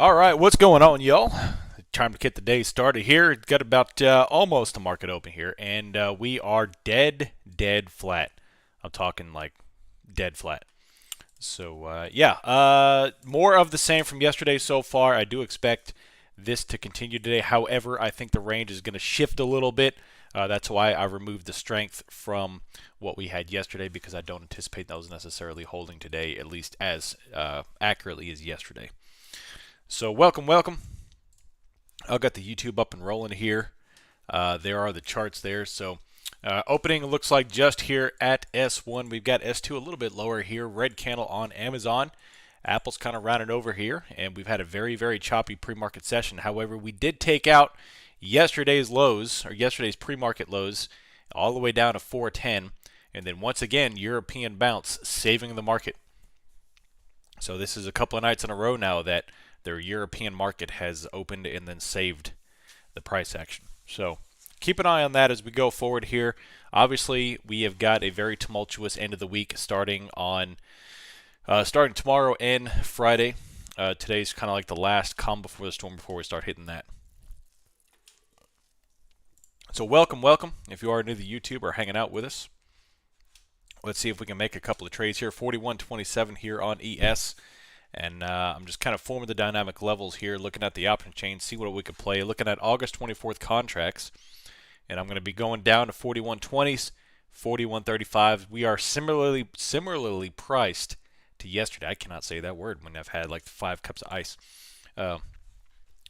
All right, what's going on, y'all? Time to get the day started here. Got about almost a market open here, and we are dead flat. I'm talking like dead flat. So more of the same from yesterday so far. I do expect this to continue today. However, I think the range is going to shift a little bit. That's why I removed the strength from what we had yesterday, because I don't anticipate those necessarily holding today, at least as accurately as yesterday. So welcome. I've got the YouTube up and rolling here. There are the charts there. So opening looks like just here at S1. We've got S2 a little bit lower here. Red candle on Amazon. Apple's kind of rounded over here, and we've had a very choppy pre-market session. However, we did take out yesterday's lows, or yesterday's pre-market lows, all the way down to 410, and then once again, European bounce saving the market. So this is a couple of nights in a row now that their European market has opened and then saved the price action. So keep an eye on that as we go forward here. Obviously, we have got a very tumultuous end of the week starting tomorrow and Friday. Today's kind of like the last calm before the storm before we start hitting that. So welcome. If you are new to YouTube or hanging out with us, let's see if we can make a couple of trades here. 41.27 here on ES. And I'm just kind of forming the dynamic levels here, looking at the option chain, see what we could play. Looking at August 24th contracts, and I'm going to be going down to 41.20s, 41.35s. We are similarly priced to yesterday. I cannot say that word when I've had like 5 cups of ice.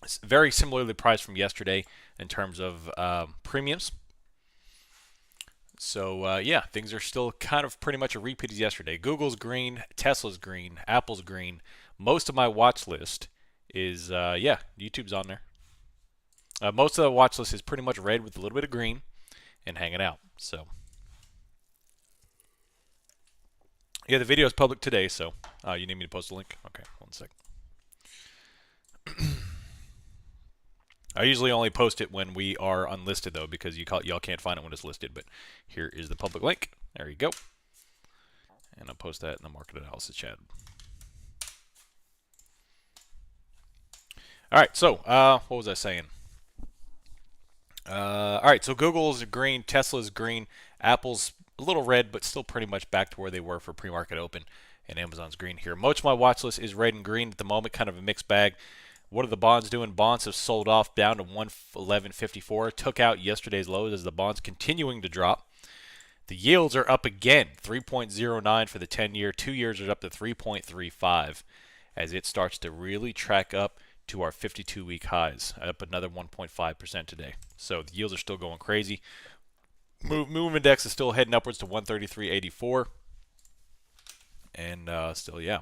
It's very similarly priced from yesterday in terms of premiums. So, yeah, things are still kind of pretty much a repeat as yesterday. Google's green, Tesla's green, Apple's green. Most of my watch list is, YouTube's on there. Most of the watch list is pretty much red with a little bit of green and hanging out. So, yeah, the video is public today, so you need me to post a link? Okay, one sec. I usually only post it when we are unlisted, though, because y'all can't find it when it's listed. But here is the public link. There you go. And I'll post that in the market analysis chat. All right, so what was I saying? All right, so Google's green, Tesla's green, Apple's a little red, but still pretty much back to where they were for pre-market open, and Amazon's green here. Most of my watch list is red and green at the moment, kind of a mixed bag. What are the bonds doing? Bonds have sold off down to 111.54. Took out yesterday's lows as the bonds continuing to drop. The yields are up again, 3.09 for the 10-year. 2 years are up to 3.35 as it starts to really track up to our 52-week highs, up another 1.5% today. So the yields are still going crazy. Move index is still heading upwards to 133.84. And still, yeah.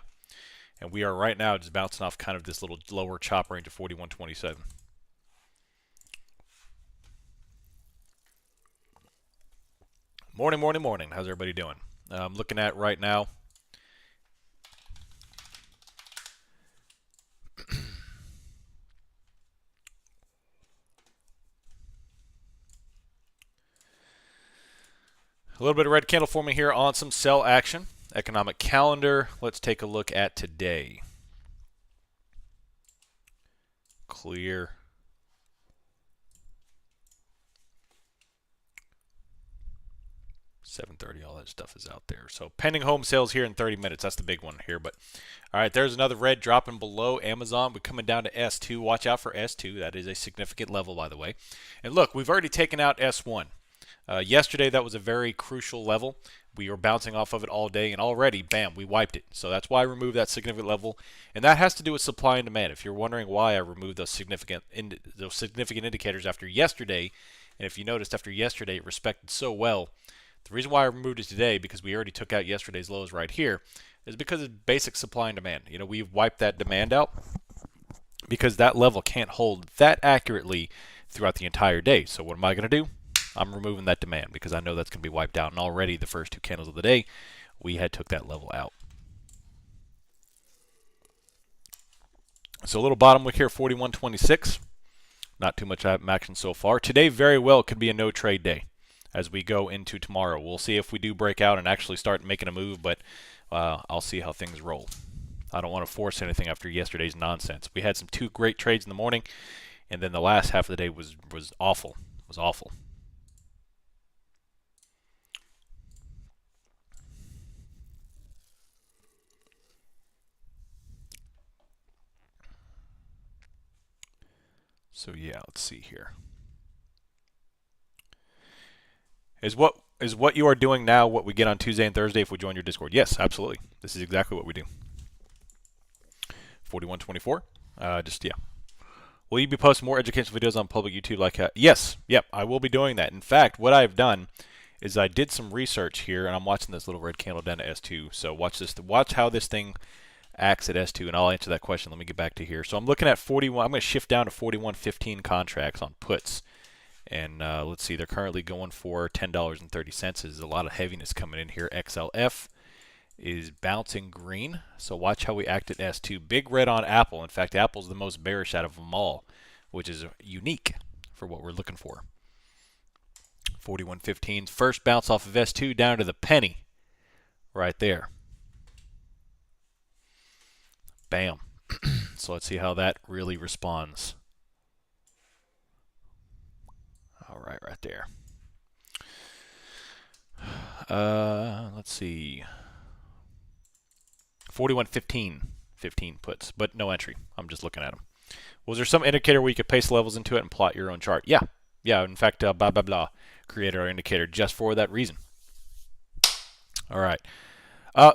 And we are right now just bouncing off kind of this little lower chop range of 41.27. Morning. How's everybody doing? I'm looking at right now. A little bit of red candle forming here on some sell action. Economic calendar. Let's take a look at today. Clear. 7:30, all that stuff is out there. So pending home sales here in 30 minutes. That's the big one here. But all right, there's another red dropping below Amazon. We're coming down to S2. Watch out for S2. That is a significant level, by the way. And look, we've already taken out S1. Yesterday, that was a very crucial level. We were bouncing off of it all day, and already, bam, we wiped it. So that's why I removed that significant level, and that has to do with supply and demand. If you're wondering why I removed those significant indicators after yesterday, and if you noticed after yesterday it respected so well, the reason why I removed it today, because we already took out yesterday's lows right here, is because of basic supply and demand. You know, we've wiped that demand out because that level can't hold that accurately throughout the entire day. So what am I going to do? I'm removing that demand because I know that's going to be wiped out. And already the first 2 candles of the day, we had took that level out. So a little bottom wick here, 41.26. Not too much action so far. Today very well could be a no trade day as we go into tomorrow. We'll see if we do break out and actually start making a move, but I'll see how things roll. I don't want to force anything after yesterday's nonsense. We had some 2 great trades in the morning, and then the last half of the day was awful. Was awful. So yeah, let's see here. Is what you are doing now what we get on Tuesday and Thursday if we join your Discord? Yes, absolutely. This is exactly what we do. 4124. Just yeah. Will you be posting more educational videos on public YouTube like yes, yep, I will be doing that. In fact, what I've done is I did some research here, and I'm watching this little red candle down to S2. So watch this. Watch how this thing acts at S2, and I'll answer that question. Let me get back to here. So I'm looking at 41. I'm going to shift down to 41.15 contracts on puts. And let's see, they're currently going for $10.30. There's a lot of heaviness coming in here. XLF is bouncing green. So watch how we act at S2. Big red on Apple. In fact, Apple's the most bearish out of them all, which is unique for what we're looking for. 41.15. First bounce off of S2 down to the penny right there. Bam. So let's see how that really responds. All right, right there. Let's see. 41.15. 15 puts, but no entry. I'm just looking at them. Was there some indicator where you could paste levels into it and plot your own chart? Yeah. Yeah, in fact, blah, blah, blah created our indicator just for that reason. All right.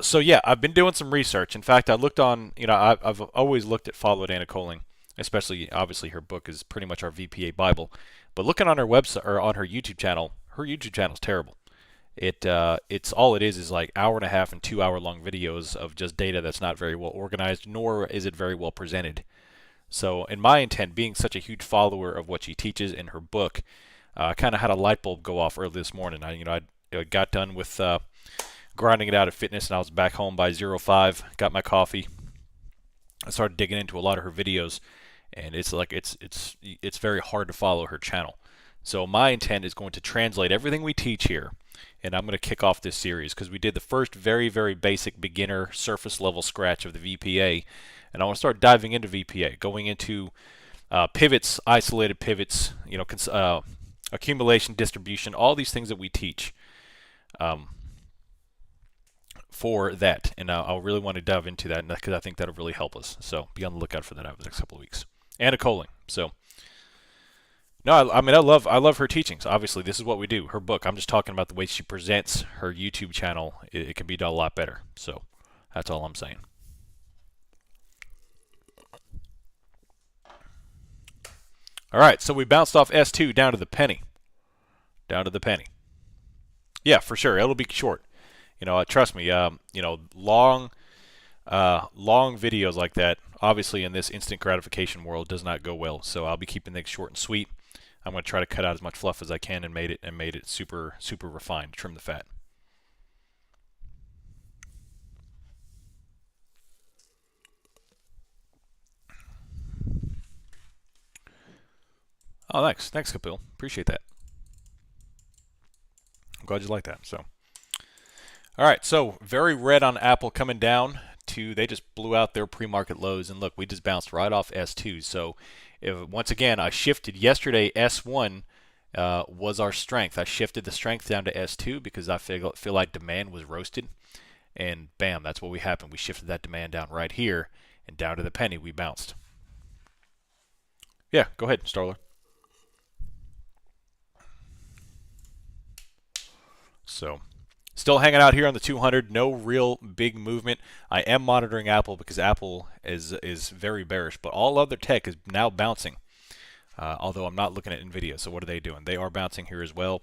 So yeah, I've been doing some research. In fact, I looked on, I've always looked at Follow Dana Coling, especially, obviously, her book is pretty much our VPA Bible. But looking on her website or on her YouTube channel is terrible. It's all it is like hour and a half and 2 hour long videos of just data that's not very well organized, nor is it very well presented. So in my intent, being such a huge follower of what she teaches in her book, I kind of had a light bulb go off early this morning. I got done with grinding it out at fitness, and I was back home by 05, got my coffee. I started digging into a lot of her videos, and it's like it's very hard to follow her channel. So my intent is going to translate everything we teach here, and I'm going to kick off this series because we did the first very, very basic beginner surface level scratch of the VPA, and I want to start diving into VPA, going into pivots, isolated pivots, accumulation, distribution, all these things that we teach for that, and I really want to dive into that because I think that'll really help us. So be on the lookout for that over the next couple of weeks. And a Coling. So no, I mean I love her teachings. Obviously, this is what we do. Her book. I'm just talking about the way she presents her YouTube channel. It can be done a lot better. So that's all I'm saying. All right, so we bounced off S2 down to the penny. Down to the penny. Yeah, for sure. It'll be short. Trust me. Long videos like that, obviously in this instant gratification world, does not go well. So I'll be keeping things short and sweet. I'm going to try to cut out as much fluff as I can and made it super refined, trim the fat. Oh, thanks, Kapil. Appreciate that. I'm glad you like that. So, all right. So very red on Apple coming down to. They just blew out their pre-market lows, and look, we just bounced right off S2. So, once again, I shifted yesterday. S1 was our strength. I shifted the strength down to S2 because I feel like demand was roasted, and bam, that's what happened. We shifted that demand down right here, and down to the penny we bounced. Yeah, go ahead, Starler. So, still hanging out here on the 200. No real big movement. I am monitoring Apple because Apple is very bearish, but all other tech is now bouncing. Although I'm not looking at Nvidia. So what are they doing? They are bouncing here as well.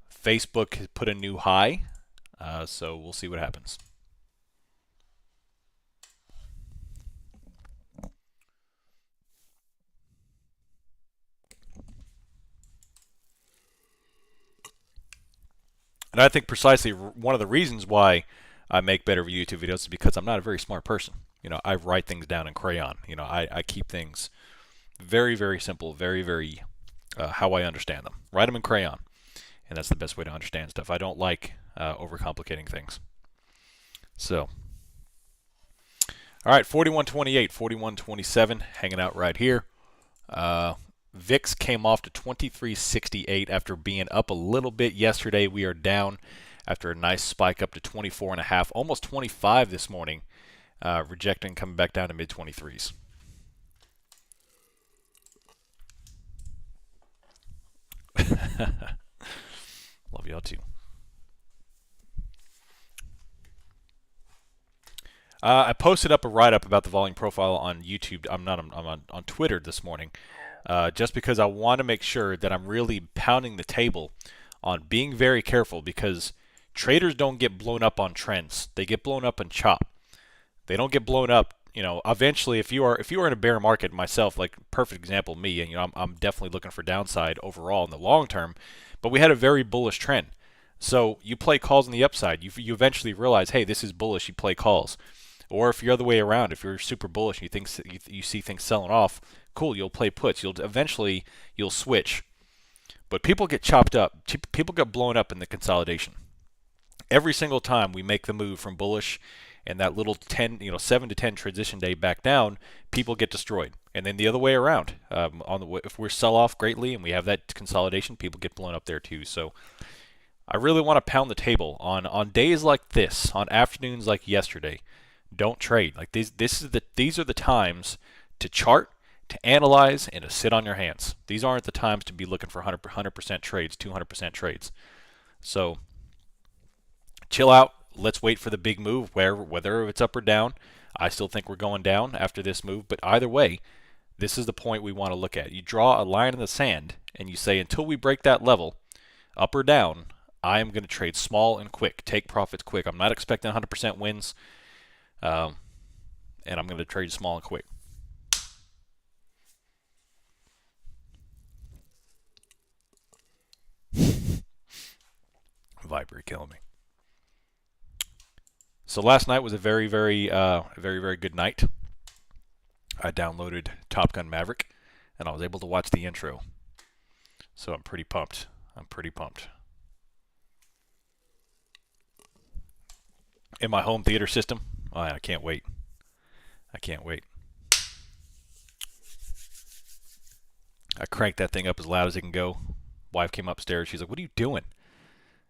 Facebook has put a new high, so we'll see what happens. And I think precisely one of the reasons why I make better YouTube videos is because I'm not a very smart person. I write things down in crayon. I keep things very, very simple, very, very how I understand them. Write them in crayon, and that's the best way to understand stuff. I don't like overcomplicating things. So, All right, 41.28, 41.27, hanging out right here. VIX came off to 23.68 after being up a little bit yesterday. We are down after a nice spike up to 24.5, almost 25 this morning, rejecting, coming back down to mid 23s. Love y'all too. I posted up a write-up about the volume profile on YouTube. I'm on Twitter this morning, just because I want to make sure that I'm really pounding the table on being very careful, because traders don't get blown up on trends. They get blown up on chop. They don't get blown up. You know, eventually, if you are in a bear market, myself, like perfect example, me, and I'm definitely looking for downside overall in the long term, but we had a very bullish trend. So you play calls on the upside. You eventually realize, hey, this is bullish. You play calls. Or if you're the other way around, if you're super bullish and you see things selling off, cool, you'll play puts. Eventually you'll switch. But people get chopped up. People get blown up in the consolidation. Every single time we make the move from bullish and that little 7 to 10 transition day back down, people get destroyed. And then the other way around. If we're sell off greatly and we have that consolidation, people get blown up there too. So I really want to pound the table on days like this, on afternoons like yesterday. Don't trade. Like these are the times to chart, to analyze, and to sit on your hands. These aren't the times to be looking for 100% trades, 200% trades. So chill out. Let's wait for the big move, whether it's up or down. I still think we're going down after this move, but either way, this is the point we want to look at. You draw a line in the sand and you say, until we break that level, up or down, I am going to trade small and quick, take profits quick. I'm not expecting 100% wins. And I'm going to trade small and quick. Viper killing me. So last night was a very good night. I downloaded Top Gun Maverick, and I was able to watch the intro. So I'm pretty pumped. In my home theater system, I can't wait. I cranked that thing up as loud as it can go. Wife came upstairs. She's like, "What are you doing?"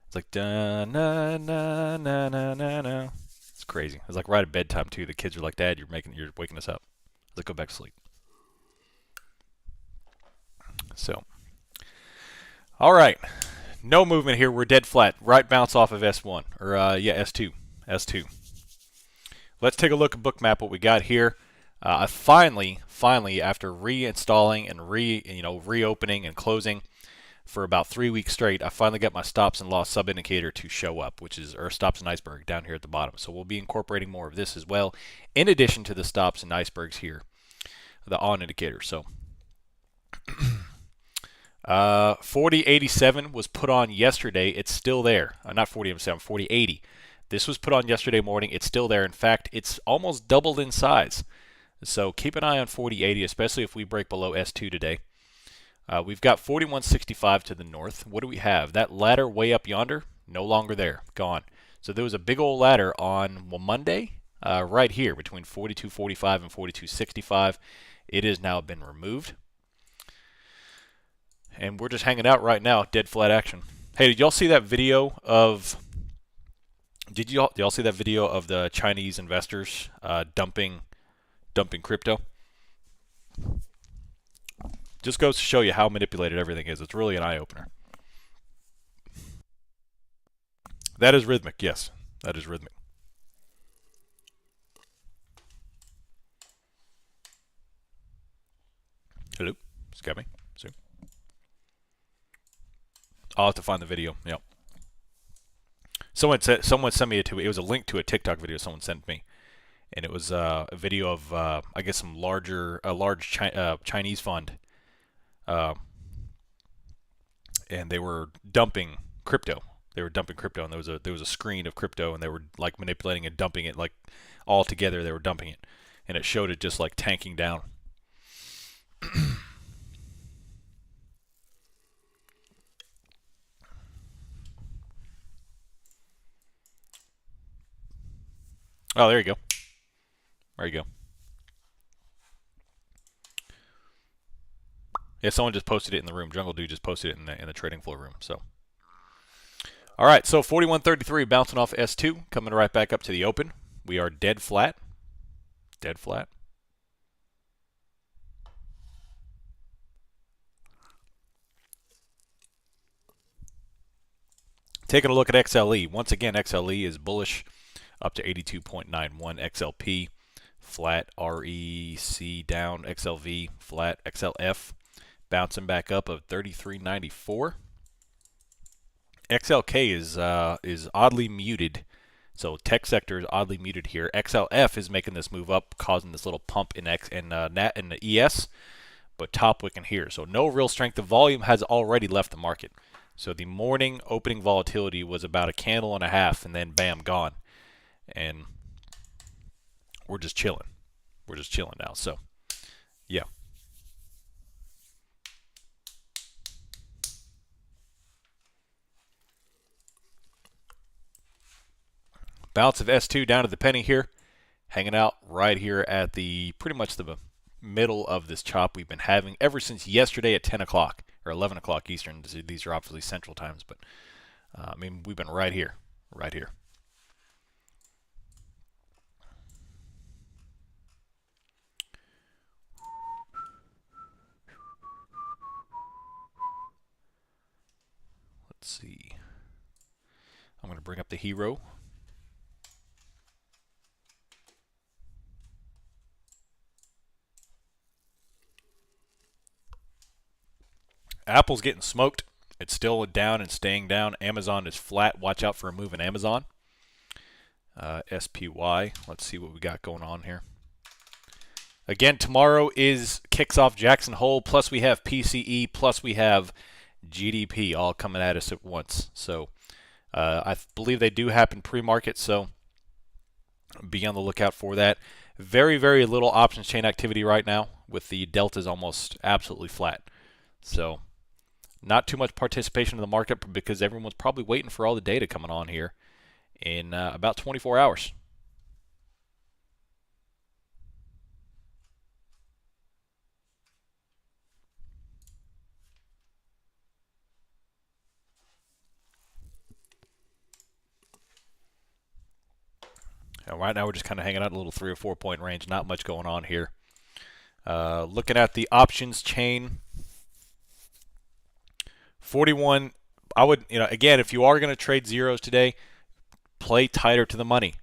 It's like, da na na na na na na. It's crazy. It's like right at bedtime too. The kids are like, "Dad, you're waking us up." I was like, "Go back to sleep." So, all right, no movement here. We're dead flat. Right bounce off of S1 or S2. Let's take a look at Bookmap. What we got here. I finally, after reinstalling and reopening and closing for about 3 weeks straight, I finally got my stops and loss sub indicator to show up, which is stops and iceberg down here at the bottom. So we'll be incorporating more of this as well, in addition to the stops and icebergs here, the on indicator. So 4087 was put on yesterday. It's still there. Not 4087, 4080. This was put on yesterday morning. It's still there. In fact, it's almost doubled in size. So keep an eye on 4080, especially if we break below S2 today. We've got 4165 to the north. What do we have? That ladder way up yonder, no longer there, gone. So there was a big old ladder on Monday, right here between 4245 and 4265. It has now been removed. And we're just hanging out right now, dead flat action. Hey, did y'all see that video of... Did y'all see that video of the Chinese investors dumping crypto? Just goes to show you how manipulated everything is. It's really an eye-opener. That is rhythmic, yes. That is rhythmic. Hello? Got me? Zoom. I'll have to find the video. Yep. Someone sent me it was a link to a TikTok video someone sent me, and it was a video of I guess a large Chinese fund, and they were dumping crypto. They were dumping crypto, and there was a screen of crypto, and they were like manipulating and dumping it like all together. They were dumping it, and it showed it just like tanking down. Oh, there you go. There you go. Yeah, someone just posted it in the room. Jungle Dude just posted it in the trading floor room. So, all right. So 41.33 bouncing off S2, coming right back up to the open. We are dead flat. Dead flat. Taking a look at XLE. Once again, XLE is bullish up to 82.91. XLP flat. REC down. XLV flat. XLF bouncing back up of 33.94. XLK is oddly muted. So tech sector is oddly muted here. XLF is making this move up, causing this little pump in NAT in the ES, but top wicking here. So no real strength. The volume has already left the market. So the morning opening volatility was about a candle and a half, and then bam, gone. And we're just chilling. We're just chilling now. So yeah. Bounce of S2 down to the penny here, hanging out right here at the pretty much the middle of this chop we've been having ever since yesterday at 10 o'clock or 11 o'clock Eastern. These are obviously central times, but I mean, we've been right here, right here. Let's see. I'm going to bring up the hero. Apple's getting smoked. It's still down and staying down. Amazon is flat. Watch out for a move in Amazon. SPY. Let's see what we got going on here. Again, tomorrow kicks off Jackson Hole. Plus we have PCE. Plus we have GDP all coming at us at once. So I believe they do happen pre-market. So be on the lookout for that. Very, very little options chain activity right now, with the deltas almost absolutely flat. So not too much participation in the market because everyone's probably waiting for all the data coming on here in about 24 hours. And right now we're just kind of hanging out in a little 3 or 4 point range. Not much going on here. Looking at the options chain, 41. I would, again, if you are going to trade zeros today, play tighter to the money.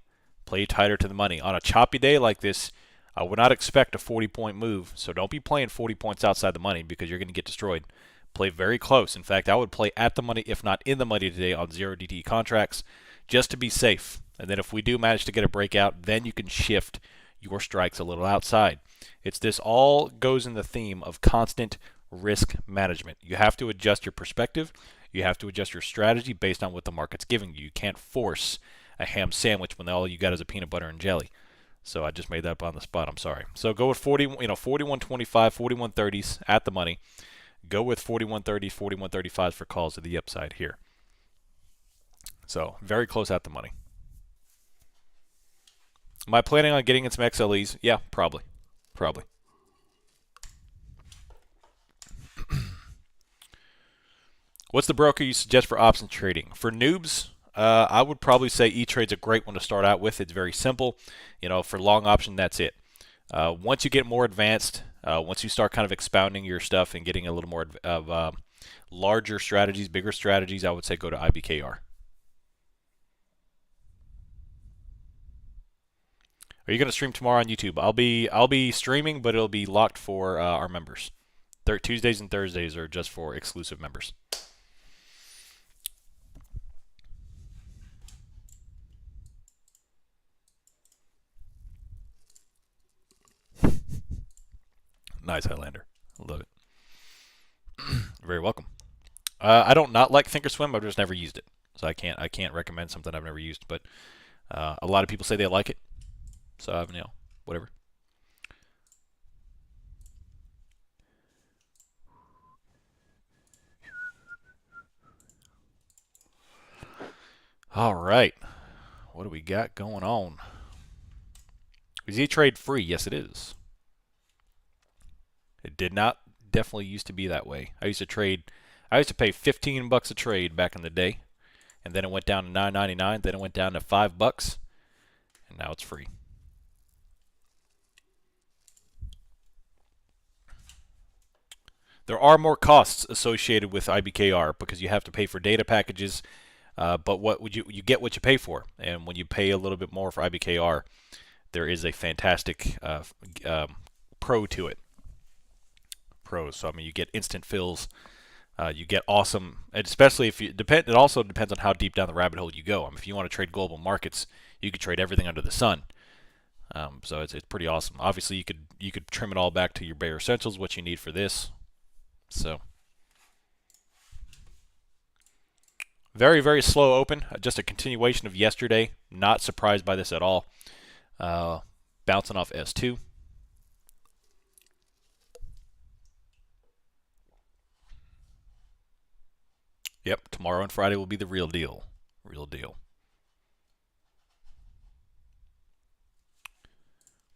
Play tighter to the money. On a choppy day like this, I would not expect a 40-point move. So don't be playing 40 points outside the money because you're going to get destroyed. Play very close. In fact, I would play at the money, if not in the money today on 0DT contracts, just to be safe. And then if we do manage to get a breakout, then you can shift your strikes a little outside. This all goes in the theme of constant risk management. You have to adjust your perspective. You have to adjust your strategy based on what the market's giving you. You can't force a ham sandwich when all you got is a peanut butter and jelly. So I just made that up on the spot. I'm sorry. So go with 41.25, 41.30s at the money. Go with 41.30s, 41.35s for calls to the upside here. So very close at the money. Am I planning on getting in some XLEs? Yeah, probably. Probably. What's the broker you suggest for options trading? For noobs, I would probably say E-Trade's a great one to start out with. It's very simple. For long option, that's it. Once you get more advanced, once you start kind of expounding your stuff and getting a little more of larger strategies, bigger strategies, I would say go to IBKR. Are you going to stream tomorrow on YouTube? I'll be streaming, but it'll be locked for our members. Tuesdays and Thursdays are just for exclusive members. Nice, Highlander. Love it. Very welcome. I don't not like Thinkorswim. I've just never used it, so I can't recommend something I've never used. But a lot of people say they like it, so whatever. All right, what do we got going on? Is E-Trade free? Yes, it is. It did not definitely used to be that way. I used to pay 15 bucks a trade back in the day, and then it went down to $9.99, then it went down to $5, and now it's free. There are more costs associated with IBKR because you have to pay for data packages, but what would you get what you pay for, and when you pay a little bit more for IBKR, there is a fantastic pro to it. Pros. So I mean, you get instant fills. You get awesome, and especially if you depend. It also depends on how deep down the rabbit hole you go. I mean, if you want to trade global markets, you could trade everything under the sun. So it's pretty awesome. Obviously, you could trim it all back to your bare essentials, what you need for this. So very, very slow open. Just a continuation of yesterday. Not surprised by this at all. Bouncing off S2. Yep, tomorrow and Friday will be the real deal. Real deal.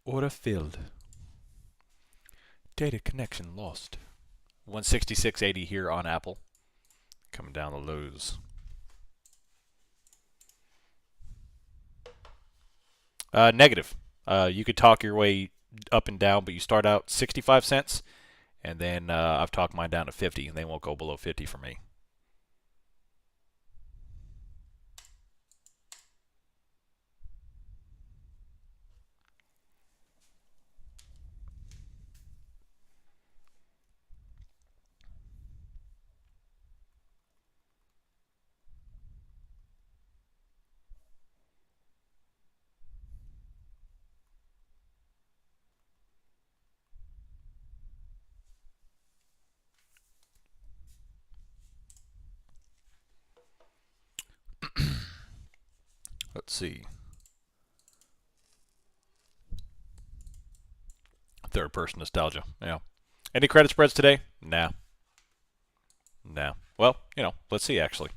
Order filled. Data connection lost. 166.80 here on Apple. Coming down the lows. Negative. You could talk your way up and down, but you start out 65 cents, and then I've talked mine down to 50, and they won't go below 50 for me. Let's see. Third person nostalgia. Yeah. Any credit spreads today? Nah. Nah. Well, let's see actually.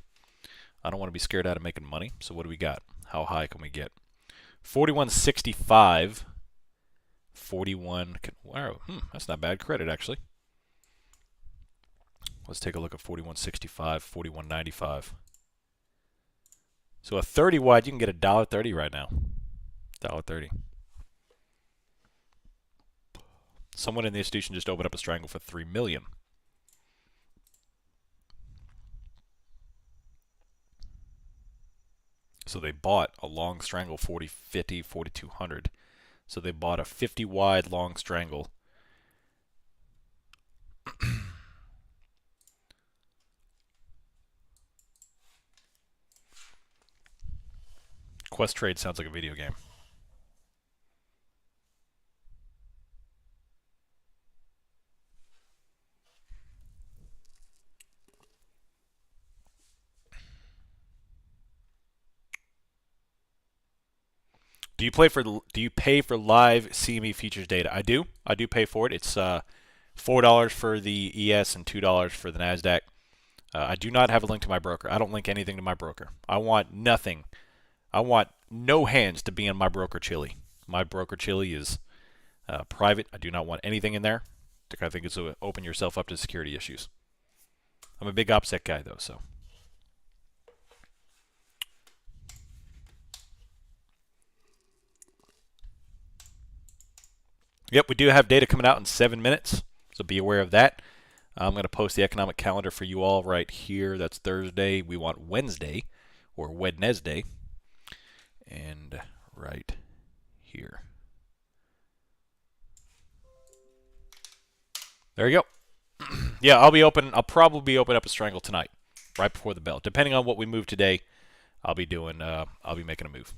I don't want to be scared out of making money. So what do we got? How high can we get? 41.65. 41. Wow. That's not bad credit actually. Let's take a look at 41.65, 41.95. So a 30 wide, you can get $1.30 right now. $1.30. Someone in the institution just opened up a Strangle for $3 million. So they bought a long Strangle 40, 50, 4200. So they bought a 50 wide long Strangle. Quest Trade sounds like a video game. Do you pay for live CME futures data? I do. I do pay for it. It's $4 for the ES and $2 for the Nasdaq. I do not have a link to my broker. I don't link anything to my broker. I want nothing. I want no hands to be in my broker chili. My broker chili is private. I do not want anything in there. I think it's to open yourself up to security issues. I'm a big OPSEC guy though, so. Yep, we do have data coming out in 7 minutes, so be aware of that. I'm going to post the economic calendar for you all right here. That's Thursday. We want Wednesday, or Wednesday, and right here. There you go. Yeah, I'll probably be open up a Strangle tonight, right before the bell. Depending on what we move today, I'll be making a move.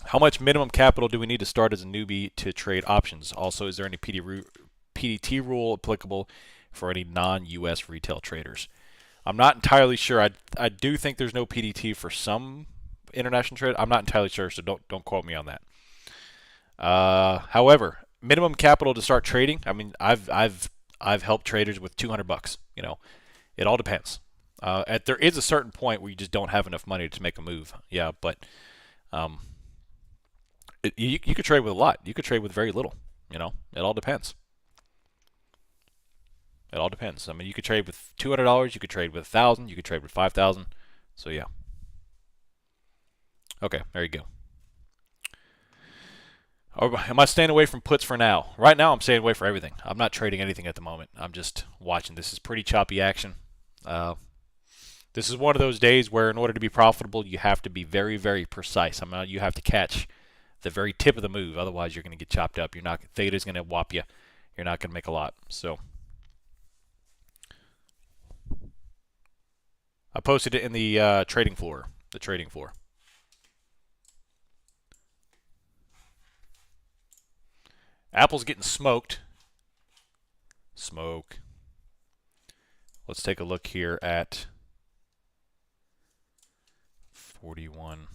How much minimum capital do we need to start as a newbie to trade options? Also, is there any PDT rule applicable for any non-US retail traders? I'm not entirely sure. I do think there's no PDT for some international trade. I'm not entirely sure, so don't quote me on that. However, minimum capital to start trading. I mean, I've helped traders with $200. It all depends. There is a certain point where you just don't have enough money to make a move. Yeah, but um, you could trade with a lot. You could trade with very little. You know, it all depends. It all depends. I mean, you could trade with $200. You could trade with 1,000. You could trade with 5,000. So yeah. Okay, there you go. Am I staying away from puts for now? Right now, I'm staying away for everything. I'm not trading anything at the moment. I'm just watching. This is pretty choppy action. This is one of those days where, in order to be profitable, you have to be very, very precise. You have to catch the very tip of the move. Otherwise, you're going to get chopped up. Theta's going to whop you. You're not going to make a lot. So I posted it in the trading floor. The trading floor. Apple's getting smoked. Smoke. Let's take a look here at 41.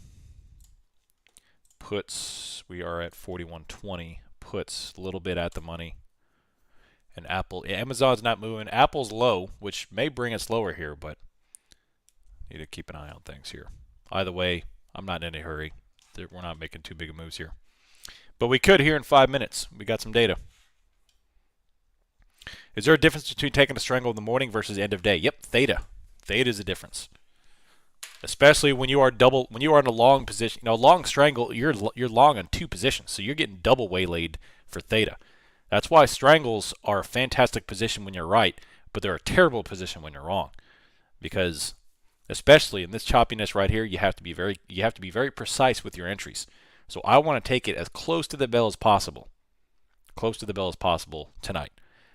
Puts, we are at 41.20. Puts, a little bit at the money. And Amazon's not moving. Apple's low, which may bring us lower here, but need to keep an eye on things here. Either way, I'm not in any hurry. We're not making too big of moves here. But we could here in 5 minutes. We got some data. Is there a difference between taking a strangle in the morning versus end of day? Yep, theta. Theta is a difference. Especially when you are in a long position. You know, long strangle, you're long on 2 positions, so you're getting double waylaid for theta. That's why strangles are a fantastic position when you're right, but they're a terrible position when you're wrong. Because especially in this choppiness right here, you have to be very precise with your entries. So I want to take it as close to the bell as possible. Close to the bell as possible tonight.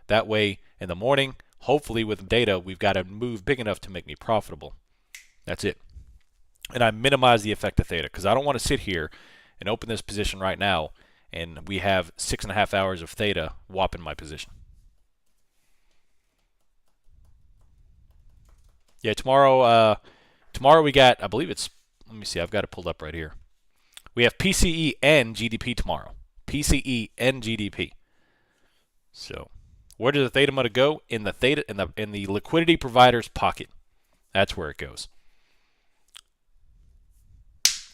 That way, in the morning, hopefully with data, we've got a move big enough to make me profitable. That's it. And I minimize the effect of theta because I don't want to sit here and open this position right now and we have 6.5 hours of theta whopping my position. Yeah, tomorrow we got, I believe it's, let me see, I've got it pulled up right here. We have PCE and GDP tomorrow. PCE and GDP. So, where does the theta money go? In the liquidity provider's pocket. That's where it goes.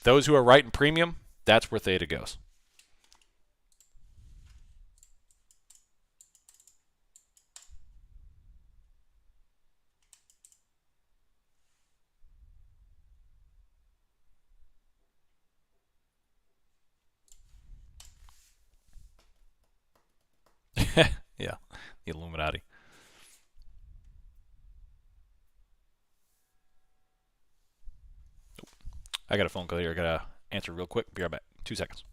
Those who are writing premium, that's where theta goes. Yeah, the Illuminati. I got a phone call here. I got to answer real quick. Be right back. 2 seconds.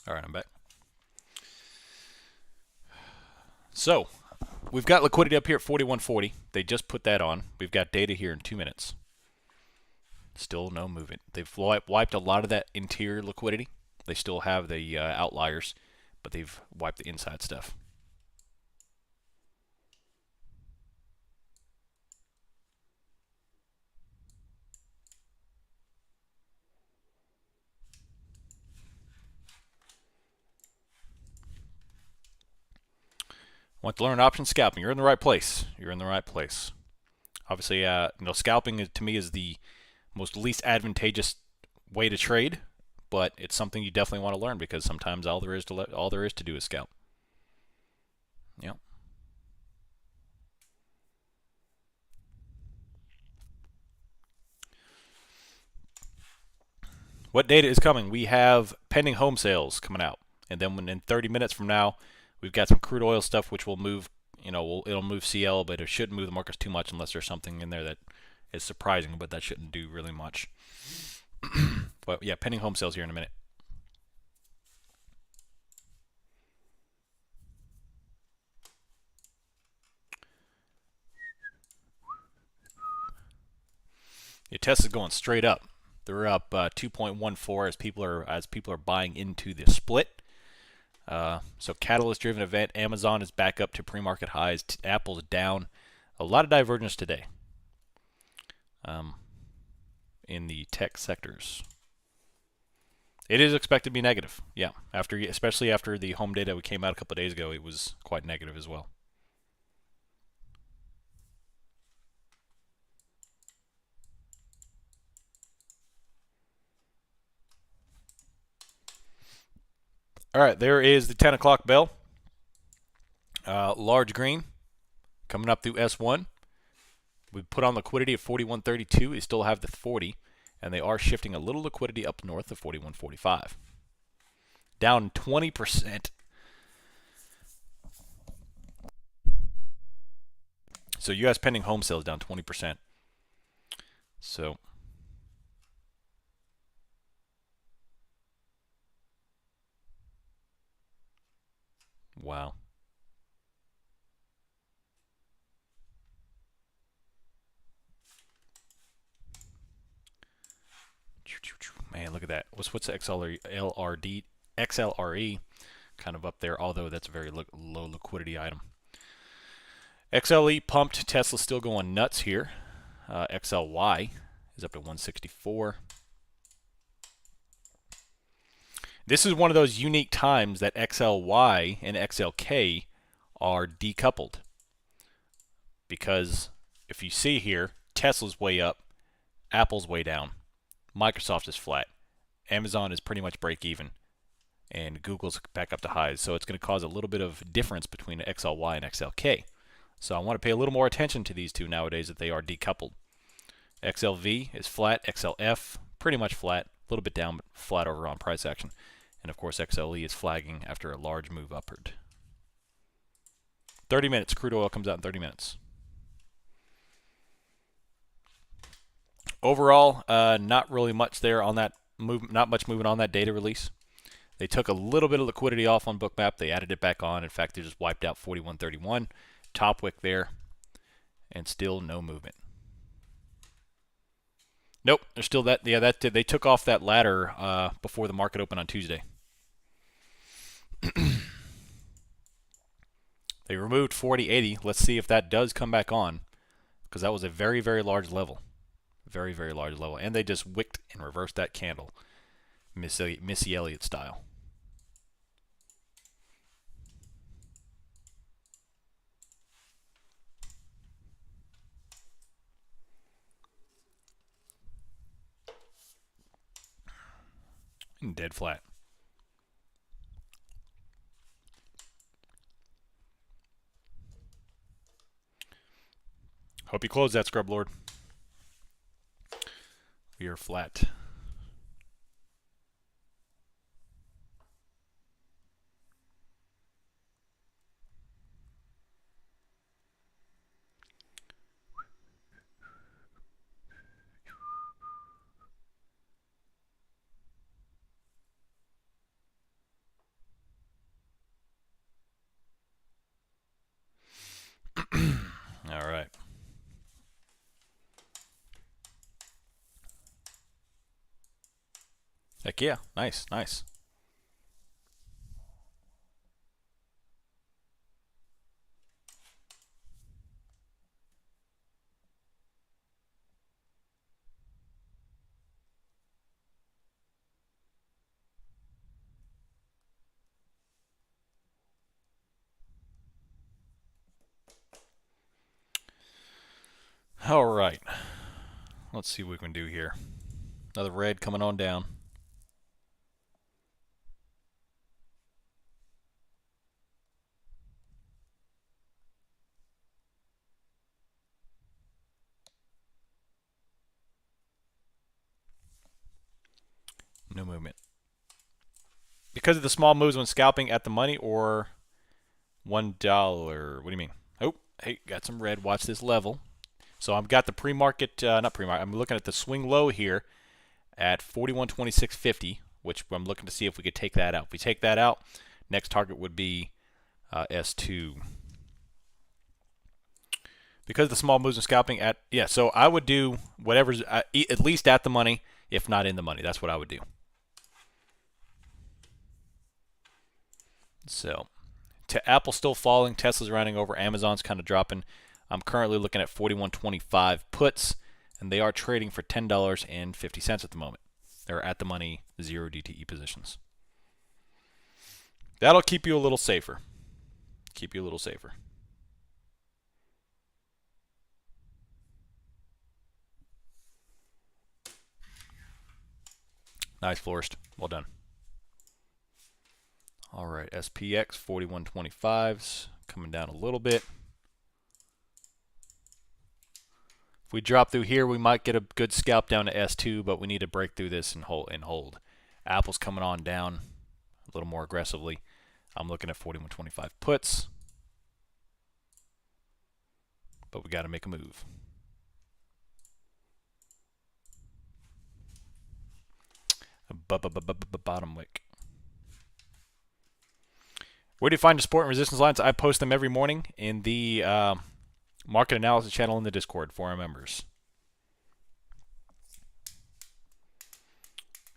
All right, I'm back. So, we've got liquidity up here at 41.40. They just put that on. We've got data here in 2 minutes. Still no movement. They've wiped a lot of that interior liquidity. They still have the outliers, but they've wiped the inside stuff. Want to learn option scalping? You're in the right place. You're in the right place. Obviously, scalping to me is the most least advantageous way to trade, but it's something you definitely want to learn because sometimes all there is to do is scalp. Yep. What data is coming? We have pending home sales coming out, and then in 30 minutes from now, we've got some crude oil stuff which will move. It'll move CL, but it shouldn't move the markets too much unless there's something in there that is surprising, but that shouldn't do really much. But yeah, pending home sales here in a minute. Your Tesla's going straight up. They're up 2.14 as people are buying into the split. So catalyst-driven event. Amazon is back up to pre-market highs. Apple's down. A lot of divergence today in the tech sectors. It is expected to be negative. Yeah, especially after the home data we came out a couple of days ago, it was quite negative as well. All right, there is the 10 o'clock bell. Large green coming up through S1. We put on liquidity at 41.32. We still have the 40, and they are shifting a little liquidity up north of 41.45. Down 20%. So U.S. pending home sales down 20%. So wow. Man, look at that. What's the XLRE kind of up there, although that's a very low liquidity item. XLE pumped. Tesla's still going nuts here. XLY is up to 164. This is one of those unique times that XLY and XLK are decoupled. Because if you see here, Tesla's way up, Apple's way down, Microsoft is flat, Amazon is pretty much break even, and Google's back up to highs. So it's going to cause a little bit of difference between XLY and XLK. So I want to pay a little more attention to these two nowadays that they are decoupled. XLV is flat, XLF pretty much flat, a little bit down, but flat over on price action. And of course XLE is flagging after a large move upward. 30 minutes, crude oil comes out in 30 minutes. Overall, not really much there on that move, not much movement on that data release. They took a little bit of liquidity off on Bookmap. They added it back on. In fact, they just wiped out 41.31. Top wick there, and still no movement. Nope, there's still that. Yeah, they took off that ladder before the market opened on Tuesday. They removed 40.80. Let's see if that does come back on, because that was a very, very large level. Very, very large level. And they just wicked and reversed that candle, Missy Elliott style. And dead flat. Hope you close that, Scrub Lord. We are flat. All right. Heck yeah. Nice, nice. All right. Let's see what we can do here. Another red coming on down. No movement. Because of the small moves when scalping at the money or $1. What do you mean? Oh, hey, got some red. Watch this level. So I've got the pre-market, not pre-market, I'm looking at the swing low here at 41.2650, which I'm looking to see if we could take that out. If we take that out, next target would be S2. Because of the small moves and scalping at, yeah, so I would do whatever's at least at the money, if not in the money. That's what I would do. So, Apple's still falling, Tesla's running over, Amazon's kind of dropping. I'm currently looking at 41.25 puts, and they are trading for $10.50 at the moment. They're at the money 0 DTE positions. That'll keep you a little safer. Keep you a little safer. Nice, Florist. Well done. All right, SPX 41.25s coming down a little bit. If we drop through here, we might get a good scalp down to S2, but we need to break through this and hold. Apple's coming on down a little more aggressively. I'm looking at 41.25 puts, but we got to make a move. Bottom wick. Where do you find the support and resistance lines? I post them every morning in the market analysis channel in the Discord for our members.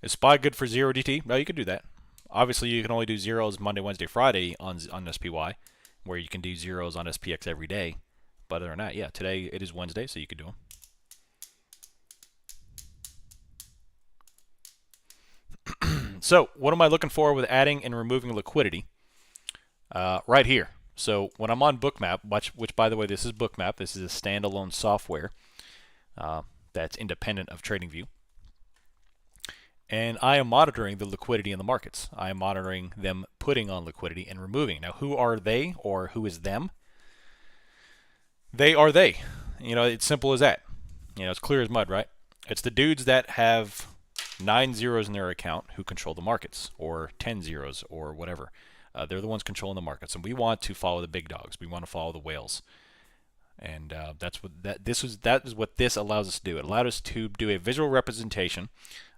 Is SPY good for 0 DT? Well, you could do that. Obviously, you can only do zeros Monday, Wednesday, Friday on SPY, where you can do zeros on SPX every day. But other than that, yeah, today it is Wednesday, so you could do them. So, what am I looking for with adding and removing liquidity? Right here. So when I'm on Bookmap, which by the way, this is Bookmap. This is a standalone software that's independent of Tradingview. And I am monitoring the liquidity in the markets. I am monitoring them putting on liquidity and removing. Now, who are they or who is them? They are they. You know, it's simple as that. You know, it's clear as mud, right? It's the dudes that have 9 zeros in their account who control the markets, or 10 zeros, or whatever. They're the ones controlling the markets, and we want to follow the big dogs. We want to follow the whales, and that is what this allows us to do. It allowed us to do a visual representation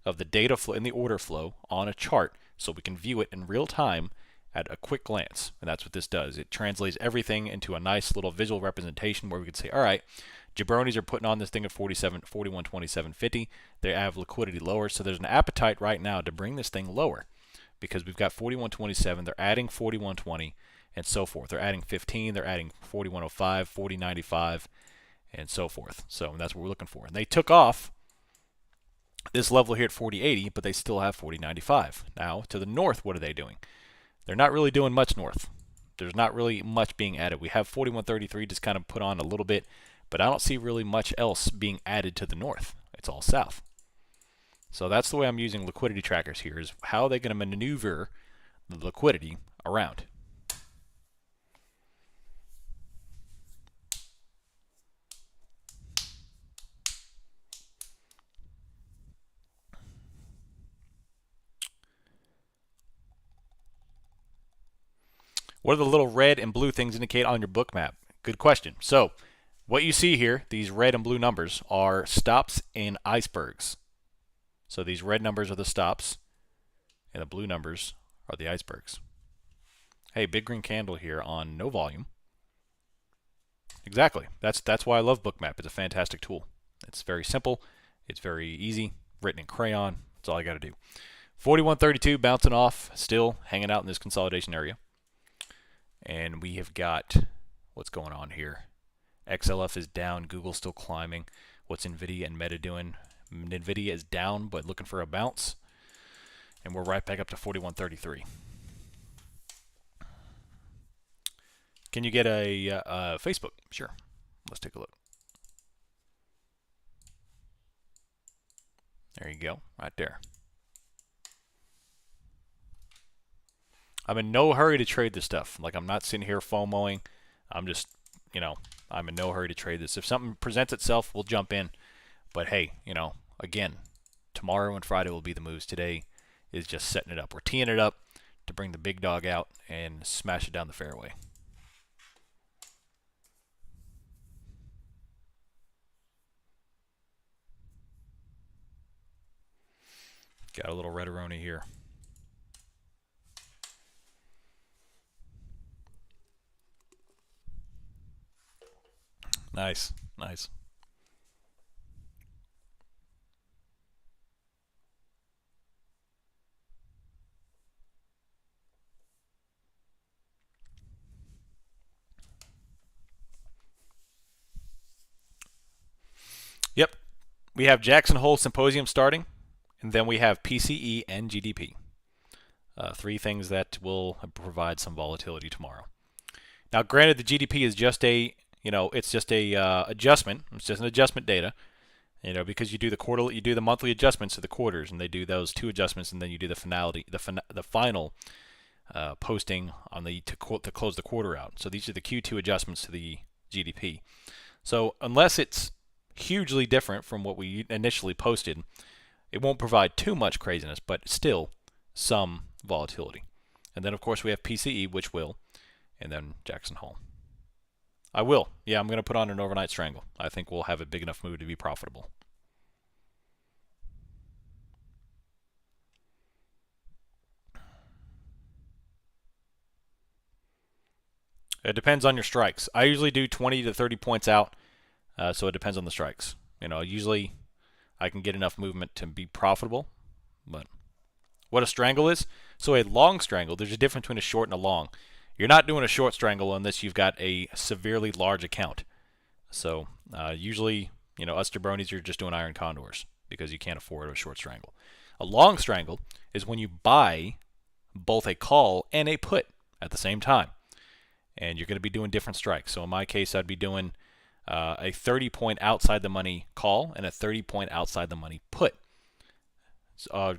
of the data flow in the order flow on a chart, so we can view it in real time at a quick glance. And that's what this does. It translates everything into a nice little visual representation where we can say, all right, jabronis are putting on this thing at 41.2750. They have liquidity lower, so there's an appetite right now to bring this thing lower, because we've got 41.27, they're adding 41.20, and so forth. They're adding 15, they're adding 41.05, 40.95, and so forth. So that's what we're looking for. And they took off this level here at 40.80, but they still have 40.95. Now, to the north, what are they doing? They're not really doing much north. There's not really much being added. We have 41.33 just kind of put on a little bit, but I don't see really much else being added to the north. It's all south. So that's the way I'm using liquidity trackers here, is how are they going to maneuver the liquidity around. What do the little red and blue things indicate on your Bookmap? Good question. So what you see here, these red and blue numbers, are stops and icebergs. So these red numbers are the stops, and the blue numbers are the icebergs. Hey, big green candle here on no volume. Exactly. That's why I love Bookmap. It's a fantastic tool. It's very simple. It's very easy. Written in crayon. That's all I got to do. 41.32 bouncing off, still hanging out in this consolidation area. And we have got what's going on here. XLF is down. Google's still climbing. What's NVIDIA and Meta doing? NVIDIA is down, but looking for a bounce. And we're right back up to 41.33. Can you get a Facebook? Sure. Let's take a look. There you go, right there. I'm in no hurry to trade this stuff. Like, I'm not sitting here FOMOing. I'm just, you know, I'm in no hurry to trade this. If something presents itself, we'll jump in. But hey, again, tomorrow and Friday will be the moves. Today is just setting it up. We're teeing it up to bring the big dog out and smash it down the fairway. Got a little Red-A-Roni here. Nice, nice. Yep, we have Jackson Hole Symposium starting, and then we have PCE and GDP. Three things that will provide some volatility tomorrow. Now, granted, the GDP is just it's just a adjustment. It's just an adjustment data, because you do the monthly adjustments to the quarters, and they do those two adjustments, and then you do the final posting on to close the quarter out. So these are the Q2 adjustments to the GDP. So unless it's hugely different from what we initially posted, it won't provide too much craziness, but still some volatility. And then, of course, we have PCE, which will, and then Jackson Hole. I will. Yeah, I'm going to put on an overnight strangle. I think we'll have a big enough move to be profitable. It depends on your strikes. I usually do 20 to 30 points out, so it depends on the strikes. Usually I can get enough movement to be profitable, but what a strangle is? So a long strangle, there's a difference between a short and a long. You're not doing a short strangle unless you've got a severely large account. So usually, us jabronis are just doing iron condors because you can't afford a short strangle. A long strangle is when you buy both a call and a put at the same time. And you're going to be doing different strikes. So in my case, I'd be doing a 30-point outside the money call and a 30-point outside the money put. So,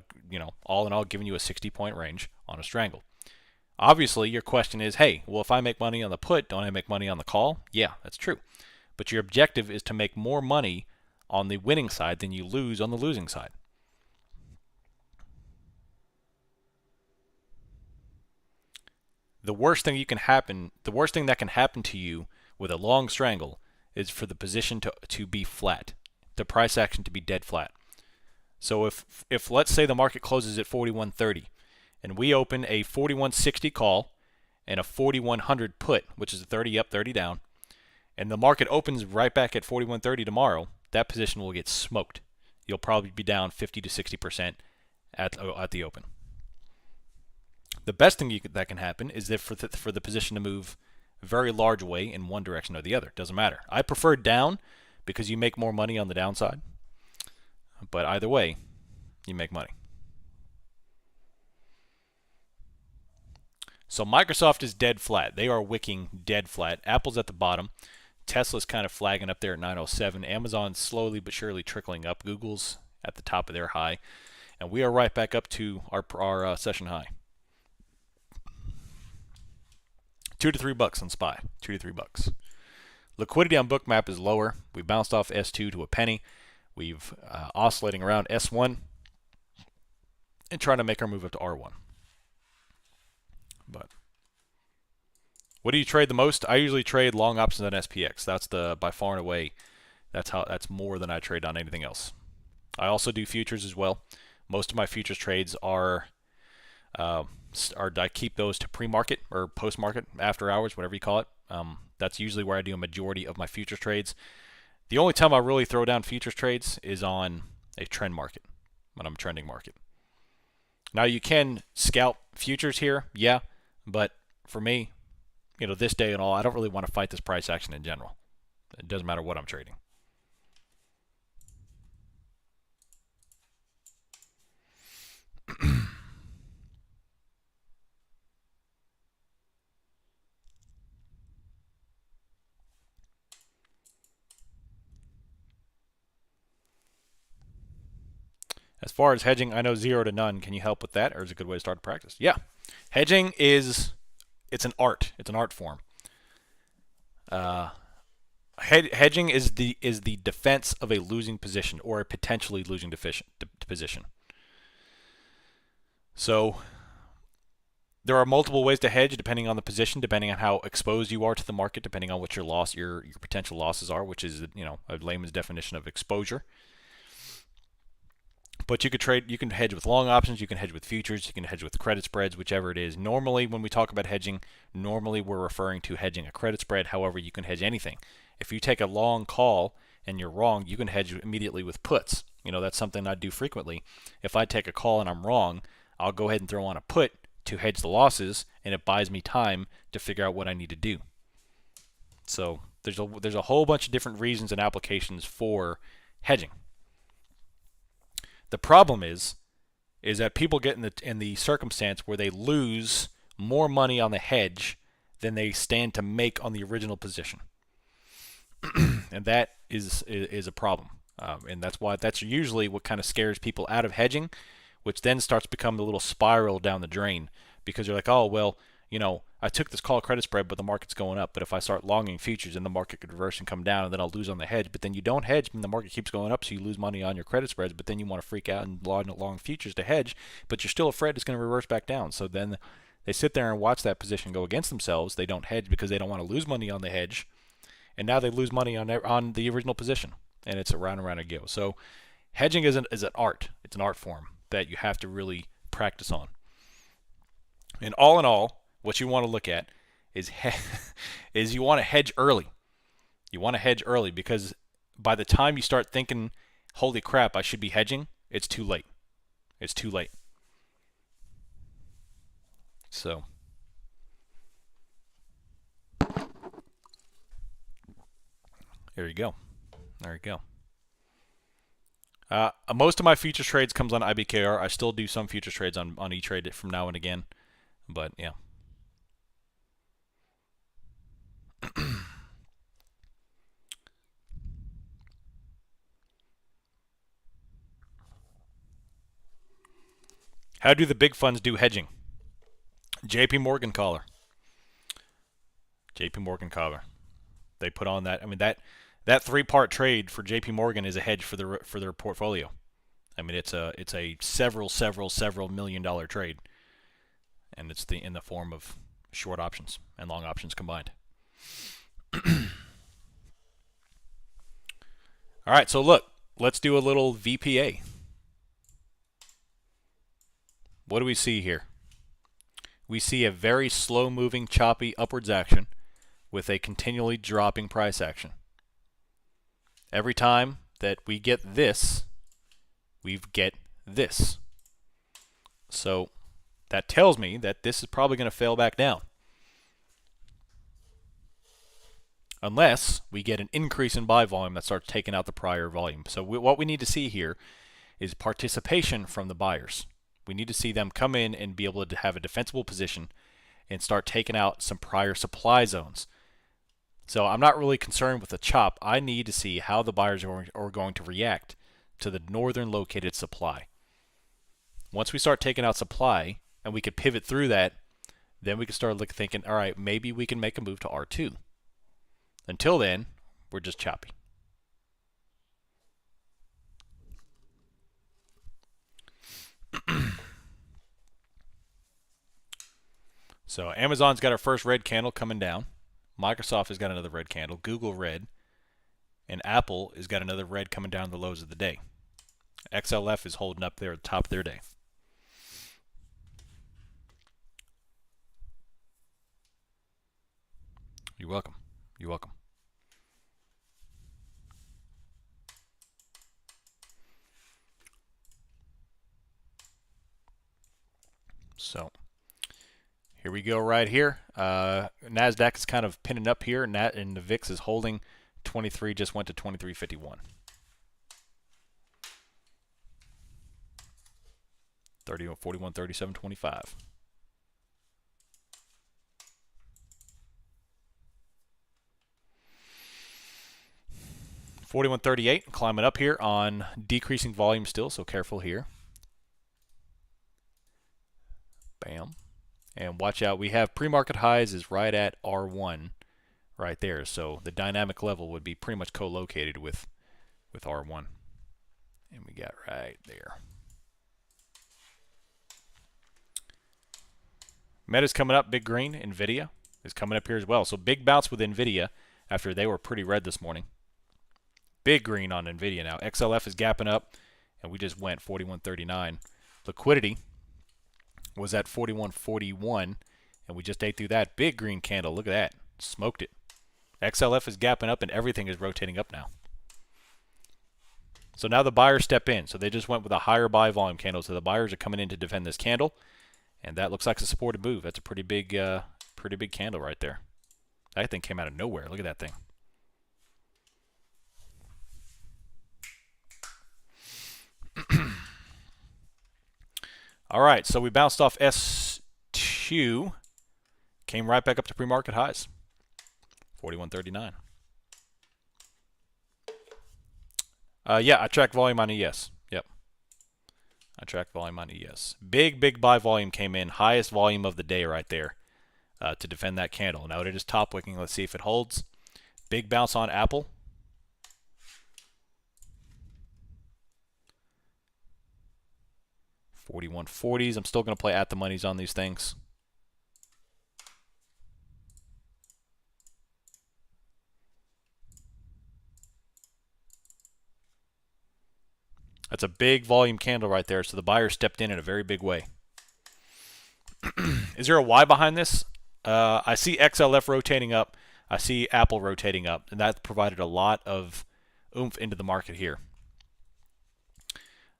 all in all, giving you a 60-point range on a strangle. Obviously, your question is, hey, well, if I make money on the put, don't I make money on the call? Yeah, that's true. But your objective is to make more money on the winning side than you lose on the losing side. The worst thing that can happen to you with a long strangle is for the position to be flat, the price action to be dead flat. So if let's say the market closes at 41.30 and we open a 41.60 call and a 4100 put, which is a 30 up, 30 down, and the market opens right back at 41.30 tomorrow, that position will get smoked. You'll probably be down 50 to 60% at the open. The best thing that can happen is that for the position to move very large way in one direction or the other. Doesn't matter. I prefer down because you make more money on the downside. But either way, you make money. So Microsoft is dead flat. They are wicking dead flat. Apple's at the bottom. Tesla's kind of flagging up there at 907. Amazon's slowly but surely trickling up. Google's at the top of their high. And we are right back up to our session high. $2 to $3 on SPY. $2 to $3. Liquidity on Bookmap is lower. We bounced off S2 to a penny. We've oscillating around S1 and trying to make our move up to R1. But what do you trade the most? I usually trade long options on SPX. That's by far and away. That's more than I trade on anything else. I also do futures as well. Most of my futures trades are I keep those to pre-market or post-market, after hours, whatever you call it. That's usually where I do a majority of my futures trades. The only time I really throw down futures trades is on a trend market, when I'm trending market. Now you can scalp futures here, yeah, but for me, this day and all, I don't really want to fight this price action in general. It doesn't matter what I'm trading. As far as hedging, I know 0 to none. Can you help with that, or is it a good way to start to practice? Yeah, hedging it's an art. It's an art form. Uh, hedging is the defense of a losing position or a potentially losing position. So there are multiple ways to hedge depending on the position, depending on how exposed you are to the market, depending on what your potential losses are, which is a layman's definition of exposure. But you can hedge with long options, you can hedge with futures, you can hedge with credit spreads, whichever it is. Normally, when we talk about hedging, normally we're referring to hedging a credit spread. However, you can hedge anything. If you take a long call and you're wrong, you can hedge immediately with puts. That's something I do frequently. If I take a call and I'm wrong, I'll go ahead and throw on a put to hedge the losses, and it buys me time to figure out what I need to do. So there's a whole bunch of different reasons and applications for hedging. The problem is that people get in the circumstance where they lose more money on the hedge than they stand to make on the original position, and that is a problem. And that's usually what kind of scares people out of hedging, which then starts to become a little spiral down the drain, because you're like, oh well, I took this call credit spread, but the market's going up. But if I start longing futures, then the market could reverse and come down, and then I'll lose on the hedge. But then you don't hedge, and the market keeps going up, so you lose money on your credit spreads. But then you want to freak out and long futures to hedge, but you're still afraid it's going to reverse back down. So then they sit there and watch that position go against themselves. They don't hedge because they don't want to lose money on the hedge, and now they lose money on the original position, and it's around and around it goes. So hedging is an art. It's an art form that you have to really practice on. And all in all, what you want to look at is you want to hedge early. You want to hedge early because by the time you start thinking, holy crap, I should be hedging, it's too late. It's too late. So there you go. There you go. Most of my futures trades comes on IBKR. I still do some futures trades on E-Trade from now and again, but yeah. How do the big funds do hedging? JP Morgan caller. JP Morgan caller. They put on that. I mean, that 3-part trade for JP Morgan is a hedge for their portfolio. I mean, it's a several $1 million trade, and it's in the form of short options and long options combined. All right, so look, let's do a little VPA. What do we see here? We see a very slow-moving, choppy upwards action with a continually dropping price action. Every time that we get this, we get this. So that tells me that this is probably going to fail back down. Unless we get an increase in buy volume that starts taking out the prior volume. So what we need to see here is participation from the buyers. We need to see them come in and be able to have a defensible position and start taking out some prior supply zones. So I'm not really concerned with the chop. I need to see how the buyers are going to react to the northern located supply. Once we start taking out supply and we could pivot through that, then we can start thinking, all right, maybe we can make a move to R2. Until then, we're just choppy. So Amazon's got our first red candle coming down. Microsoft has got another red candle. Google red. And Apple has got another red coming down the lows of the day. XLF is holding up there at the top of their day. You're welcome. You're welcome. So here we go right here. NASDAQ is kind of pinning up here, and the VIX is holding. 23 just went to 23.51. 41, 37, 25. 41.38, climbing up here on decreasing volume still, so careful here. Bam. And watch out, we have pre-market highs is right at R1 right there, so the dynamic level would be pretty much co-located with R1. And we got right there. Meta's coming up, big green. Nvidia is coming up here as well. So big bounce with Nvidia after they were pretty red this morning. Big green on Nvidia now. XLF is gapping up, and we just went 41.39. Liquidity was at 41.41, and we just ate through that. Big green candle. Look at that. Smoked it. XLF is gapping up, and everything is rotating up now. So now the buyers step in. So they just went with a higher buy volume candle. So the buyers are coming in to defend this candle, and that looks like a supported move. That's a pretty big candle right there. That thing came out of nowhere. Look at that thing. All right, so we bounced off S2, came right back up to pre-market highs, 41.39. Yeah, I track volume on ES. Yep. I track volume on ES. Big buy volume came in. Highest volume of the day right there to defend that candle. Now it is top wicking. Let's see if it holds. Big bounce on Apple. $41.40s. I'm still going to play at the monies on these things. That's a big volume candle right there, so the buyer stepped in a very big way. Is there a why behind this? I see XLF rotating up. I see Apple rotating up, and that provided a lot of oomph into the market here.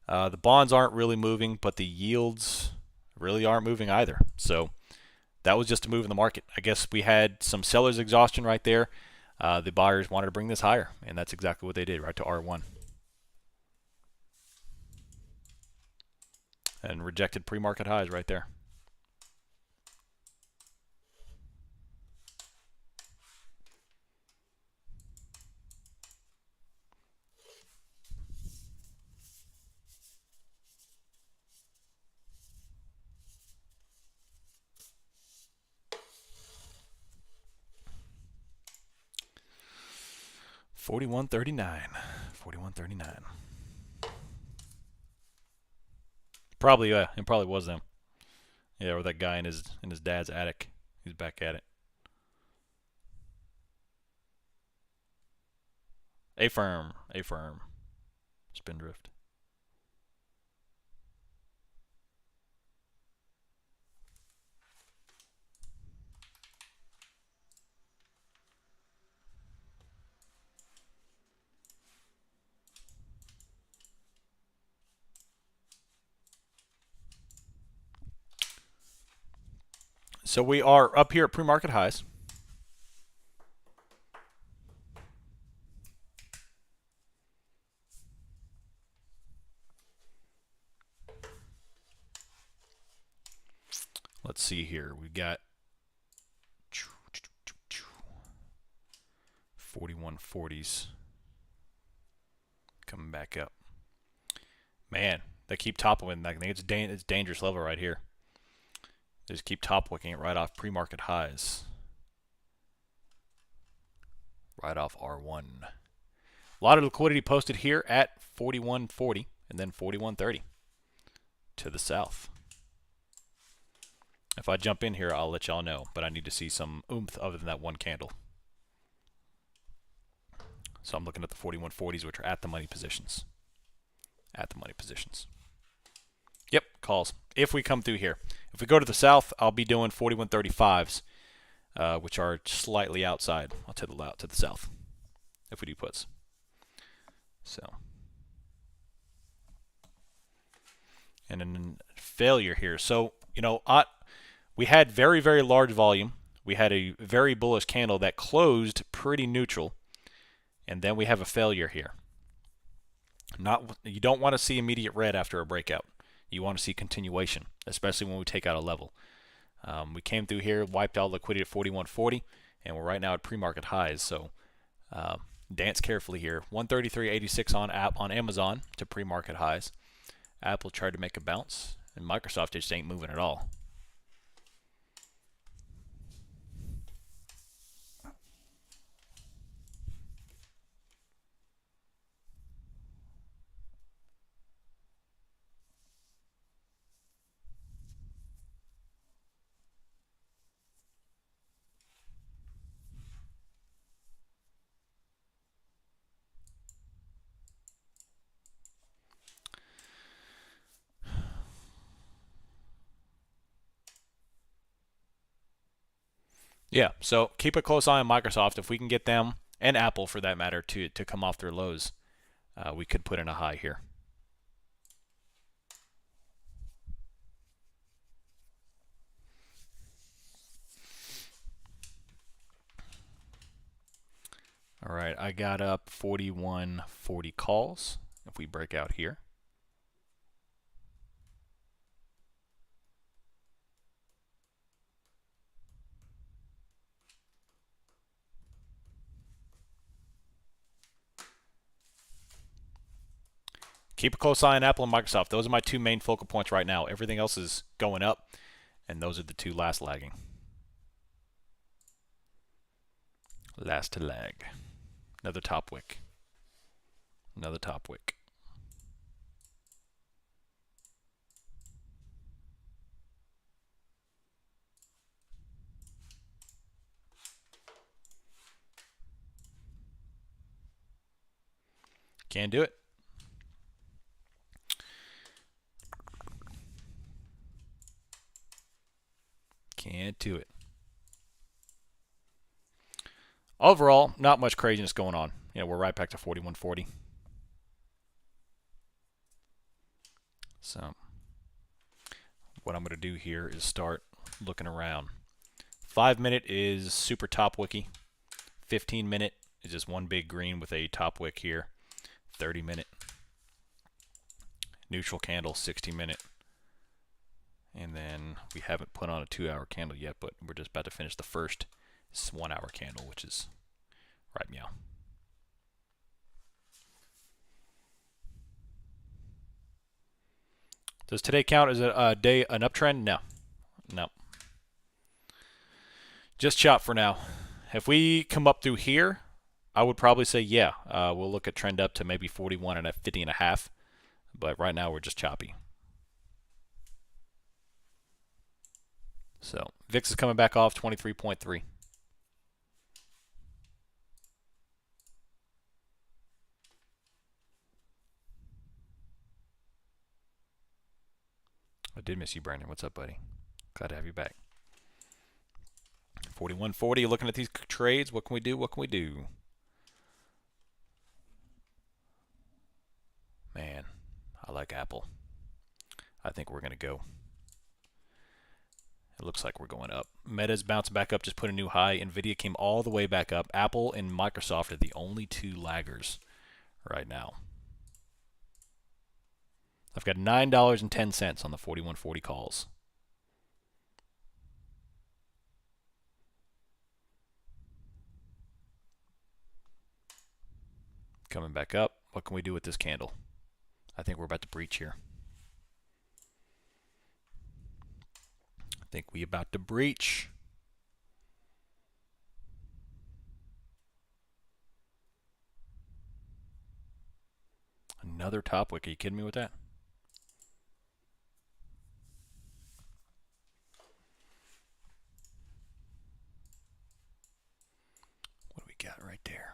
The bonds aren't really moving, but the yields really aren't moving either. So that was just a move in the market. I guess we had some seller's exhaustion right there. The buyers wanted to bring this higher, and that's exactly what they did, right to R1. And rejected pre-market highs right there. $41.39. Probably, yeah, it probably was them. Yeah, or that guy in his dad's attic. He's back at it. A firm. Spindrift. So we are up here at pre-market highs. Let's see here. We've got 41.40s coming back up. Man, they keep toppling. I think it's dangerous level right here. They just keep top wicking it right off pre-market highs. Right off R1. A lot of liquidity posted here at 41.40 and then 41.30 to the south. If I jump in here, I'll let y'all know, but I need to see some oomph other than that one candle. So I'm looking at the 41.40s, which are at the money positions. At the money positions. Yep, calls. If we come through here. If we go to the south, I'll be doing 41.35s, which are slightly outside. I'll to the south if we do puts. So, and then failure here. So, you know, we had very large volume. We had a very bullish candle that closed pretty neutral, and then we have a failure here. You don't want to see immediate red after a breakout. You want to see continuation, especially when we take out a level. We came through here, wiped out liquidity at 41.40, and we're right now at pre-market highs. So Dance carefully here. 133.86 on Amazon to pre-market highs. Apple tried to make a bounce, and Microsoft just ain't moving at all. Yeah, so keep a close eye on Microsoft. If we can get them, and Apple for that matter, to come off their lows, we could put in a high here. All right, I got up 41.40 calls if we break out here. Keep a close eye on Apple and Microsoft. Those are my two main focal points right now. Everything else is going up, and those are the two last lagging. Last to lag. Another top wick. Another top wick. Can't do it. Can't do it. Overall, not much craziness going on. You know, we're right back to 41.40. So, what I'm going to do here is start looking around. 5-minute is super top wicky. 15-minute is just one big green with a top wick here. 30-minute. Neutral candle, 60-minute. And then we haven't put on a 2-hour candle yet, but we're just about to finish the first 1-hour candle, which is right meow. Does today count as a day, an uptrend? No. No. Just chop for now. If we come up through here, I would probably say, yeah, we'll look at trend up to maybe 41 and a 50 and a half. But right now we're just choppy. So VIX is coming back off 23.3. I did miss you, Brandon. What's up, buddy? Glad to have you back. 41.40. Looking at these trades. What can we do? What can we do? Man, I like Apple. I think we're going to go. It looks like we're going up. Meta's bouncing back up, just put a new high. Nvidia came all the way back up. Apple and Microsoft are the only two laggers right now. I've got $9.10 on the 41.40 calls. Coming back up. What can we do with this candle? I think we're about to breach here. I think we about to breach. Another top wick. Are you kidding me with that? What do we got right there?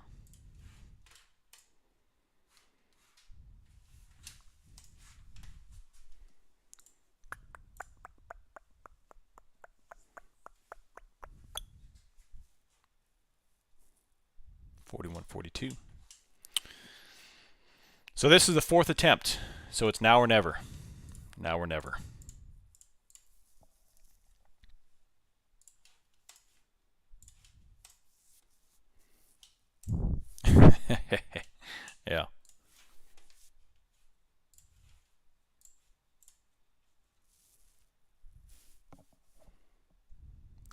$41.42. So this is the fourth attempt. So it's now or never. Now or never. Yeah.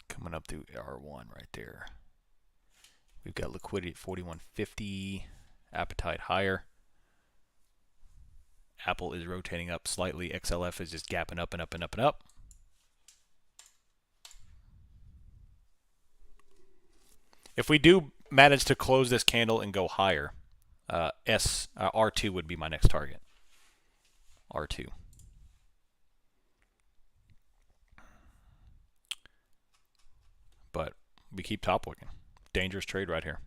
Coming up through R1 right there. We've got liquidity at 41.50. Appetite higher. Apple is rotating up slightly. XLF is just gapping up and up and up and up. If we do manage to close this candle and go higher, R2 would be my next target. R2. But we keep top wicking. Dangerous trade right here.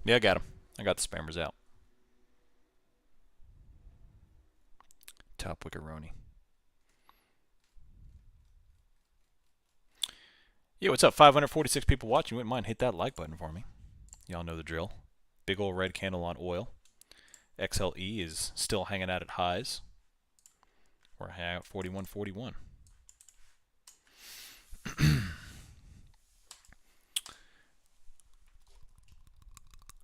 Yeah, I got him. I got the spammers out. Top wickeroni. Yeah, what's up? 546 people watching. You wouldn't mind hit that like button for me. Y'all know the drill. Big old red candle on oil. XLE is still hanging out at highs. We're hanging out 41.41.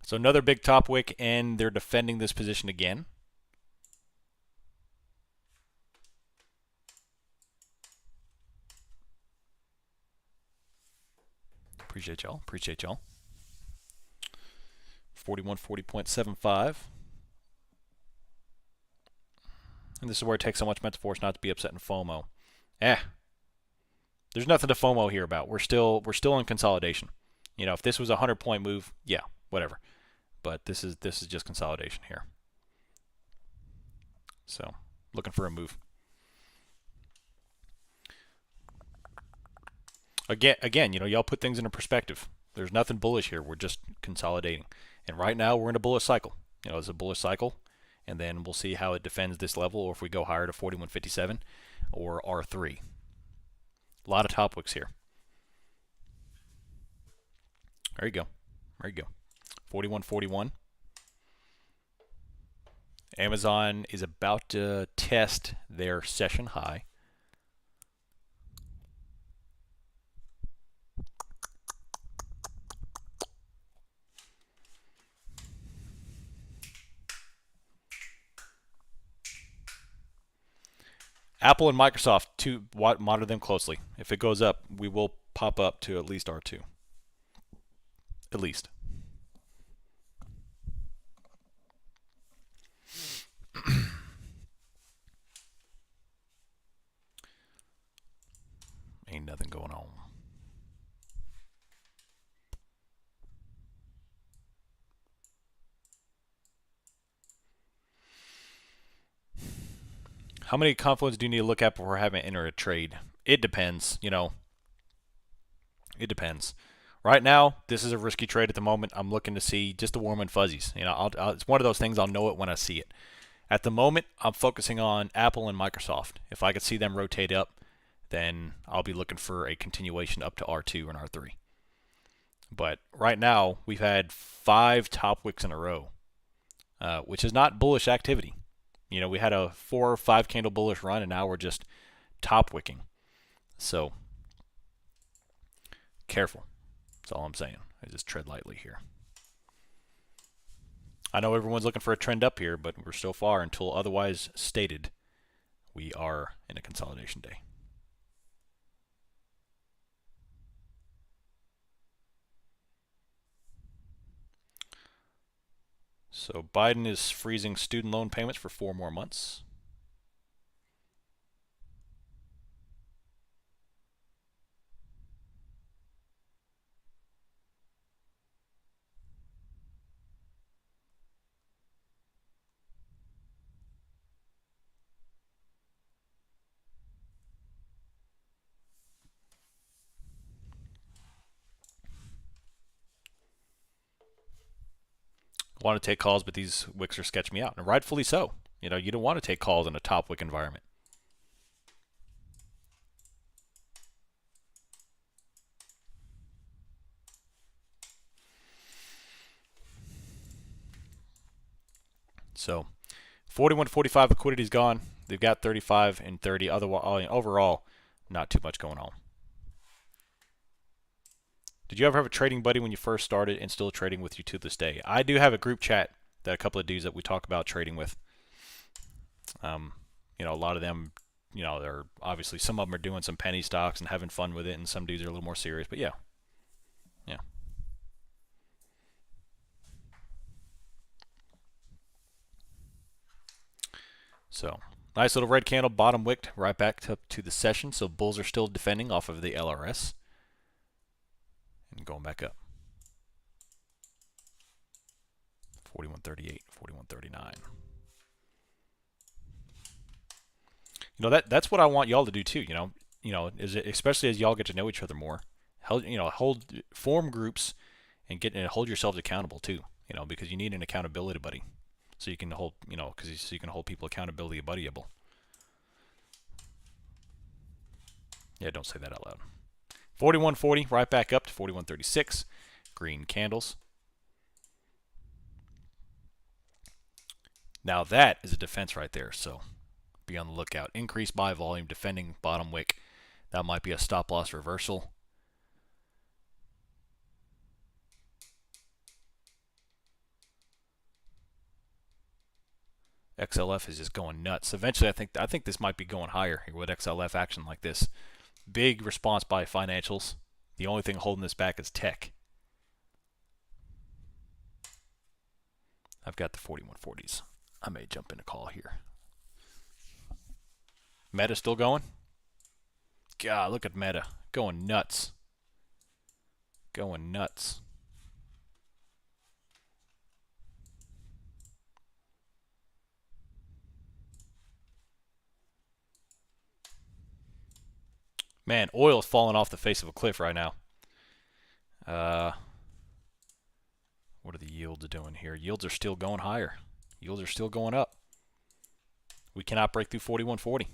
So another big top wick, and they're defending this position again. Appreciate y'all. Appreciate y'all. 4140.75. And this is where it takes so much mental force not to be upset in FOMO. There's nothing to FOMO here about. We're still in consolidation. You know, if this was a 100-point move, yeah, whatever. But this is just consolidation here. So, looking for a move. Again, you know, y'all put things into perspective. There's nothing bullish here. We're just consolidating. And right now, we're in a bullish cycle. You know, it's a bullish cycle. And then we'll see how it defends this level, or if we go higher to 41.57 or R3. A lot of top wicks here. There you go. There you go. 41.41. Amazon is about to test their session high. Apple and Microsoft, to monitor them closely. If it goes up, we will pop up to at least R2. At least. Ain't nothing going on. How many confluence do you need to look at before having to enter a trade? It depends, you know. It depends. Right now, this is a risky trade at the moment. I'm looking to see just the warm and fuzzies. You know, it's one of those things I'll know it when I see it. At the moment, I'm focusing on Apple and Microsoft. If I could see them rotate up, then I'll be looking for a continuation up to R2 and R3. But right now, we've had 5 top wicks in a row, which is not bullish activity. You know, we had a 4 or 5 candle bullish run, and now we're just top wicking. So, careful. That's all I'm saying. I just tread lightly here. I know everyone's looking for a trend up here, but we're so far, until otherwise stated, we are in a consolidation day. So Biden is freezing student loan payments for 4 more months. Want to take calls, but these wicks are sketching me out, and rightfully so. You know, you don't want to take calls in a top wick environment. So 41.45 liquidity is gone. They've got 35 and 30. Otherwise, overall, not too much going on. Did you ever have a trading buddy when you first started and still trading with you to this day? I do have a group chat that a couple of dudes that we talk about trading with. You know, a lot of them, you know, they're obviously, some of them are doing some penny stocks and having fun with it, and some dudes are a little more serious. But yeah, yeah. So nice little red candle, bottom wicked right back to the session. So bulls are still defending off of the LRS and going back up. 41.38, 41.39. You know, that's what I want y'all to do too. You know, especially as y'all get to know each other more. Form groups and hold yourselves accountable too. You know, because you need an accountability buddy, so you can hold, you know, so you can hold people accountability buddyable. Yeah, don't say that out loud. 41.40, right back up to 41.36. Green candles. Now that is a defense right there, so be on the lookout. Increased buy volume, defending bottom wick. That might be a stop loss reversal. XLF is just going nuts. Eventually, I think this might be going higher with XLF action like this. Big response by financials. The only thing holding this back is tech. I've got the 41.40s. I may jump in a call here. Meta still going? God, look at Meta. Going nuts. Going nuts. Man, oil's falling off the face of a cliff right now. What are the yields doing here? Yields are still going higher. Yields are still going up. We cannot break through 41.40.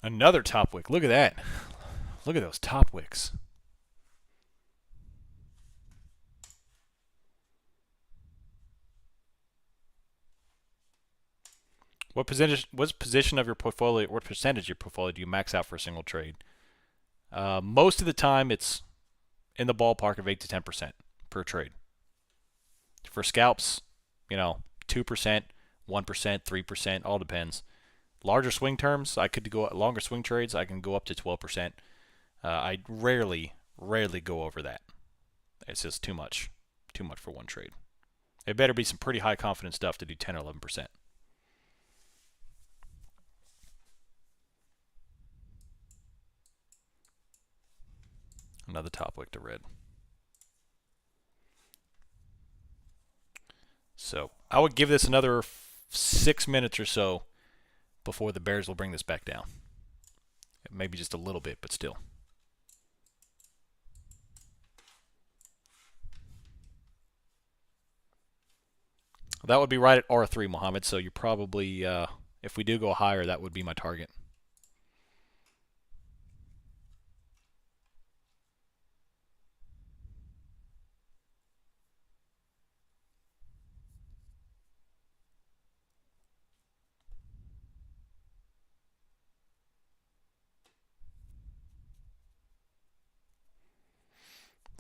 Another top wick. Look at that. Look at those top wicks. What position of your portfolio, what percentage of your portfolio do you max out for a single trade? Most of the time, it's in the ballpark of 8 to 10% per trade. For scalps, you know, 2%, 1%, 3%, all depends. Larger swing terms, I could go longer swing trades. I can go up to 12%. I rarely go over that. It's just too much for one trade. It better be some pretty high confidence stuff to do 10 or 11%. Another top wick to red. So I would give this another 6 minutes or so before the bears will bring this back down. Maybe just a little bit, but still. That would be right at R3, Mohammed. So you probably, if we do go higher, that would be my target.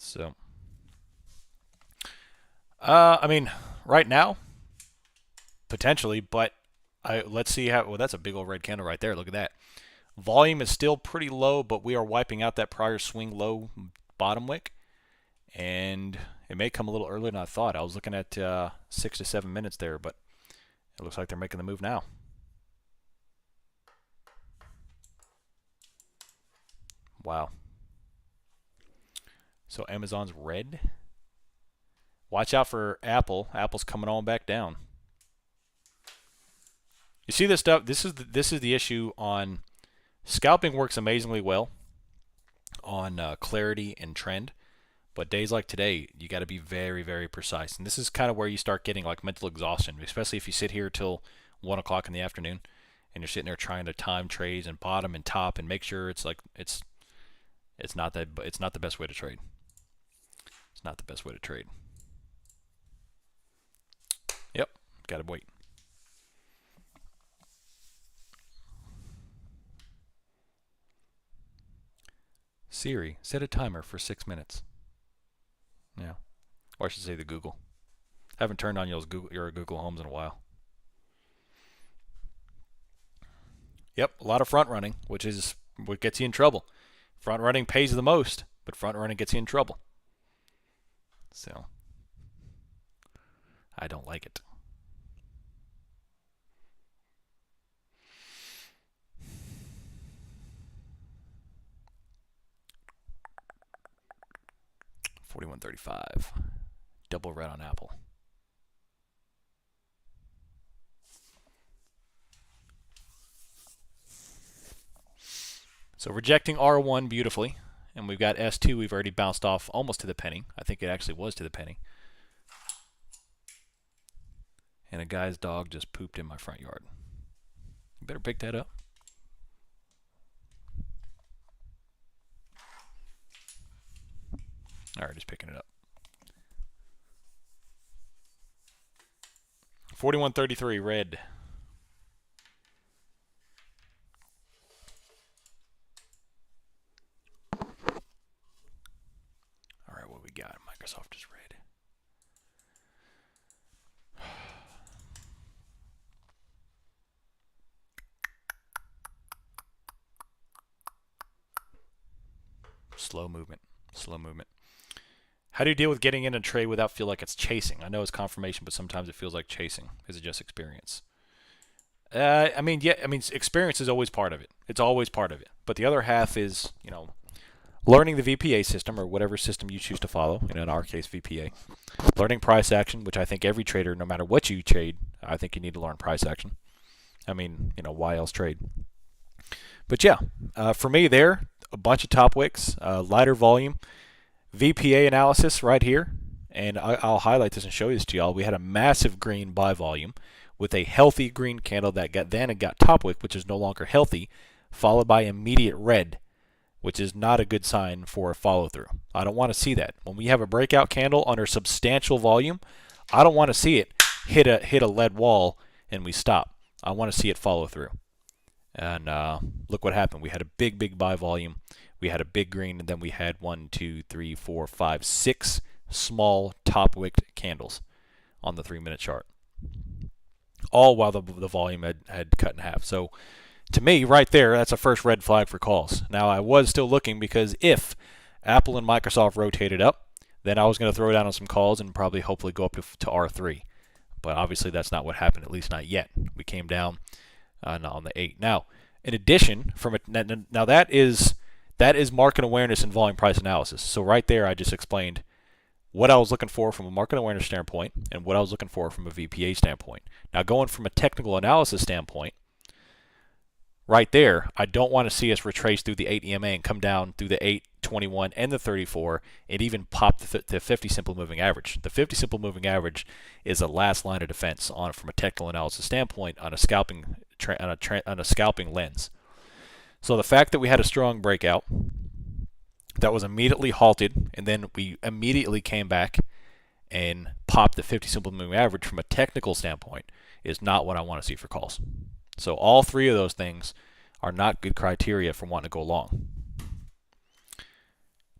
So, I mean, right now, potentially, but let's see how. Well, that's a big old red candle right there. Look at that. Volume is still pretty low, but we are wiping out that prior swing low bottom wick, and it may come a little earlier than I thought. I was looking at 6 to 7 minutes there, but it looks like they're making the move now. Wow. So Amazon's red. Watch out for Apple. Apple's coming on back down. You see this stuff? This is the issue on scalping. Works amazingly well on clarity and trend, but days like today, you got to be very, very precise. And this is kind of where you start getting like mental exhaustion, especially if you sit here till 1 o'clock in the afternoon and you're sitting there trying to time trades and bottom and top and make sure it's like it's not the best way to trade. It's not the best way to trade. Yep, gotta wait. Siri, set a timer for 6 minutes. Yeah, or I should say the Google. I haven't turned on your Google Homes in a while. Yep, a lot of front running, which is what gets you in trouble. Front running pays the most, but front running gets you in trouble. So, I don't like it. $41.35. Double red on Apple. So rejecting R1 beautifully. And we've got S2. We've already bounced off almost to the penny. I think it actually was to the penny. And a guy's dog just pooped in my front yard. You better pick that up. All right, just picking it up. 41.33 red. All right, what we got? Microsoft is red. Slow movement. Slow movement. How do you deal with getting in a trade without feel like it's chasing? I know it's confirmation, but sometimes it feels like chasing. Is it just experience? I mean, experience is always part of it. It's always part of it. But the other half is, learning the VPA system or whatever system you choose to follow. In our case, VPA. Learning price action, which I think every trader, no matter what you trade, I think you need to learn price action. I mean, why else trade? But yeah, for me there, a bunch of top wicks, lighter volume. VPA analysis right here, and I'll highlight this and show this to y'all. We had a massive green buy volume with a healthy green candle that got top wick, which is no longer healthy, followed by immediate red, which is not a good sign for a follow through. I don't want to see that. When we have a breakout candle under substantial volume, I don't want to see it hit a lead wall and we stop. I want to see it follow through. And look what happened. We had a big buy volume. We had a big green, and then we had 1, 2, 3, 4, 5, 6 small top-wicked candles on the 3-minute chart. All while the volume had cut in half. So, to me, right there, that's a first red flag for calls. Now, I was still looking because if Apple and Microsoft rotated up, then I was going to throw down on some calls and probably hopefully go up to R3. But obviously, that's not what happened, at least not yet. We came down on the 8. Now, in addition, that is market awareness and volume price analysis. So right there, I just explained what I was looking for from a market awareness standpoint and what I was looking for from a VPA standpoint. Now, going from a technical analysis standpoint, right there, I don't want to see us retrace through the 8 EMA and come down through the 8, 21, and the 34, and even pop the 50 simple moving average. The 50 simple moving average is a last line of defense from a technical analysis standpoint on a scalping lens. So the fact that we had a strong breakout that was immediately halted, and then we immediately came back and popped the 50 simple moving average from a technical standpoint is not what I want to see for calls. So all three of those things are not good criteria for wanting to go long.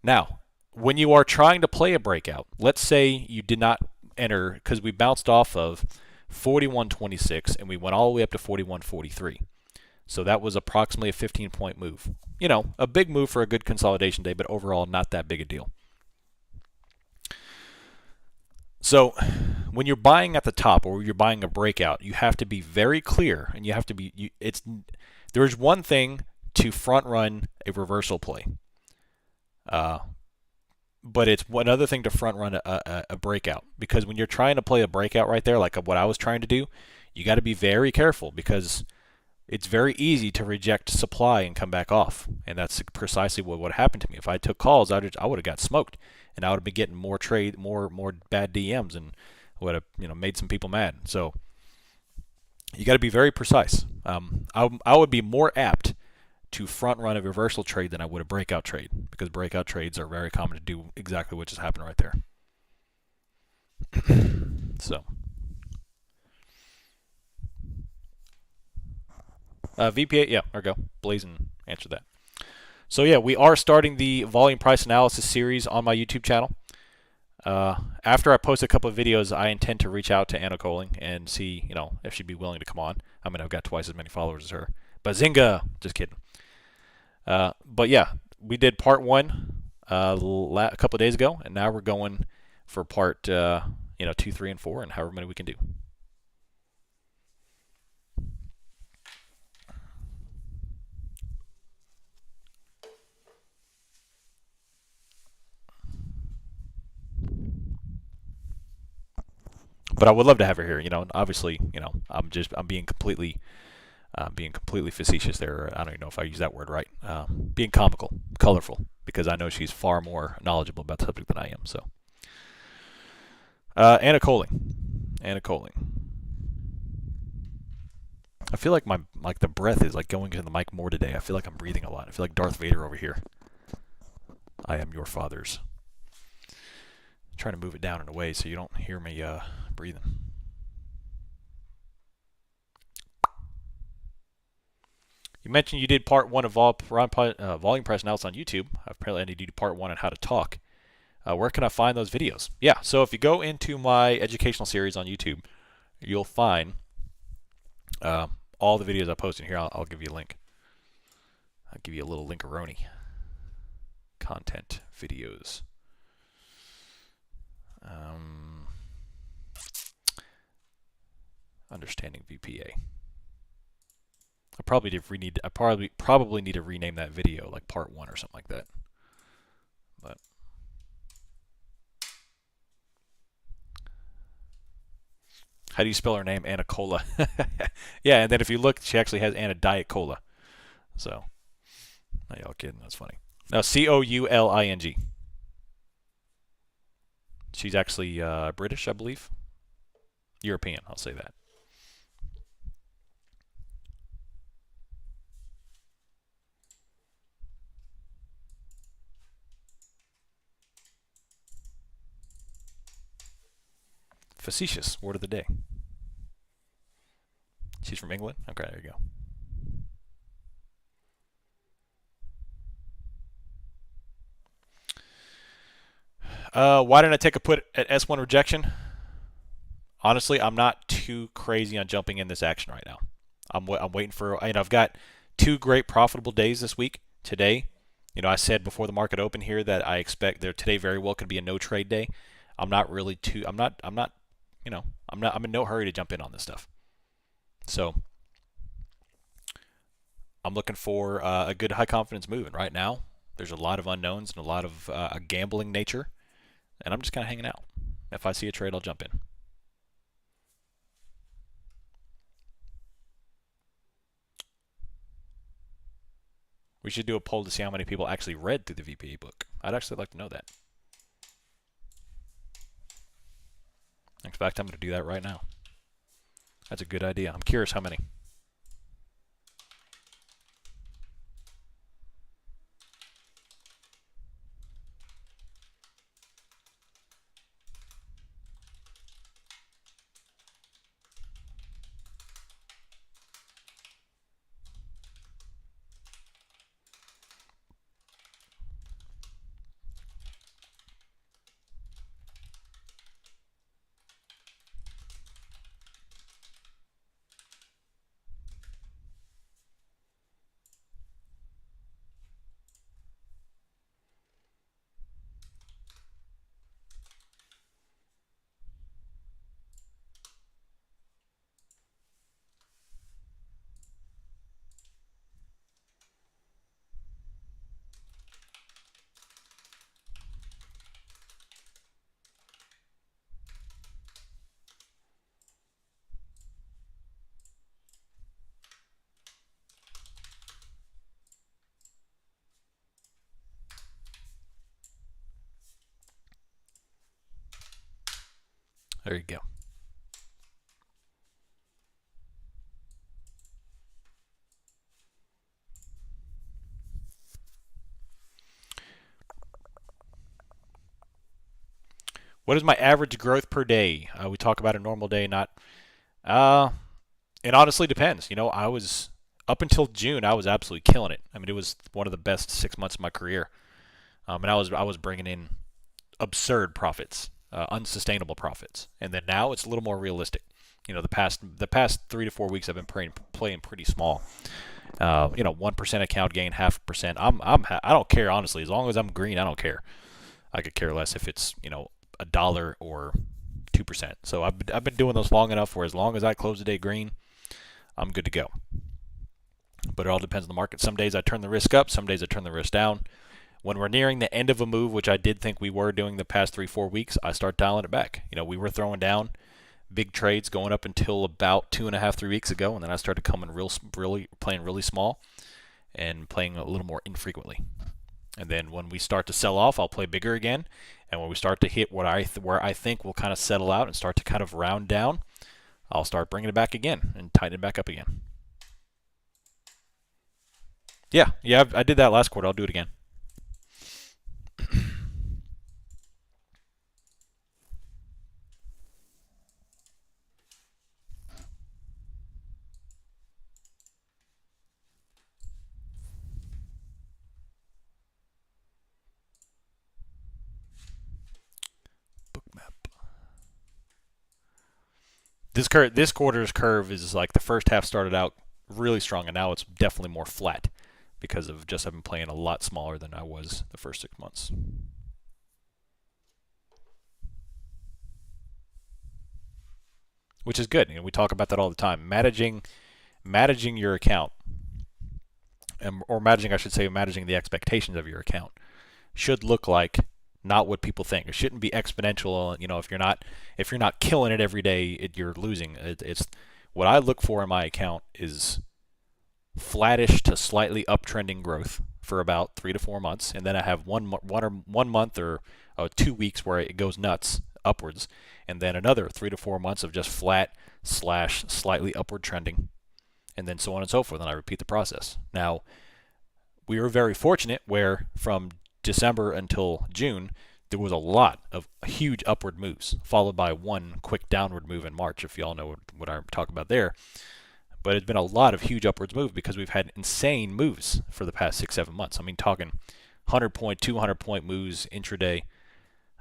Now, when you are trying to play a breakout, let's say you did not enter because we bounced off of 41.26 and we went all the way up to 41.43. So that was approximately a 15-point move. A big move for a good consolidation day, but overall not that big a deal. So when you're buying at the top or you're buying a breakout, you have to be very clear, and you have to be. There's one thing to front run a reversal play, but it's another thing to front run a breakout, because when you're trying to play a breakout right there, like what I was trying to do, you got to be very careful because it's very easy to reject supply and come back off, and that's precisely what happened to me. If I took calls, I would have got smoked, and I would have been getting more bad DMs, and would have made some people mad. So you got to be very precise. I would be more apt to front run a reversal trade than I would a breakout trade, because breakout trades are very common to do exactly what just happened right there. So, VPA, yeah, there we go. Blazing answered that. So yeah, we are starting the volume price analysis series on my YouTube channel. After I post a couple of videos, I intend to reach out to Anna Coling and see, if she'd be willing to come on. I mean, I've got twice as many followers as her. Bazinga! Just kidding. But yeah, we did part one a couple of days ago, and now we're going for part 2, 3, and 4, and however many we can do. But I would love to have her here. Obviously, I'm being completely facetious there. I don't even know if I use that word right. Being comical, colorful, because I know she's far more knowledgeable about the subject than I am. So, Anna Coling. I feel like the breath is like going into the mic more today. I feel like I'm breathing a lot. I feel like Darth Vader over here. I am your fathers. I'm trying to move it down in a way so you don't hear me breathing. You mentioned you did part 1 of volume price analysis on YouTube. Apparently I need to do part 1 on how to talk. Where can I find those videos? Yeah, so if you go into my educational series on YouTube, you'll find all the videos I post in here. I'll give you a link. I'll give you a little linkaroni. Content videos. Understanding VPA. I probably need to rename that video like part 1 or something like that. But how do you spell her name? Anna Cola. Yeah, and then if you look, she actually has Anna Diet Cola. So, not y'all kidding. That's funny. No, Couling. She's actually British, I believe. European, I'll say that. Facetious, word of the day. She's from England? Okay, there you go. Why didn't I take a put at S1 rejection? Honestly, I'm not too crazy on jumping in this action right now. I'm waiting for, I've got 2 great profitable days this week. Today, I said before the market opened here that I expect today very well could be a no trade day. I'm in no hurry to jump in on this stuff. So I'm looking for a good high confidence move. And right now, there's a lot of unknowns and a lot of gambling nature. And I'm just kind of hanging out. If I see a trade, I'll jump in. We should do a poll to see how many people actually read through the VPA book. I'd actually like to know that. In fact, I'm going to do that right now. That's a good idea. I'm curious how many. There you go. What is my average growth per day? We talk about a normal day, not. Uh, it honestly depends. I was up until June, I was absolutely killing it. I mean, it was one of the best 6 months of my career, and I was bringing in absurd profits, unsustainable profits. And then now it's a little more realistic. The past 3 to 4 weeks I've been playing pretty small. 1% account gain, 0.5%. I don't care honestly. As long as I'm green, I don't care. I could care less if it's a dollar or 2%. So I've been doing those long enough where as long as I close the day green, I'm good to go. But it all depends on the market. Some days I turn the risk up, some days I turn the risk down. When we're nearing the end of a move, which I did think we were doing the past 3-4 weeks, I start dialing it back. We were throwing down big trades going up until about 2.5-3 weeks ago, and then I started coming playing really small and playing a little more infrequently. And then when we start to sell off, I'll play bigger again. And when we start to hit where I think we'll kind of settle out and start to kind of round down, I'll start bringing it back again and tighten it back up again. Yeah, I did that last quarter. I'll do it again. Bookmap. This quarter's curve is like the first half started out really strong, and now it's definitely more flat because of just I've been playing a lot smaller than I was the first 6 months. Which is good. We talk about that all the time. Managing your account, or managing, I should say, managing the expectations of your account should look like not what people think. It shouldn't be exponential. If you're not killing it every day, you're losing. It's what I look for in my account is flattish to slightly uptrending growth for about 3 to 4 months, and then I have one month or 2 weeks where it goes nuts upwards, and then another 3 to 4 months of just flat / slightly upward trending, and then so on and so forth, and I repeat the process. Now, we were very fortunate where from December until June, there was a lot of huge upward moves, followed by one quick downward move in March, if you all know what I'm talking about there. But it's been a lot of huge upwards moves because we've had insane moves for the past 6-7 months. I mean, talking 100-point, 200-point moves intraday,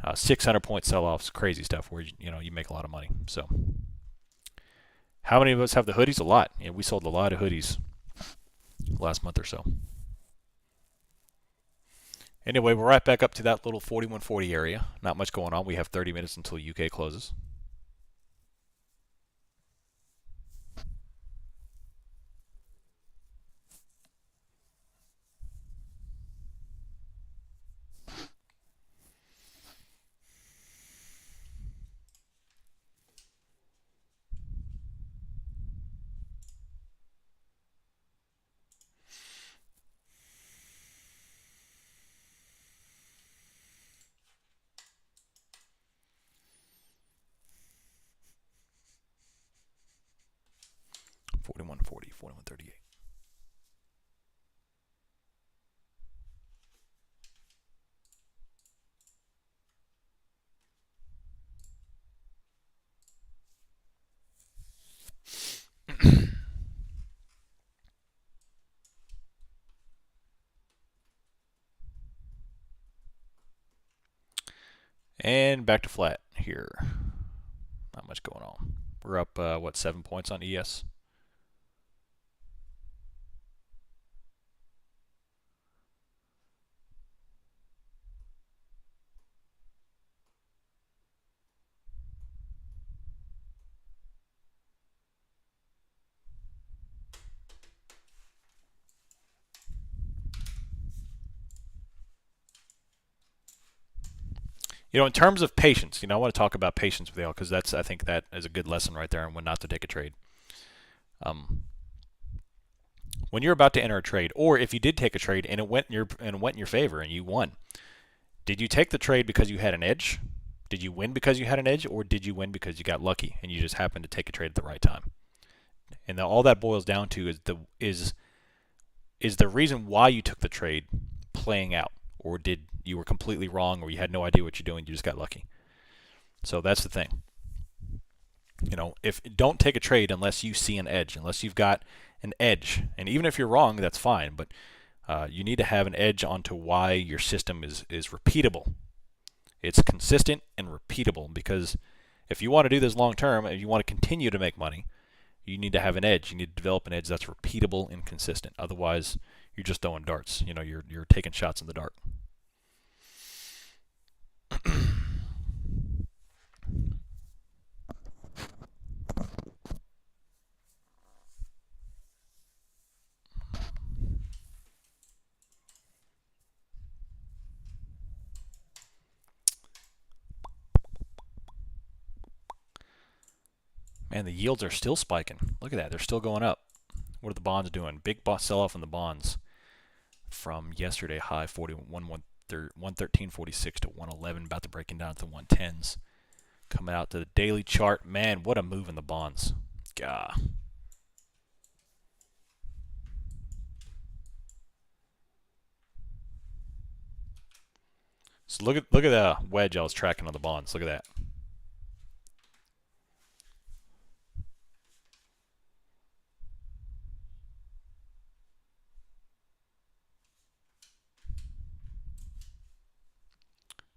600-point sell-offs, crazy stuff where you make a lot of money. So, how many of us have the hoodies? A lot. We sold a lot of hoodies last month or so. Anyway, we're right back up to that little 4140 area. Not much going on. We have 30 minutes until UK closes. Forty-one 4138. And back to flat here. Not much going on. We're up, 7 points on ES? In terms of patience, I want to talk about patience with y'all because I think that is a good lesson right there on when not to take a trade. When you're about to enter a trade, or if you did take a trade and it went in your favor and you won, did you take the trade because you had an edge? Did you win because you had an edge, or did you win because you got lucky and you just happened to take a trade at the right time? And all that boils down to is the reason why you took the trade playing out, or did you were completely wrong, or you had no idea what you're doing, you just got lucky? So that's the thing. If don't take a trade unless you see an edge, unless you've got an edge, and even if you're wrong, that's fine. But you need to have an edge onto why your system is repeatable. It's consistent and repeatable, because if you want to do this long term and you want to continue to make money, you need to have an edge. You need to develop an edge that's repeatable and consistent. Otherwise, you're just throwing darts. You're taking shots in the dark. Man, the yields are still spiking. Look at that. They're still going up. What are the bonds doing? Big sell-off in the bonds from yesterday high 113.46 to 111, about to breaking down to 110s. Coming out to the daily chart. Man, what a move in the bonds. Gah. So look at the wedge I was tracking on the bonds. Look at that.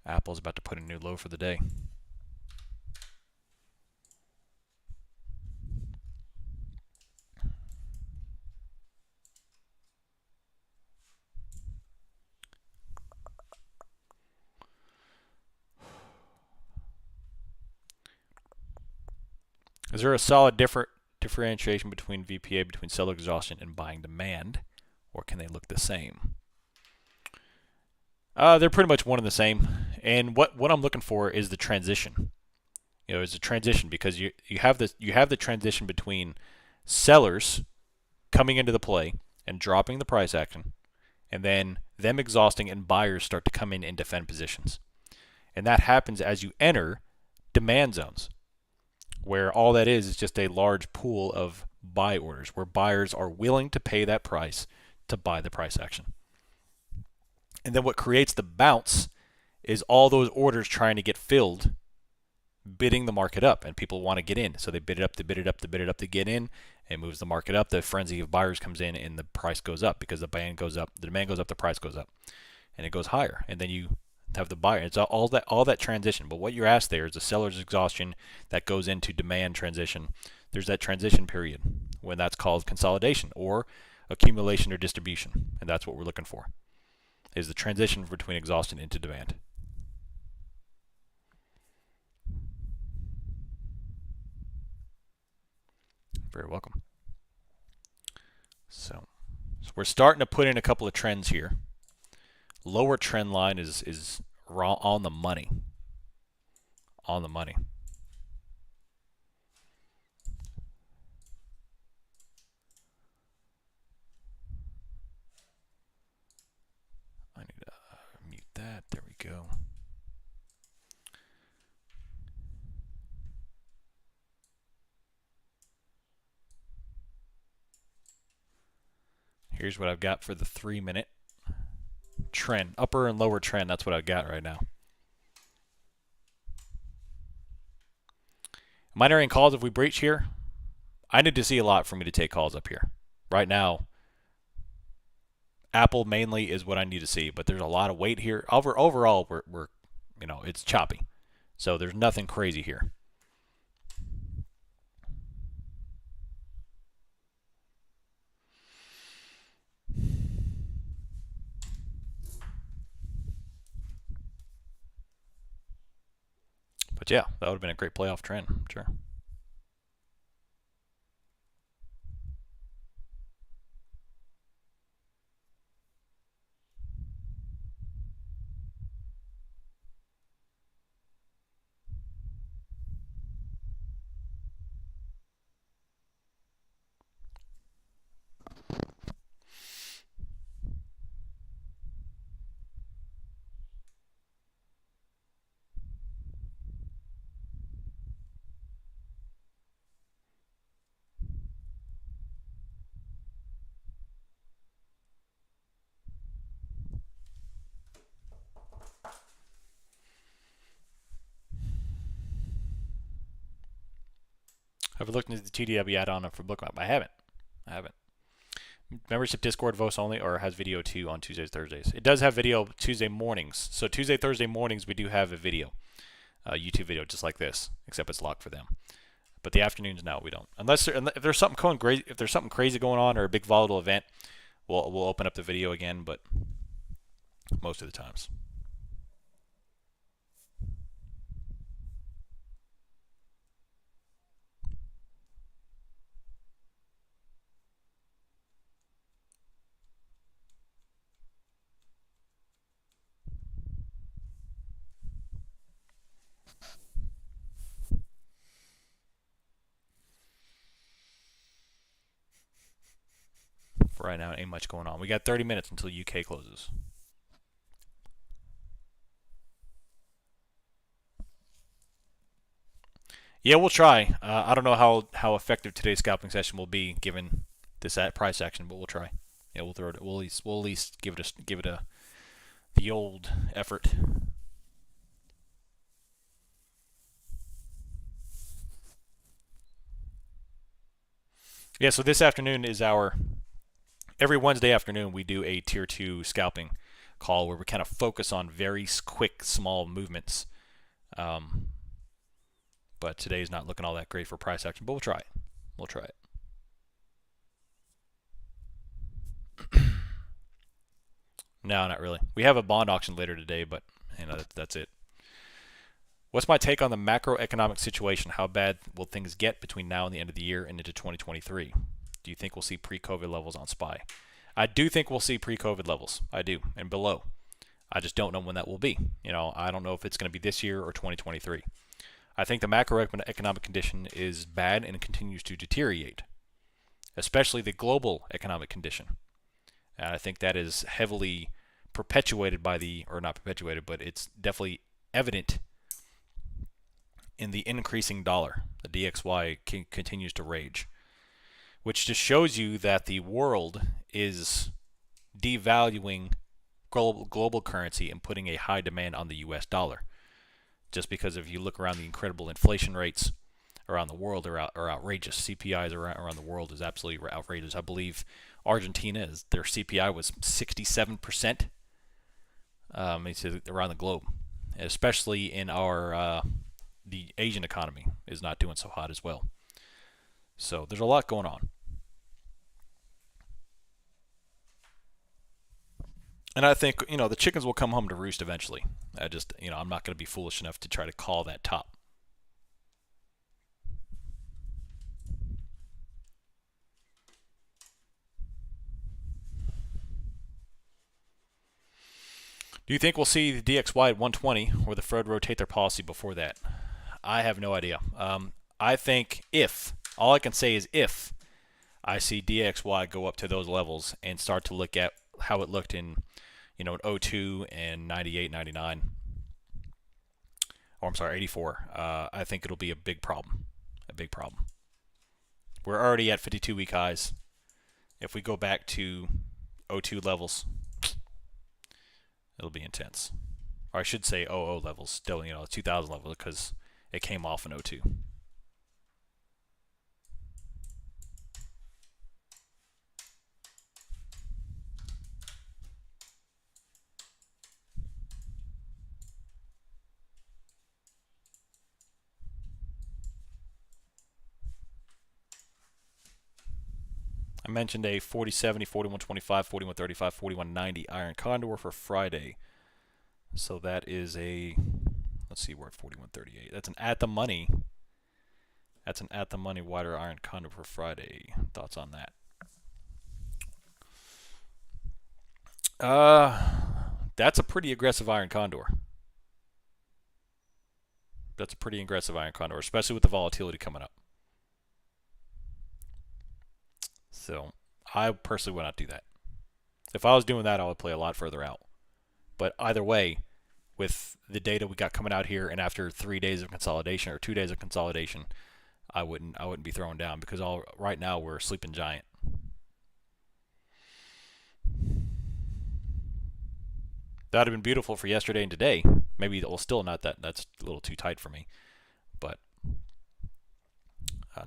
Apple's about to put a new low for the day. Is there a solid differentiation between VPA, between seller exhaustion and buying demand, or can they look the same? They're pretty much one and the same. And what I'm looking for is the transition. Is a transition, because you have the transition between sellers coming into the play and dropping the price action, and then them exhausting and buyers start to come in and defend positions. And that happens as you enter demand zones, where all that is just a large pool of buy orders, where buyers are willing to pay that price to buy the price action. And then what creates the bounce is all those orders trying to get filled, bidding the market up, and people want to get in. So they bid it up, they bid it up, they bid it up to get in. It moves the market up. The frenzy of buyers comes in, and the price goes up because the demand goes up, the price goes up, and it goes higher. And then you have the buyer. It's all that transition. But what you're asked there is the seller's exhaustion that goes into demand transition. There's that transition period when that's called consolidation or accumulation or distribution, and that's what we're looking for. Is the transition between exhaustion into demand. Very welcome. So we're starting to put in a couple of trends here. Lower trend line is on the money. On the money. I need to mute that. There we go. Here's what I've got for the 3-minute trend. Upper and lower trend, that's what I've got right now. Am I entering calls if we breach here? I need to see a lot for me to take calls up here. Right now, Apple mainly is what I need to see, but there's a lot of weight here. Overall, we're it's choppy. So there's nothing crazy here. But yeah, that would have been a great playoff trend, sure. Have you looked into the TDW add-on for Bookmap? I haven't. I haven't. Membership Discord voice only, or has video too on Tuesdays, Thursdays? It does have video Tuesday mornings. So Tuesday, Thursday mornings we do have a video, YouTube video just like this, except it's locked for them. But the afternoons, no, we don't. Unless if there's something crazy, if there's something crazy going on or a big volatile event, we'll open up the video again. But most of the times. For right now, ain't much going on. We got 30 minutes until UK closes. Yeah, we'll try. I don't know how effective today's scalping session will be given this price action, but we'll try. Yeah, we'll throw it. We'll at least give it the old effort. Yeah, so this afternoon is every Wednesday afternoon we do a tier 2 scalping call where we kind of focus on very quick, small movements. But today's not looking all that great for price action, but we'll try it. We'll try it. No, not really. We have a bond auction later today, but that's it. What's my take on the macroeconomic situation? How bad will things get between now and the end of the year and into 2023? Do you think we'll see pre-COVID levels on SPY? I do think we'll see pre-COVID levels. I do, and below. I just don't know when that will be. I don't know if it's going to be this year or 2023. I think the macroeconomic condition is bad and continues to deteriorate, especially the global economic condition. And I think that is heavily perpetuated or not perpetuated, but it's definitely evident in the increasing dollar. The DXY continues to rage, which just shows you that the world is devaluing global currency and putting a high demand on the US dollar. Just because if you look around, the incredible inflation rates around the world are outrageous. CPIs around the world is absolutely outrageous. I believe Argentina, their CPI was 67% around the globe, especially in the Asian economy is not doing so hot as well. So there's a lot going on. And I think, the chickens will come home to roost eventually. I'm not going to be foolish enough to try to call that top. Do you think we'll see the DXY at 120, or the Fed rotate their policy before that? I have no idea. I think all I can say is if I see DXY go up to those levels and start to look at how it looked in 02 and 98, 99, or I'm sorry, 84, I think it'll be a big problem. A big problem. We're already at 52-week highs. If we go back to 02 levels, it'll be intense. Or I should say 00 levels, still, 2000 levels, because it came off in 02. I mentioned a 4070, 4125, 4135, 4190 iron condor for Friday. So that is let's see, we're at 4138. That's an at the money wider iron condor for Friday. Thoughts on that? That's a pretty aggressive iron condor. That's a pretty aggressive iron condor, especially with the volatility coming up. So I personally would not do that. If I was doing that, I would play a lot further out. But either way, with the data we got coming out here, and after 3 days of consolidation or 2 days of consolidation, I wouldn't be throwing down, because right now we're a sleeping giant. That would have been beautiful for yesterday and today. Maybe still not that. That's a little too tight for me. But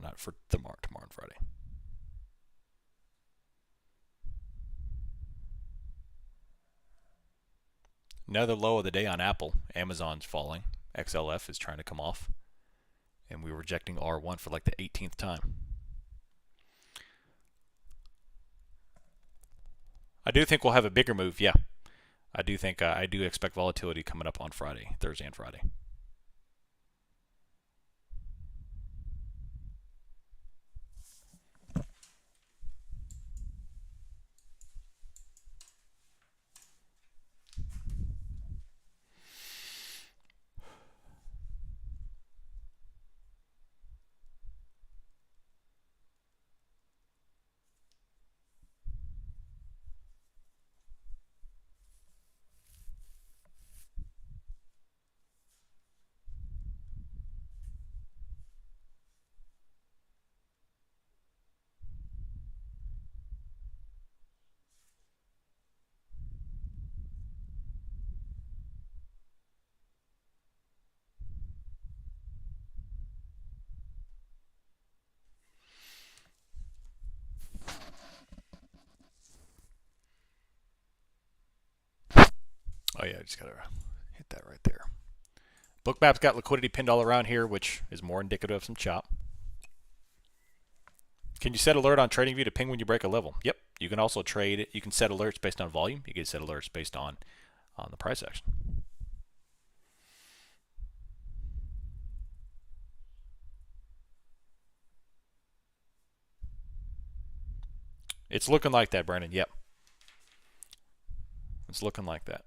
Not for tomorrow and Friday. Another low of the day on Apple. Amazon's falling. XLF is trying to come off. And we were rejecting R1 for like the 18th time. I do think we'll have a bigger move, yeah. I do expect volatility coming up on Friday, Thursday and Friday. Oh yeah, I just gotta hit that right there. Bookmap's got liquidity pinned all around here, which is more indicative of some chop. Can you set alert on Tradingview to ping when you break a level? Yep. You can also trade it. You can set alerts based on volume. You can set alerts based on the price action. It's looking like that, Brandon. Yep. It's looking like that.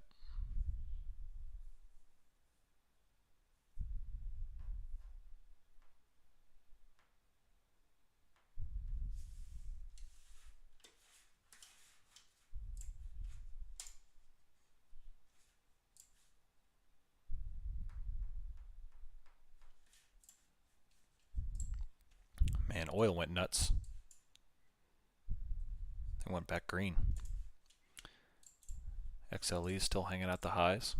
Man, oil went nuts. It went back green. XLE is still hanging out the highs.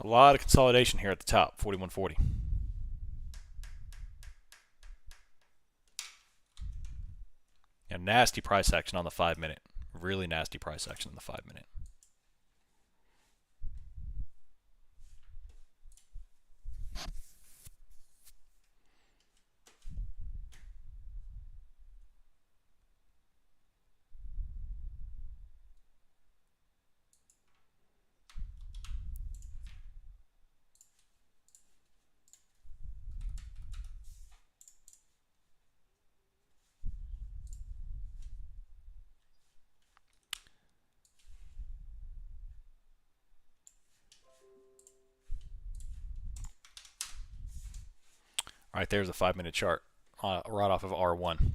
A lot of consolidation here at the top, 41.40. And nasty price action on the 5-minute. Really nasty price action on the 5-minute. All right, there's a 5-minute chart right off of R1.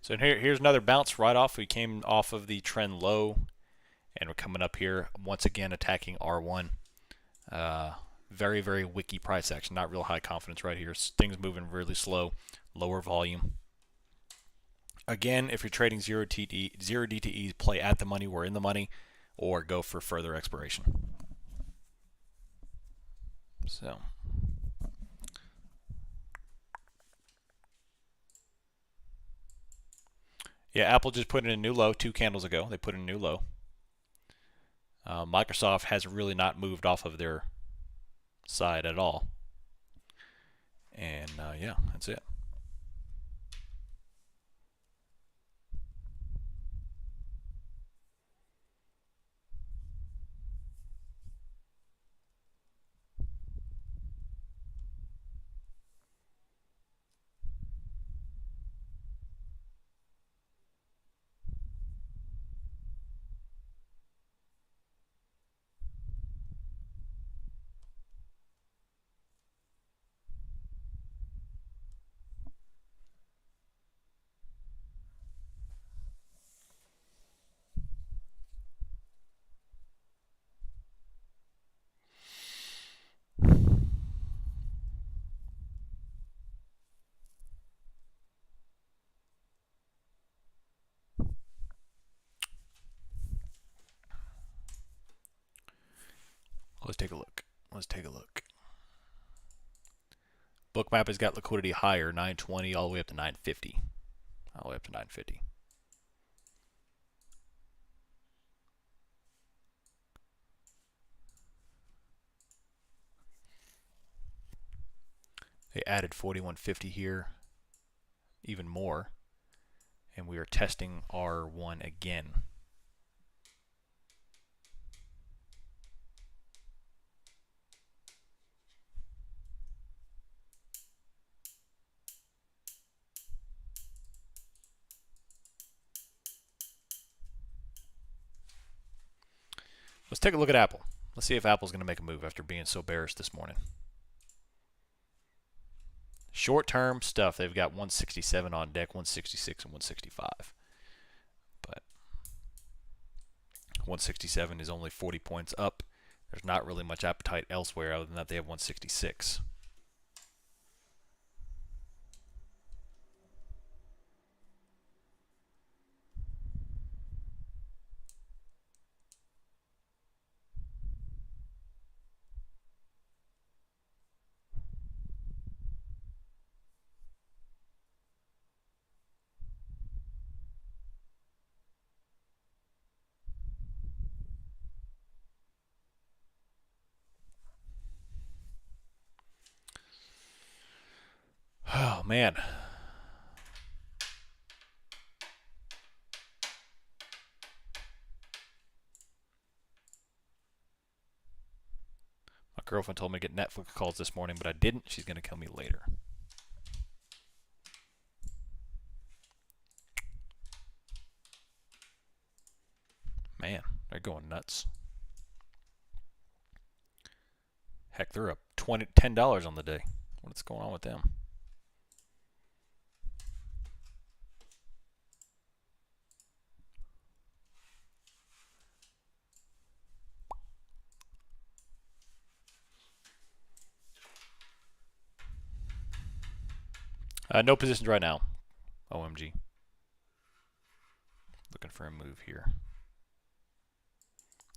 So here's another bounce right off. We came off of the trend low, and we're coming up here once again attacking R1. Very, very wicky price action. Not real high confidence right here. Things moving really slow, lower volume. Again, if you're trading zero DTEs, play at the money, we're in the money, or go for further expiration. So. Yeah, Apple just put in a new low 2 candles ago. They put in a new low. Microsoft has really not moved off of their side at all. And yeah, that's it. Let's take a look. Let's take a look. Bookmap has got liquidity higher, 920 all the way up to 950. All the way up to 950. They added 4150 here, even more, and we are testing R1 again. Let's take a look at Apple. Let's see if Apple's going to make a move after being so bearish this morning. Short-term stuff, they've got 167 on deck, 166 and 165. But 167 is only 40 points up. There's not really much appetite elsewhere other than that they have 166. Oh, man. My girlfriend told me to get Netflix calls this morning, but I didn't. She's going to kill me later. Man, they're going nuts. Heck, they're up $10 on the day. What's going on with them? No positions right now. OMG. Looking for a move here.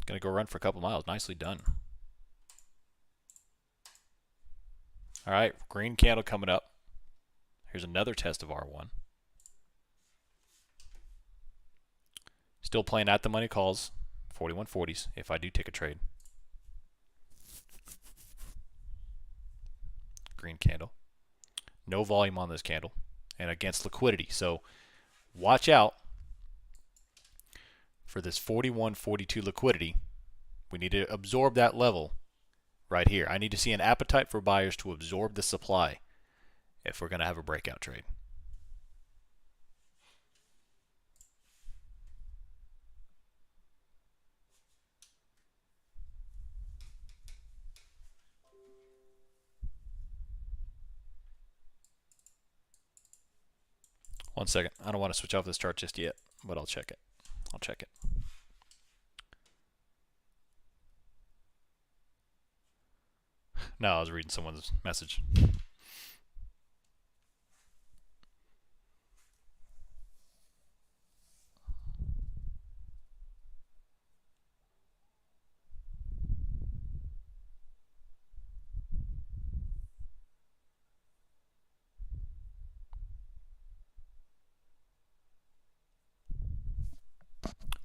Gonna go run for a couple miles. Nicely done. All right, green candle coming up. Here's another test of R1. Still playing at the money calls. 4140s if I do take a trade. Green candle. No volume on this candle. And against liquidity. So watch out for this 4142 liquidity. We need to absorb that level right here. I need to see an appetite for buyers to absorb the supply if we're going to have a breakout trade. One second. I don't want to switch off this chart just yet, but I'll check it. I'll check it. No, I was reading someone's message.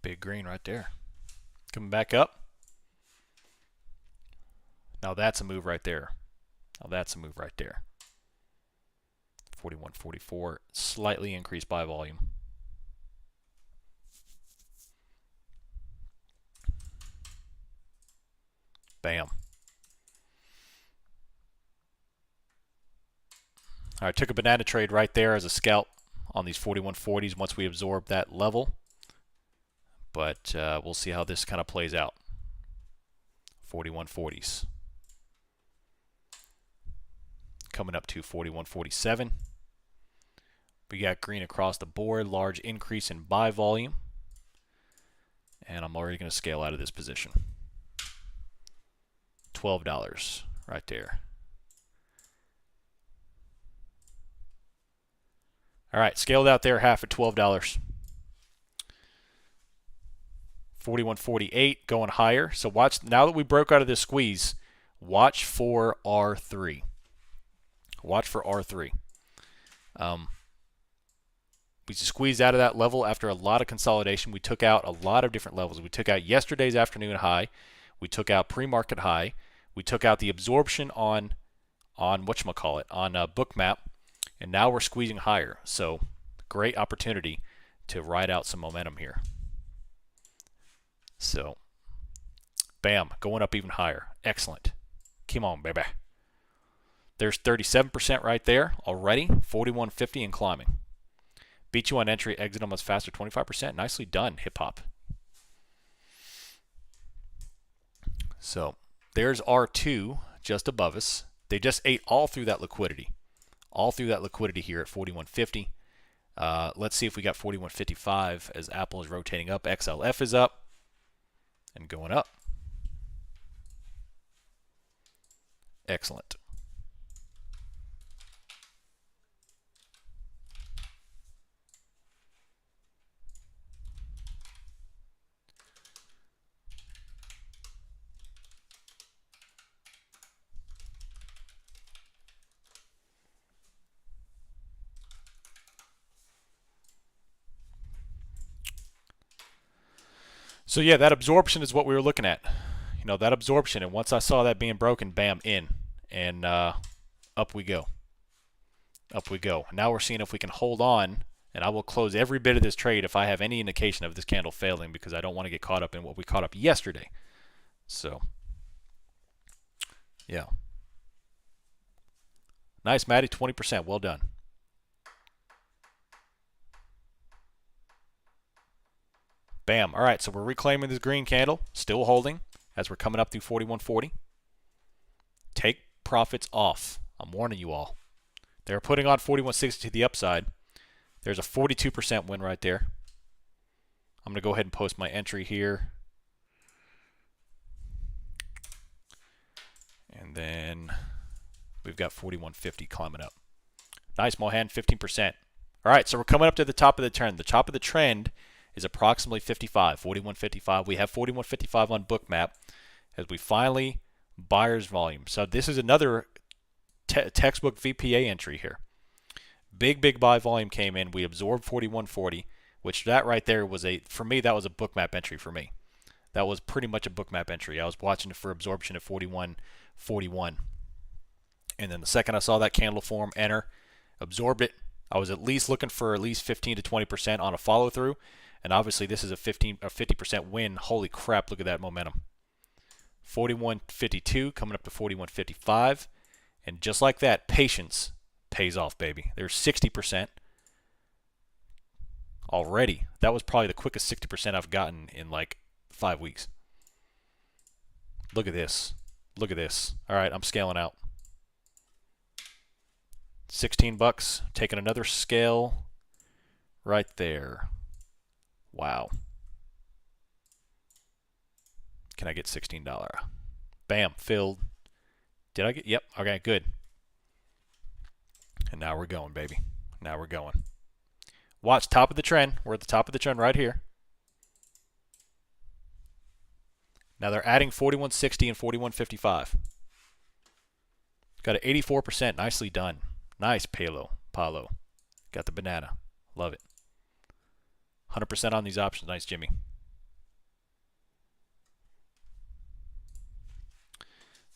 Big green right there. Coming back up. Now that's a move right there. Now that's a move right there. 41.44, slightly increased by volume. Bam. All right, took a banana trade right there as a scalp on these 4140s once we absorb that level. But we'll see how this kind of plays out. 4140s. Coming up to 4147. We got green across the board, large increase in buy volume. And I'm already going to scale out of this position. $12 right there. All right, scaled out there half at $12. 41.48 going higher. So watch, now that we broke out of this squeeze, watch for R3. Watch for R3. We squeezed out of that level after a lot of consolidation. We took out a lot of different levels. We took out yesterday's afternoon high. We took out pre-market high. We took out the absorption on whatchamacallit, on Bookmap. And now we're squeezing higher. So great opportunity to ride out some momentum here. So, bam, going up even higher. Excellent. Come on, baby. There's 37% right there already. 41.50 and climbing. Beat you on entry, exit almost faster. 25%. Nicely done, hip hop. So, there's R2 just above us. They just ate all through that liquidity. All through that liquidity here at 41.50. Let's see if we got 41.55 as Apple is rotating up. XLF is up and going up. Excellent. So yeah, that absorption is what we were looking at. You know, that absorption, and once I saw that being broken, bam, in. And up we go. Up we go. Now we're seeing if we can hold on, and I will close every bit of this trade if I have any indication of this candle failing, because I don't want to get caught up in what we caught up yesterday. So, yeah. Nice, Maddie, 20%. Well done. Bam. All right, so we're reclaiming this green candle, still holding as we're coming up through 41.40. Take profits off. I'm warning you all. They're putting on 41.60 to the upside. There's a 42% win right there. I'm going to go ahead and post my entry here. And then we've got 41.50 climbing up. Nice, Mohan, 15%. All right, so we're coming up to the top of the trend. The top of the trend is approximately 55, 41.55. We have 41.55 on Bookmap as we finally buyer's volume. So this is another textbook VPA entry here. Big buy volume came in. We absorbed 41.40, which that right there was for me, that was a Bookmap entry for me. That was pretty much a Bookmap entry. I was watching it for absorption at 41.41. And then the second I saw that candle form, enter, absorbed it. I was at least looking for at least 15 to 20% on a follow through. And obviously this is a 50% win. Holy crap, look at that momentum. 41.52 coming up to 41.55. And just like that, patience pays off, baby. There's 60% already. That was probably the quickest 60% I've gotten in like 5 weeks. Look at this. Look at this. All right, I'm scaling out. 16 bucks. Taking another scale right there. Wow. Can I get $16? Bam, filled. Did I get? Yep. Okay, good. And now we're going, baby. Now we're going. Watch, top of the trend. We're at the top of the trend right here. Now they're adding 41.60 and 41.55. Got an 84%. Nicely done. Nice, Palo. Got the banana. Love it. 100% on these options. Nice, Jimmy.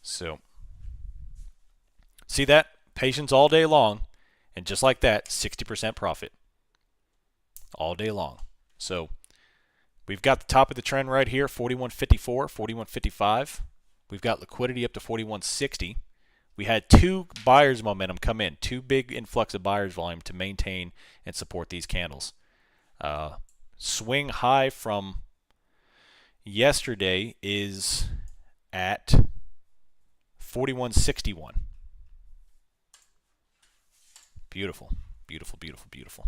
So, see that? Patience all day long. And just like that, 60% profit. All day long. So, we've got the top of the trend right here, 41.54, 41.55. We've got liquidity up to 41.60. We had two buyers momentum come in, two big influx of buyers volume to maintain and support these candles. Swing high from yesterday is at 41.61. Beautiful, beautiful, beautiful, beautiful.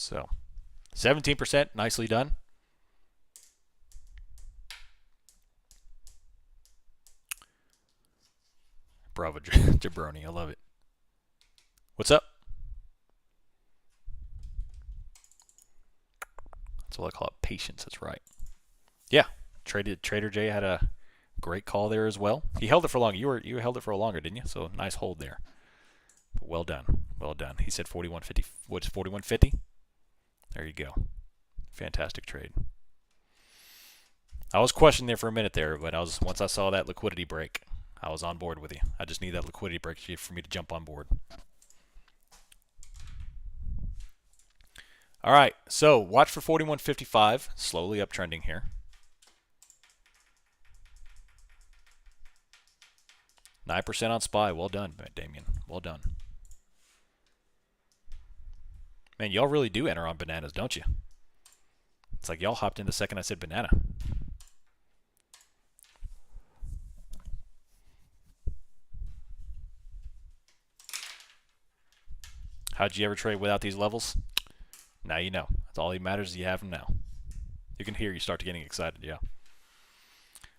So 17%, nicely done. Bravo, Jabroni. I love it. What's up? That's what I call it, patience. That's right. Yeah, Trader J had a great call there as well. He held it for long. You held it for longer, didn't you? So nice hold there. But well done. Well done. He said 41.50. What's 41.50? There you go. Fantastic trade. I was questioning there for a minute there, but once I saw that liquidity break, I was on board with you. I just need that liquidity break for me to jump on board. All right, so watch for 41.55, slowly uptrending here. 9% on SPY. Well done, Damien. Well done. Man, y'all really do enter on bananas, don't you? It's like y'all hopped in the second I said banana. How'd you ever trade without these levels? Now you know. That's all that matters is you have them now. You can hear you start getting excited, yeah.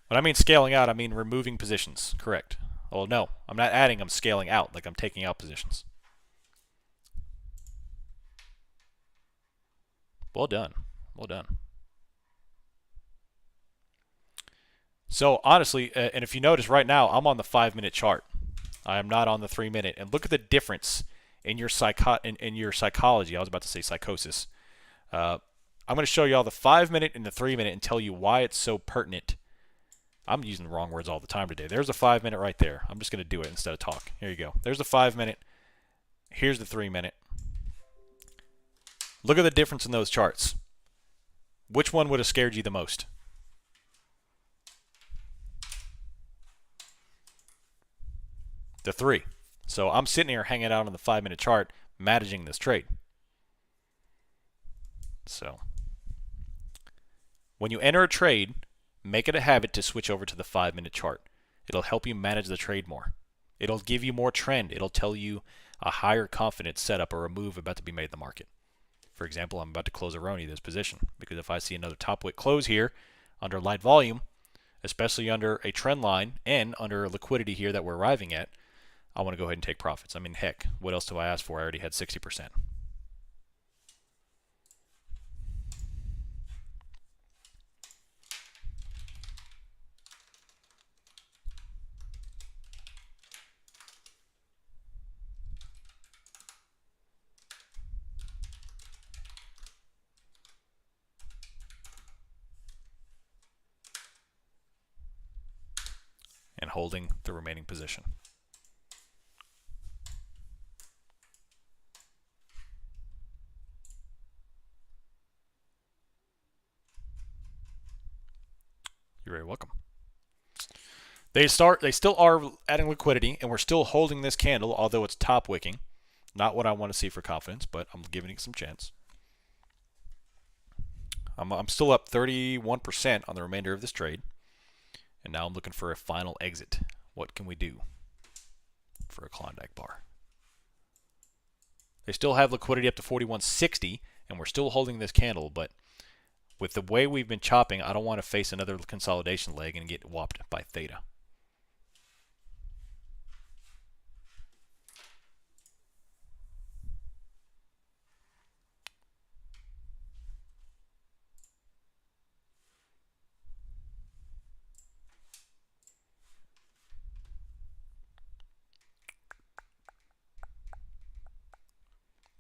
When I mean scaling out, I mean removing positions. Correct. Oh, no. I'm not adding, I'm scaling out, like I'm taking out positions. Well done. Well done. So, honestly, and if you notice right now, I'm on the 5-minute chart. I am not on the 3-minute. And look at the difference in your psychology. I was about to say psychosis. I'm going to show you all the 5-minute and the 3-minute and tell you why it's so pertinent. I'm using the wrong words all the time today. There's a 5-minute right there. I'm just going to do it instead of talk. Here you go. There's the 5-minute. Here's the 3-minute. Look at the difference in those charts. Which one would have scared you the most? The 3. So I'm sitting here hanging out on the 5-minute chart, managing this trade. So when you enter a trade, make it a habit to switch over to the 5-minute chart. It'll help you manage the trade more. It'll give you more trend. It'll tell you a higher confidence setup or a move about to be made in the market. For example, I'm about to close erroneous this position because if I see another top wick close here under light volume, especially under a trend line and under liquidity here that we're arriving at, I want to go ahead and take profits. I mean, heck, what else do I ask for? I already had 60%. And holding the remaining position. You're very welcome. They still are adding liquidity, and we're still holding this candle, although it's top wicking. Not what I want to see for confidence, but I'm giving it some chance. I'm still up 31% on the remainder of this trade. And now I'm looking for a final exit. What can we do for a Klondike bar? They still have liquidity up to 41.60, and we're still holding this candle, but with the way we've been chopping, I don't want to face another consolidation leg and get whopped by theta.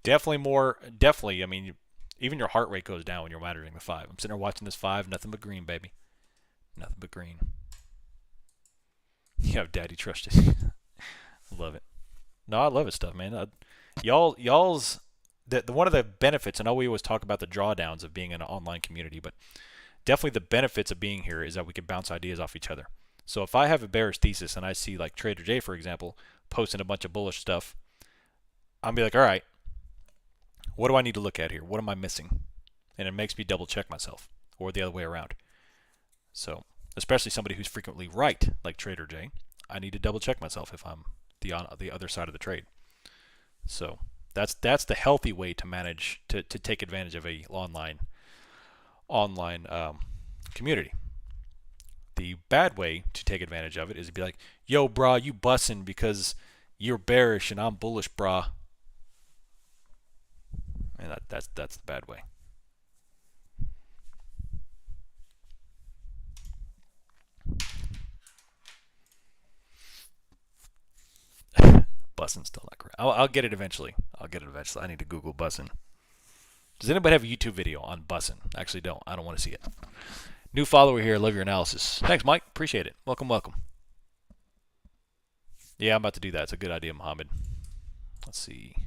Definitely, I mean, even your heart rate goes down when you're monitoring the 5. I'm sitting there watching this 5, nothing but green, baby. Nothing but green. You have daddy trusted. Love it. No, I love it stuff, man. Y'all's one of the benefits, I know we always talk about the drawdowns of being in an online community, but definitely the benefits of being here is that we can bounce ideas off each other. So if I have a bearish thesis and I see like Trader J, for example, posting a bunch of bullish stuff, I'll be like, all right, what do I need to look at here? What am I missing? And it makes me double check myself, or the other way around. So, especially somebody who's frequently right, like Trader J, I need to double check myself if I'm on the other side of the trade. So, That's the healthy way to manage to take advantage of a online community. The bad way to take advantage of it is to be like, yo, brah, you bussin' because you're bearish and I'm bullish, brah. And that's the bad way. Bussin's still not correct. I'll get it eventually. I need to Google bussin'. Does anybody have a YouTube video on bussin'? Actually, don't. I don't want to see it. New follower here. Love your analysis. Thanks, Mike. Appreciate it. Welcome, welcome. Yeah, I'm about to do that. It's a good idea, Mohammed. Let's see.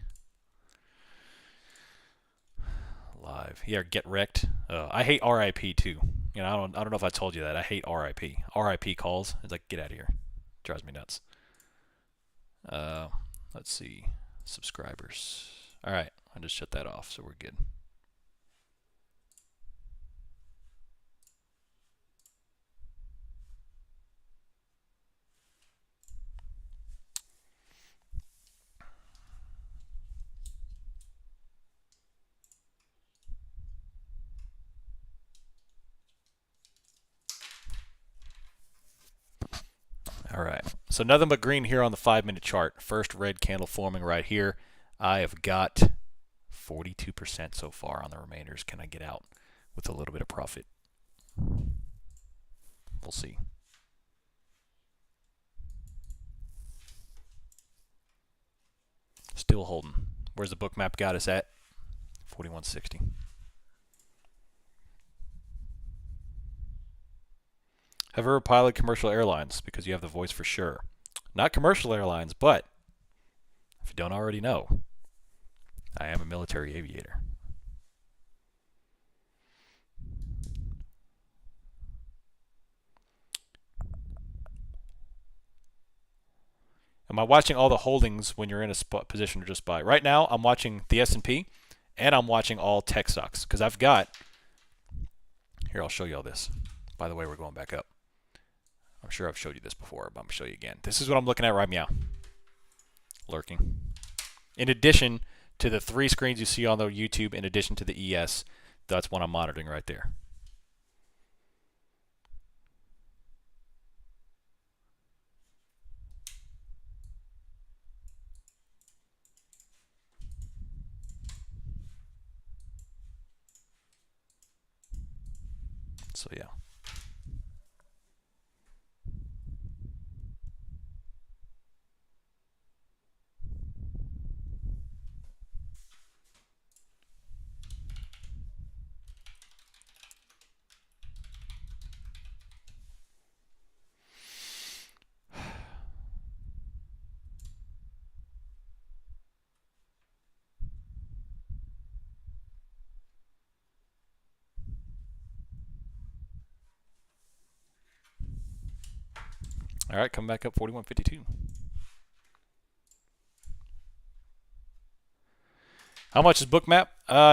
Live. Yeah, get wrecked. I hate RIP too. You know, I don't know if I told you that. I hate RIP. RIP calls. It's like, get out of here. Drives me nuts. Let's see. Subscribers. All right. I just shut that off, so we're good. All right, so nothing but green here on the 5-minute chart. First red candle forming right here. I have got 42% so far on the remainders. Can I get out with a little bit of profit? We'll see. Still holding. Where's the Bookmap got us at? 41.60. Have ever piloted commercial airlines? Because you have the voice for sure. Not commercial airlines, but if you don't already know, I am a military aviator. Am I watching all the holdings when you're in a position to just buy? Right now, I'm watching the S&P, and I'm watching all tech stocks because I've got. Here, I'll show you all this. By the way, we're going back up. I'm sure I've showed you this before, but I'm going to show you again. This is what I'm looking at right now. Lurking. In addition to the 3 screens you see on the YouTube, in addition to the ES, that's what I'm monitoring right there. So yeah. All right, come back up 41.52. How much is Bookmap?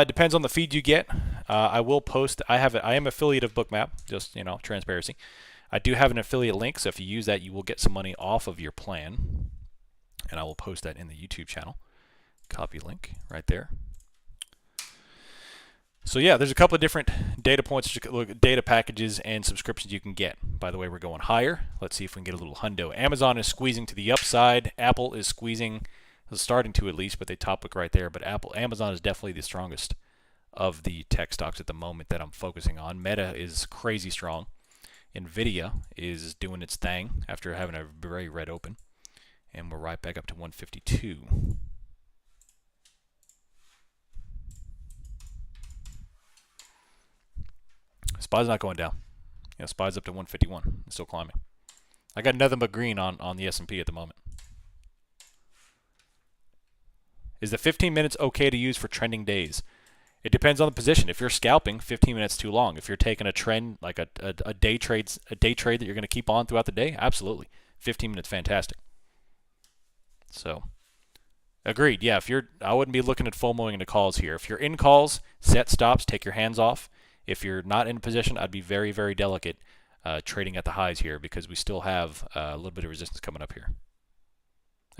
Depends on the feed you get. I will post. I am affiliate of Bookmap. Just transparency. I do have an affiliate link, so if you use that, you will get some money off of your plan, and I will post that in the YouTube channel. Copy link right there. So yeah, there's a couple of different data points, data packages, and subscriptions you can get. By the way, we're going higher. Let's see if we can get a little hundo. Amazon is squeezing to the upside. Apple is squeezing, starting to at least, but they top look right there. But Amazon is definitely the strongest of the tech stocks at the moment that I'm focusing on. Meta is crazy strong. Nvidia is doing its thing after having a very red open, and we're right back up to 152. SPY's not going down. Yeah, SPY's up to 151. It's still climbing. I got nothing but green on the S&P at the moment. Is the 15 minutes okay to use for trending days? It depends on the position. If you're scalping, 15 minutes too long. If you're taking a trend like a day trade that you're going to keep on throughout the day, absolutely. 15 minutes, fantastic. So, agreed. Yeah, I wouldn't be looking at FOMOing into calls here. If you're in calls, set stops, take your hands off. If you're not in a position, I'd be very, very delicate trading at the highs here because we still have a little bit of resistance coming up here.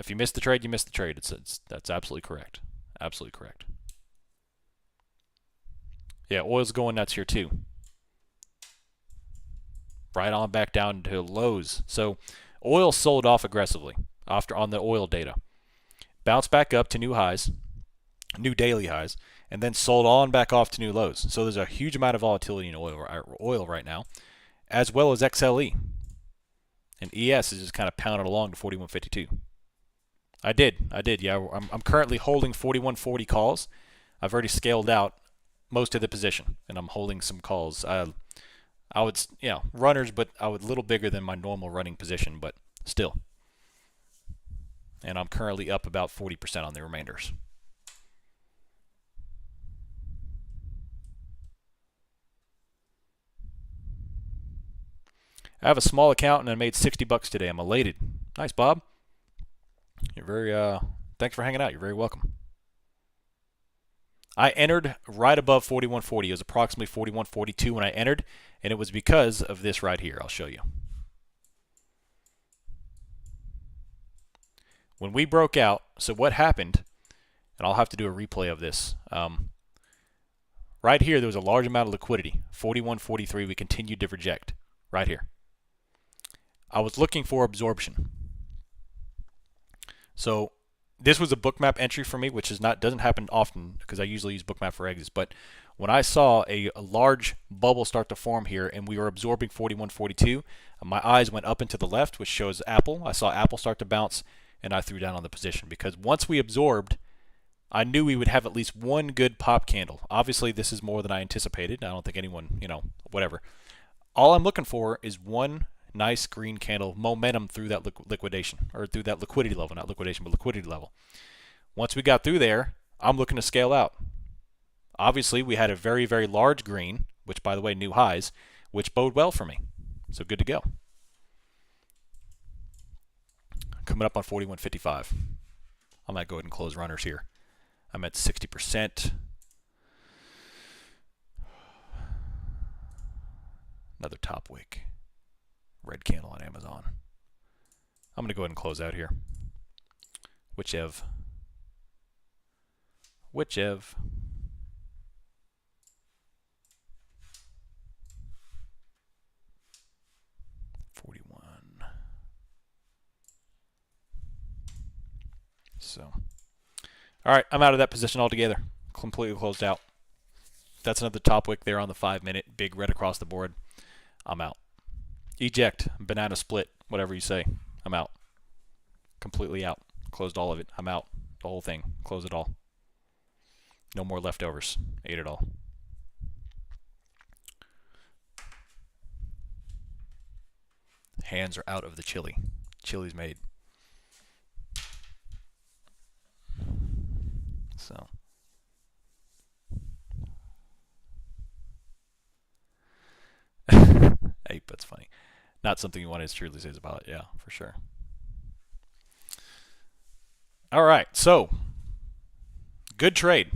If you miss the trade, you miss the trade. That's absolutely correct. Absolutely correct. Yeah, oil's going nuts here too. Right on back down to lows. So oil sold off aggressively after on the oil data. Bounced back up to new highs, new daily highs, and then sold on back off to new lows. So there's a huge amount of volatility in oil right now, as well as XLE. And ES is just kind of pounding along to 41.52. I did. Yeah, I'm currently holding 41.40 calls. I've already scaled out most of the position, and I'm holding some calls. I would, runners, but I would a little bigger than my normal running position, but still. And I'm currently up about 40% on the remainders. I have a small account and I made $60 today. I'm elated. Nice, Bob. You're very, thanks for hanging out. You're very welcome. I entered right above 41.40. It was approximately 41.42 when I entered, and it was because of this right here. I'll show you. When we broke out, so what happened, and I'll have to do a replay of this. Right here, there was a large amount of liquidity. 41.43, we continued to reject. Right here. I was looking for absorption. So this was a Bookmap entry for me, which doesn't happen often because I usually use Bookmap for exits. But when I saw a large bubble start to form here and we were absorbing 41.42, my eyes went up and to the left, which shows Apple. I saw Apple start to bounce, and I threw down on the position because once we absorbed, I knew we would have at least one good pop candle. Obviously, this is more than I anticipated. I don't think anyone, whatever. All I'm looking for is one nice green candle momentum through that liquidation, or through that liquidity level, not liquidation, but liquidity level. Once we got through there, I'm looking to scale out. Obviously, we had a very, very large green, which, by the way, new highs, which bode well for me. So good to go. Coming up on 41.55. I might go ahead and close runners here. I'm at 60%. Another top wick. Red candle on Amazon. I'm going to go ahead and close out here. Whichever. 41. So, all right, I'm out of that position altogether. Completely closed out. That's another top wick there on the 5-minute. Big red across the board. I'm out. Eject, banana split, whatever you say. I'm out. Completely out. Closed all of it. I'm out. The whole thing. Close it all. No more leftovers. Ate it all. Hands are out of the chili. Chili's made. So. Hey, that's funny. Not something you want to truly say about it. Yeah, for sure. All right, so good trade.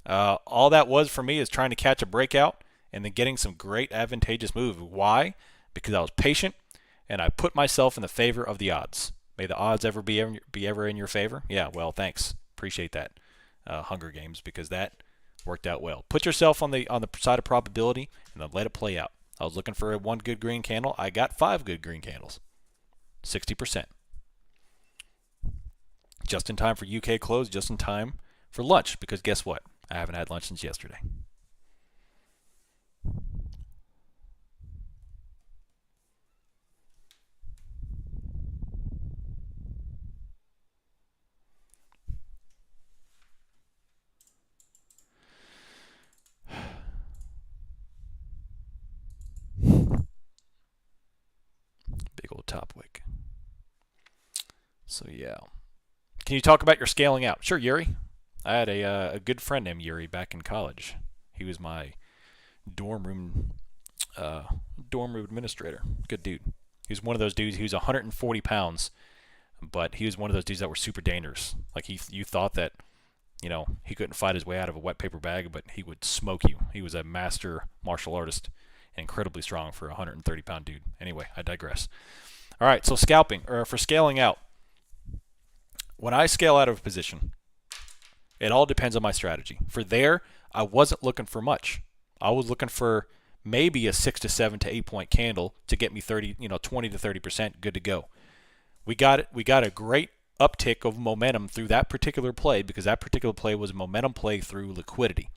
All that was for me is trying to catch a breakout and then getting some great advantageous move. Why? Because I was patient and I put myself in the favor of the odds. May the odds ever be ever in your favor. Yeah, well, thanks. Appreciate that. Hunger Games, because that worked out well. Put yourself on the side of probability and then let it play out. I was looking for one good green candle. I got 5 good green candles. 60%. Just in time for UK close, just in time for lunch, because guess what? I haven't had lunch since yesterday. Big old top wick. So yeah. Can you talk about your scaling out? Sure, Yuri. I had a good friend named Yuri back in college. He was my dorm room administrator. Good dude. He was one of those dudes. He was 140 pounds, but he was one of those dudes that were super dangerous. Like you thought that, he couldn't fight his way out of a wet paper bag, but he would smoke you. He was a master martial artist, incredibly strong for a 130-pound dude. Anyway, I digress. All right, so scalping, or for scaling out. When I scale out of a position, It all depends on my strategy. For there, I wasn't looking for much. I was looking for maybe a 6 to 7 to 8 point candle to get me 20 to 30% good to go. We got it. We got a great uptick of momentum through that particular play because that particular play was a momentum play through liquidity.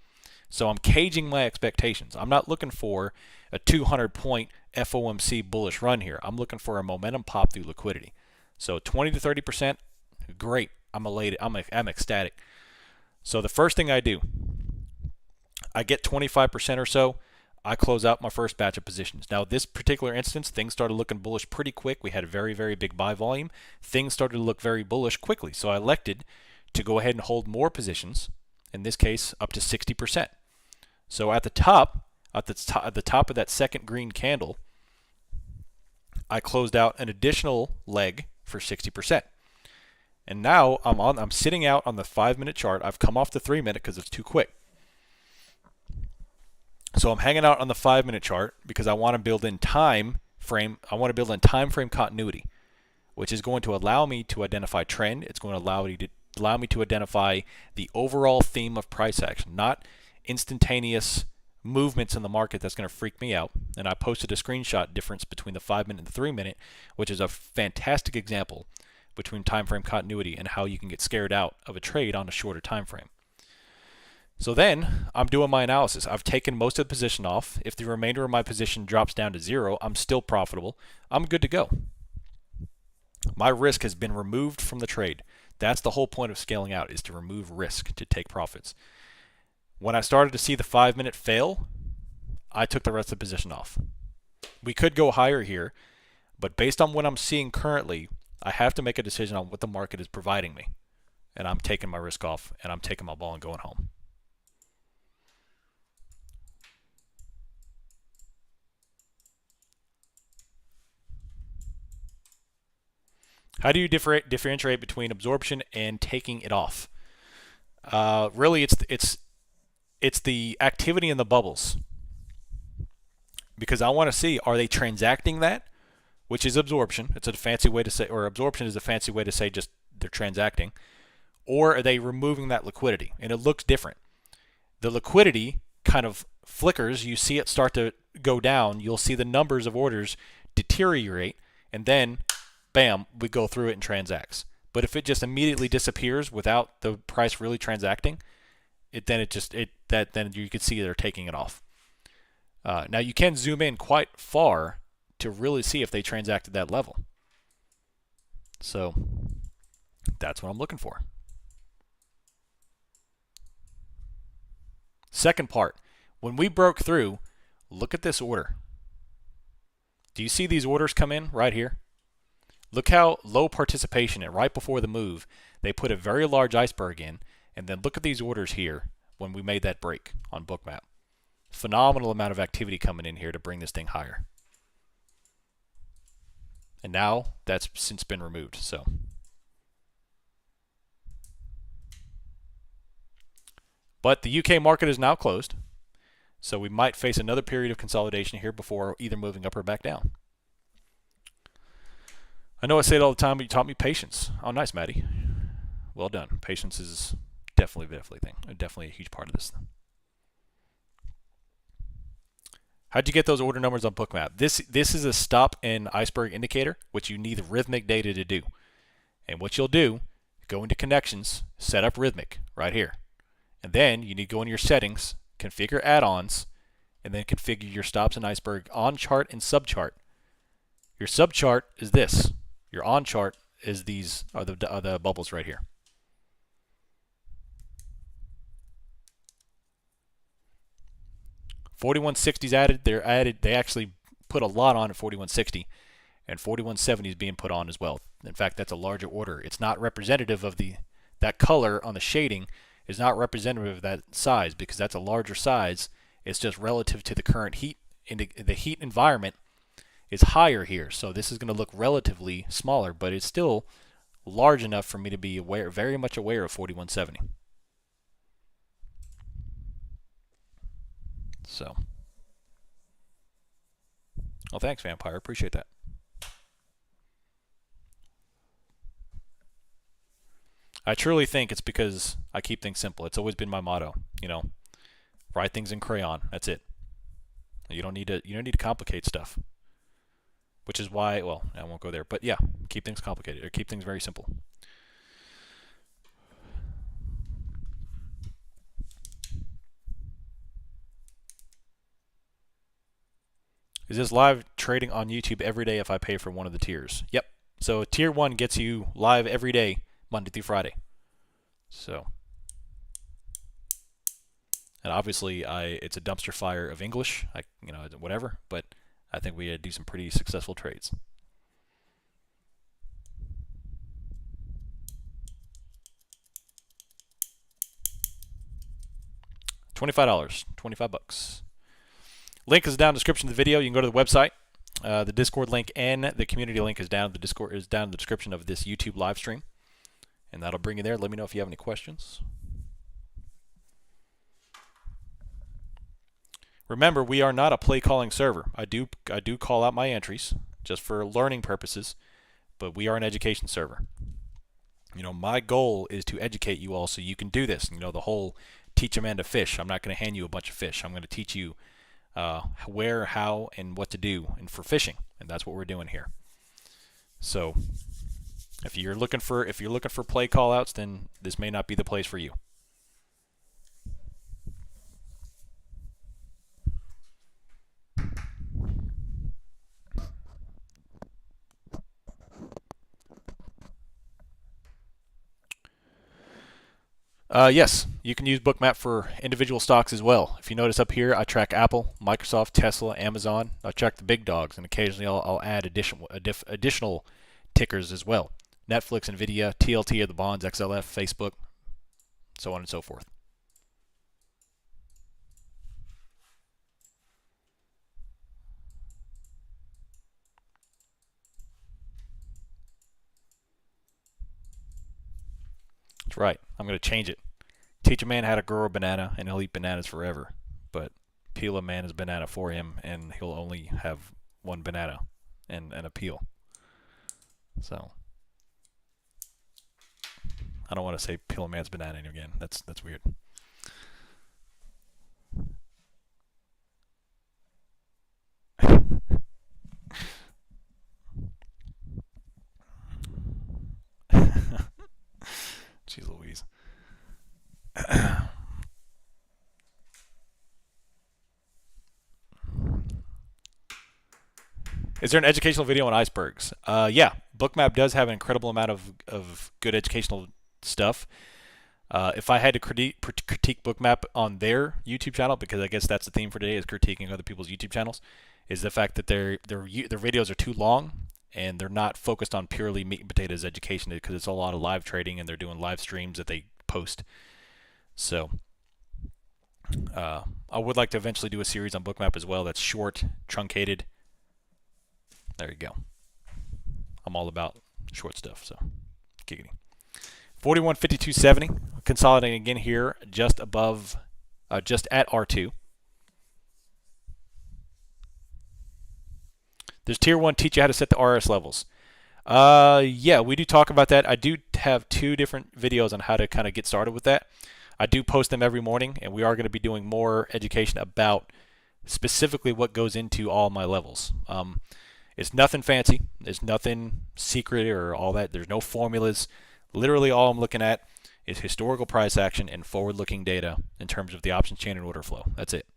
So I'm caging my expectations. I'm not looking for a 200 point FOMC bullish run here. I'm looking for a momentum pop through liquidity. So 20 to 30%, great. I'm elated. I'm ecstatic. So the first thing I do, I get 25% or so. I close out my first batch of positions. Now, this particular instance, things started looking bullish pretty quick. We had a very, very big buy volume. Things started to look very bullish quickly. So I elected to go ahead and hold more positions, in this case, up to 60%. So at the top of that second green candle, I closed out an additional leg for 60%. And now I'm sitting out on the 5-minute chart. I've come off the 3-minute because it's too quick. So I'm hanging out on the 5-minute chart because I want to build in time frame. I want to build in time frame continuity, which is going to allow me to identify trend. It's going to allow me to identify the overall theme of price action, not instantaneous movements in the market that's going to freak me out. And I posted a screenshot difference between the 5-minute and the 3-minute, which is a fantastic example between time frame continuity and how you can get scared out of a trade on a shorter time frame. So then I'm doing my analysis. I've taken most of the position off. If the remainder of my position drops down to 0, I'm still profitable. I'm good to go. My risk has been removed from the trade. That's the whole point of scaling out, is to remove risk, to take profits. When I started to see the 5-minute fail, I took the rest of the position off. We could go higher here, but based on what I'm seeing currently, I have to make a decision on what the market is providing me. And I'm taking my risk off, and I'm taking my ball and going home. How do you differentiate between absorption and taking it off? Really, it's the activity in the bubbles. Because I want to see, are they transacting that, which is absorption. It's a fancy way to say, or absorption is a fancy way to say just they're transacting. Or are they removing that liquidity? And it looks different. The liquidity kind of flickers. You see it start to go down. You'll see the numbers of orders deteriorate, and then bam, we go through it and transacts. But if it just immediately disappears without the price really transacting, then you can see they're taking it off. Now you can zoom in quite far to really see if they transacted that level. So that's what I'm looking for. Second part, when we broke through, look at this order. Do you see these orders come in right here? Look how low participation, and right before the move, they put a very large iceberg in, and then look at these orders here when we made that break on Bookmap. Phenomenal amount of activity coming in here to bring this thing higher. And now that's since been removed. So but the UK market is now closed, so we might face another period of consolidation here before either moving up or back down. I know I say it all the time, but you taught me patience. Oh, nice, Maddie. Well done. Patience is definitely a huge part of this. How'd you get those order numbers on Bookmap? This is a stop and iceberg indicator, which you need rhythmic data to do. And what you'll do, go into connections, set up rhythmic right here. And then you need to go into your settings, configure add-ons, and then configure your stops and iceberg on chart and subchart. Your subchart is this. Your on chart is these are the bubbles right here. $41.60 added. They actually put a lot on at 41.60, and 41.70 is being put on as well. In fact, that's a larger order. It's not representative of that color on the shading is not representative of that size because that's a larger size. It's just relative to the current heat. The heat environment is higher here, so this is going to look relatively smaller, but it's still large enough for me to be aware, very much aware of 41.70. So, well, thanks, Vampire. Appreciate that. I truly think it's because I keep things simple. It's always been my motto. Write things in crayon. That's it. You don't need to complicate stuff. Which is why, well, I won't go there. But yeah, keep things complicated or keep things very simple. Is this live trading on YouTube every day if I pay for one of the tiers? Yep. So tier 1 gets you live every day, Monday through Friday. So, and obviously it's a dumpster fire of English, whatever, but I think we do some pretty successful trades. $25, $25. Link is down in the description of the video. You can go to the website. The Discord link and the community link is down. The Discord is down in the description of this YouTube live stream, and that'll bring you there. Let me know if you have any questions. Remember, we are not a play calling server. I do call out my entries just for learning purposes, but we are an education server. My goal is to educate you all so you can do this. The whole teach a man to fish. I'm not going to hand you a bunch of fish. I'm going to teach you where, how, and what to do and for fishing, and that's what we're doing here. So, if you're looking for play callouts, then this may not be the place for you. Yes, you can use Bookmap for individual stocks as well. If you notice up here, I track Apple, Microsoft, Tesla, Amazon. I track the big dogs, and occasionally I'll add additional tickers as well. Netflix, Nvidia, TLT are the bonds, XLF, Facebook, so on and so forth. That's right. I'm going to change it. Teach a man how to grow a banana, and he'll eat bananas forever. But peel a man his banana for him, and he'll only have one banana and a peel. So I don't want to say peel a man's banana again. That's weird. Jeez Louise. Is there an educational video on icebergs? Yeah, Bookmap does have an incredible amount of good educational stuff. If I had to critique Bookmap on their YouTube channel, because I guess that's the theme for today is critiquing other people's YouTube channels, is the fact that their videos are too long and they're not focused on purely meat and potatoes education, because it's a lot of live trading and they're doing live streams that they post. So I would like to eventually do a series on Bookmap as well that's short, truncated. There you go. I'm all about short stuff, so giggity. 41.5270, consolidating again here, just above, just at R2. Does Tier 1 teach you how to set the RS levels? Yeah, we do talk about that. I do have 2 different videos on how to kind of get started with that. I do post them every morning, and we are going to be doing more education about specifically what goes into all my levels. It's nothing fancy. There's nothing secret or all that. There's no formulas. Literally all I'm looking at is historical price action and forward-looking data in terms of the options chain and order flow. That's it.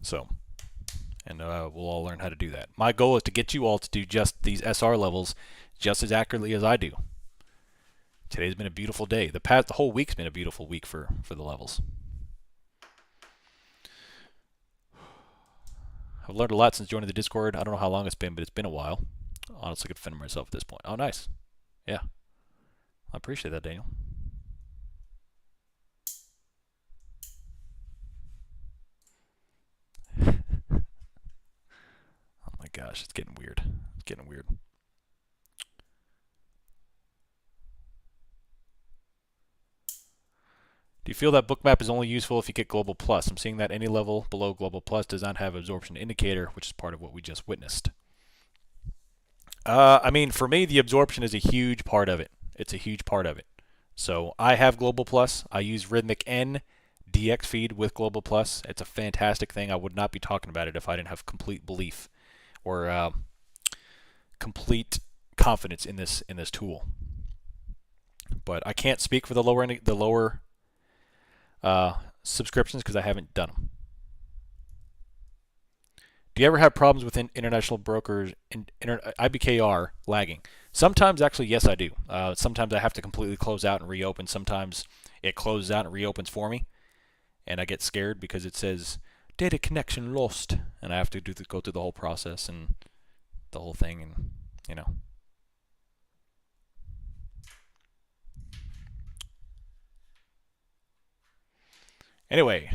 So, and we'll all learn how to do that. My goal is to get you all to do just these SR levels just as accurately as I do. Today's been a beautiful day. The whole week's been a beautiful week for the levels. I've learned a lot since joining the Discord. I don't know how long it's been, but it's been a while. Honestly, I could defend myself at this point. Oh, nice. Yeah. I appreciate that, Daniel. Oh my gosh, it's getting weird. It's getting weird. Do you feel that Bookmap is only useful if you get Global Plus? I'm seeing that any level below Global Plus does not have absorption indicator, which is part of what we just witnessed. I mean, for me, the absorption is a huge part of it. It's a huge part of it. So I have Global Plus. I use Rhythmic N DX feed with Global Plus. It's a fantastic thing. I would not be talking about it if I didn't have complete belief or complete confidence in this tool. But I can't speak for the lower subscriptions because I haven't done them. Do you ever have problems with international brokers, IBKR lagging? Sometimes, actually, yes, I do. Sometimes I have to completely close out and reopen. Sometimes it closes out and reopens for me, and I get scared because it says data connection lost, and I have to go through the whole process and the whole thing, and you know. Anyway,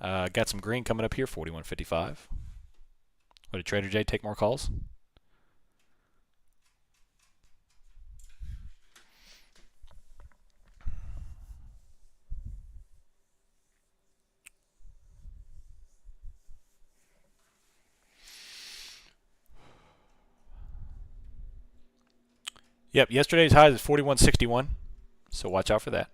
got some green coming up here, 41.55. What did Trader J take more calls? Yep, yesterday's high is 41.61, so watch out for that.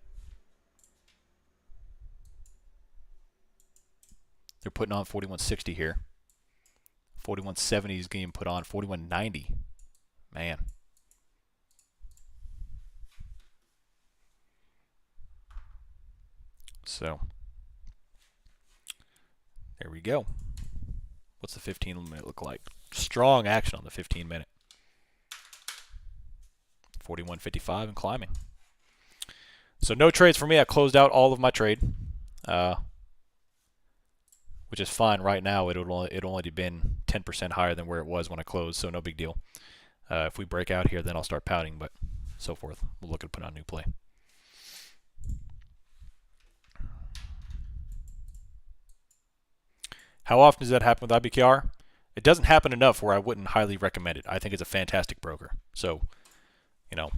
They're putting on 41.60 here. 41.70 is getting put on. 41.90. Man. So, there we go. What's the 15-minute look like? Strong action on the 15-minute. 41.55 and climbing. So no trades for me. I closed out all of my trade, which is fine right now. It only been 10% higher than where it was when I closed, so no big deal. If we break out here, then I'll start pouting, but so forth. We'll look at put on a new play. How often does that happen with IBKR? It doesn't happen enough where I wouldn't highly recommend it. I think it's a fantastic broker. So, you know,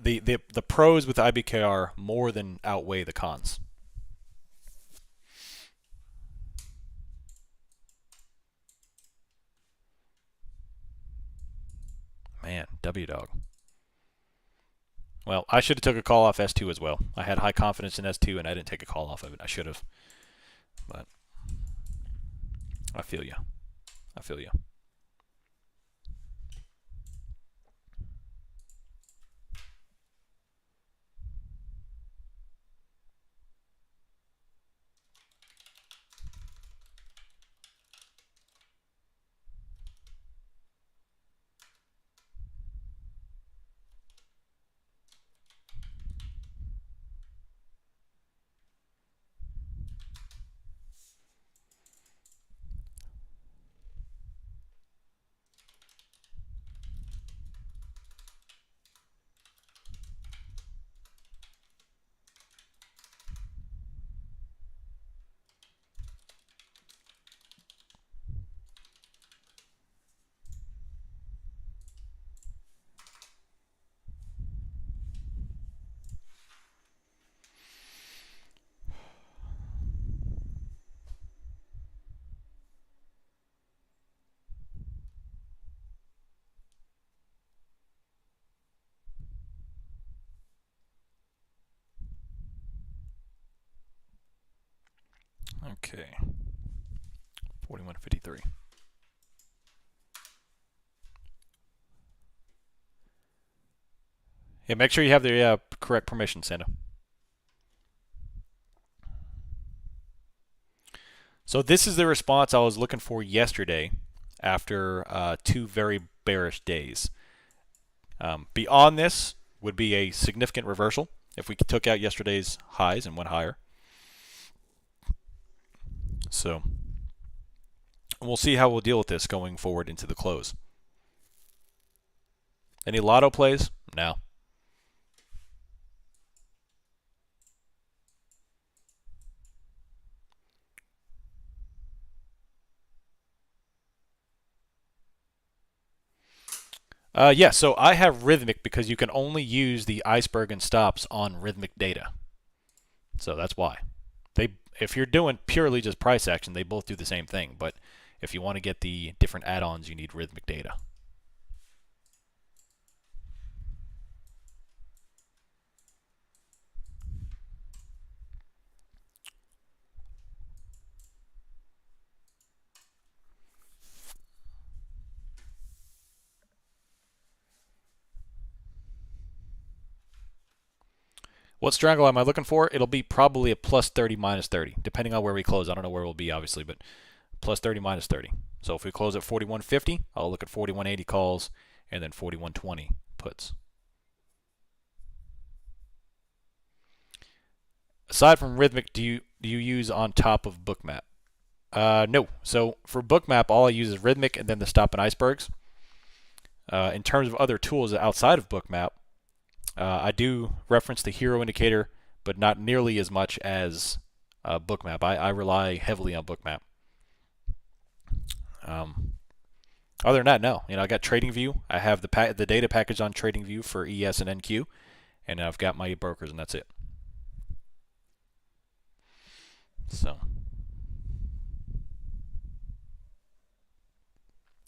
the pros with IBKR more than outweigh the cons. Man, W dog. Well, I should have took a call off S2 as well. I had high confidence in S2 and I didn't take a call off of it. I should have. But I feel you. I feel you. Okay. 41.53. Yeah, make sure you have the correct permission, Santa. So this is the response I was looking for yesterday after 2 very bearish days. Beyond this would be a significant reversal if we took out yesterday's highs and went higher. So we'll see how we'll deal with this going forward into the close. Any lotto plays? No. Yeah, so I have Rhythmic because you can only use the iceberg and stops on Rhythmic data. So that's why. If you're doing purely just price action, they both do the same thing. But if you want to get the different add-ons, you need Rhythmic data. What Strangle am I looking for? It'll be probably a plus 30, minus 30, depending on where we close. I don't know where we'll be, obviously, but plus 30, minus 30. So if we close at 41.50, I'll look at 41.80 calls and then 41.20 puts. Aside from Rhythmic, do you use on top of Bookmap? No. So for Bookmap, all I use is Rhythmic and then the stop and icebergs. In terms of other tools outside of Bookmap, I do reference the hero indicator, but not nearly as much as Bookmap. I rely heavily on Bookmap. Other than that, no. I got Tradingview. I have the data package on Tradingview for ES and NQ, and I've got my brokers, and that's it. So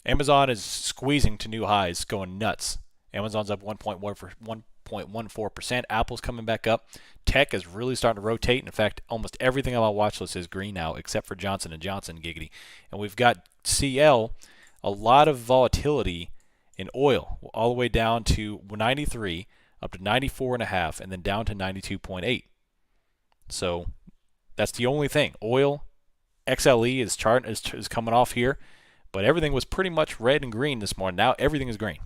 Amazon is squeezing to new highs, going nuts. Amazon's up 1.14%. Apple's coming back up. Tech is really starting to rotate. In fact, almost everything on my watch list is green now, except for Johnson & Johnson, giggity. And we've got CL, a lot of volatility in oil, all the way down to 93, up to 94.5, and then down to 92.8. So that's the only thing. Oil, XLE is coming off here, but everything was pretty much red and green this morning. Now everything is green.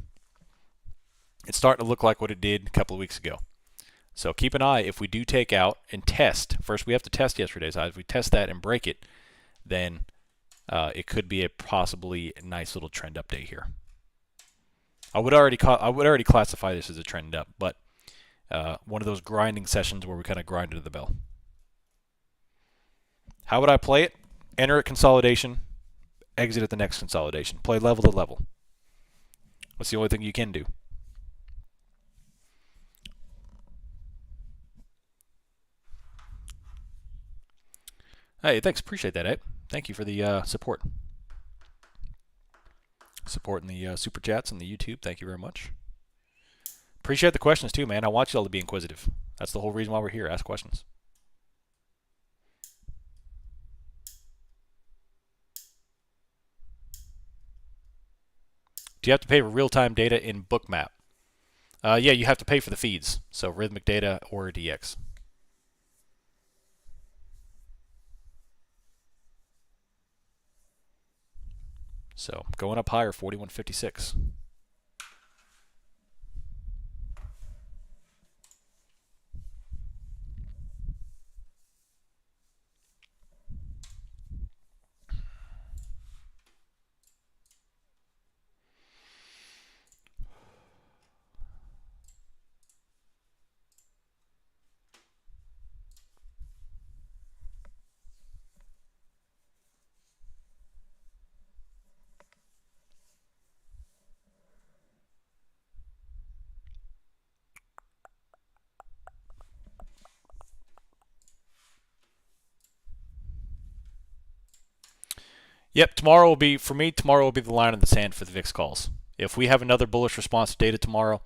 It's starting to look like what it did a couple of weeks ago. So keep an eye. If we do take out and test, first we have to test yesterday's highs. If we test that and break it, then it could be a possibly nice little trend update here. I would already classify this as a trend up, but one of those grinding sessions where we kind of grind to the bell. How would I play it? Enter at consolidation, exit at the next consolidation. Play level to level. That's the only thing you can do. Hey, thanks. Appreciate that, Ed. Thank you for the support. Supporting the super chats and the YouTube. Thank you very much. Appreciate the questions too, man. I want you all to be inquisitive. That's the whole reason why we're here. Ask questions. Do you have to pay for real-time data in Bookmap? Yeah, you have to pay for the feeds. So Rhythmic Data or DX. So going up higher, 41.56. Yep, tomorrow will be the line in the sand for the VIX calls. If we have another bullish response to data tomorrow,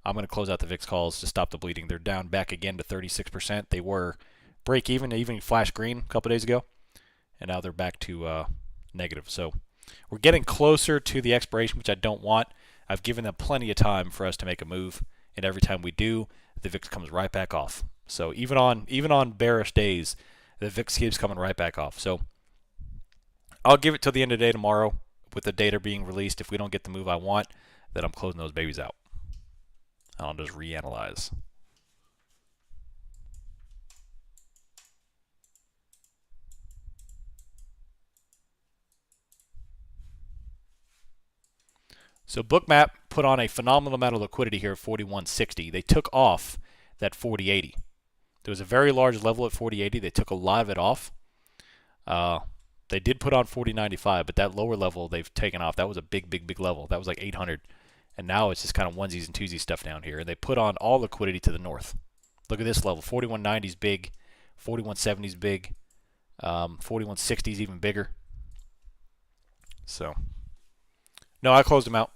I'm going to close out the VIX calls to stop the bleeding. They're down back again to 36%. They were break even, even flash green a couple days ago, and now they're back to negative. So we're getting closer to the expiration, which I don't want. I've given them plenty of time for us to make a move, and every time we do, the VIX comes right back off. So even on bearish days, the VIX keeps coming right back off. So I'll give it till the end of the day tomorrow with the data being released. If we don't get the move I want, then I'm closing those babies out. I'll just reanalyze. So Bookmap put on a phenomenal amount of liquidity here at 41.60. They took off that 40.80. There was a very large level at 40.80. They took a lot of it off. They did put on 40.95, but that lower level they've taken off. That was a big, big, big level. That was like 800. And now it's just kind of onesies and twosies stuff down here. And they put on all liquidity to the north. Look at this level. 41.90 is big. 41.70 is big. 41.60 is even bigger. So, no, I closed them out.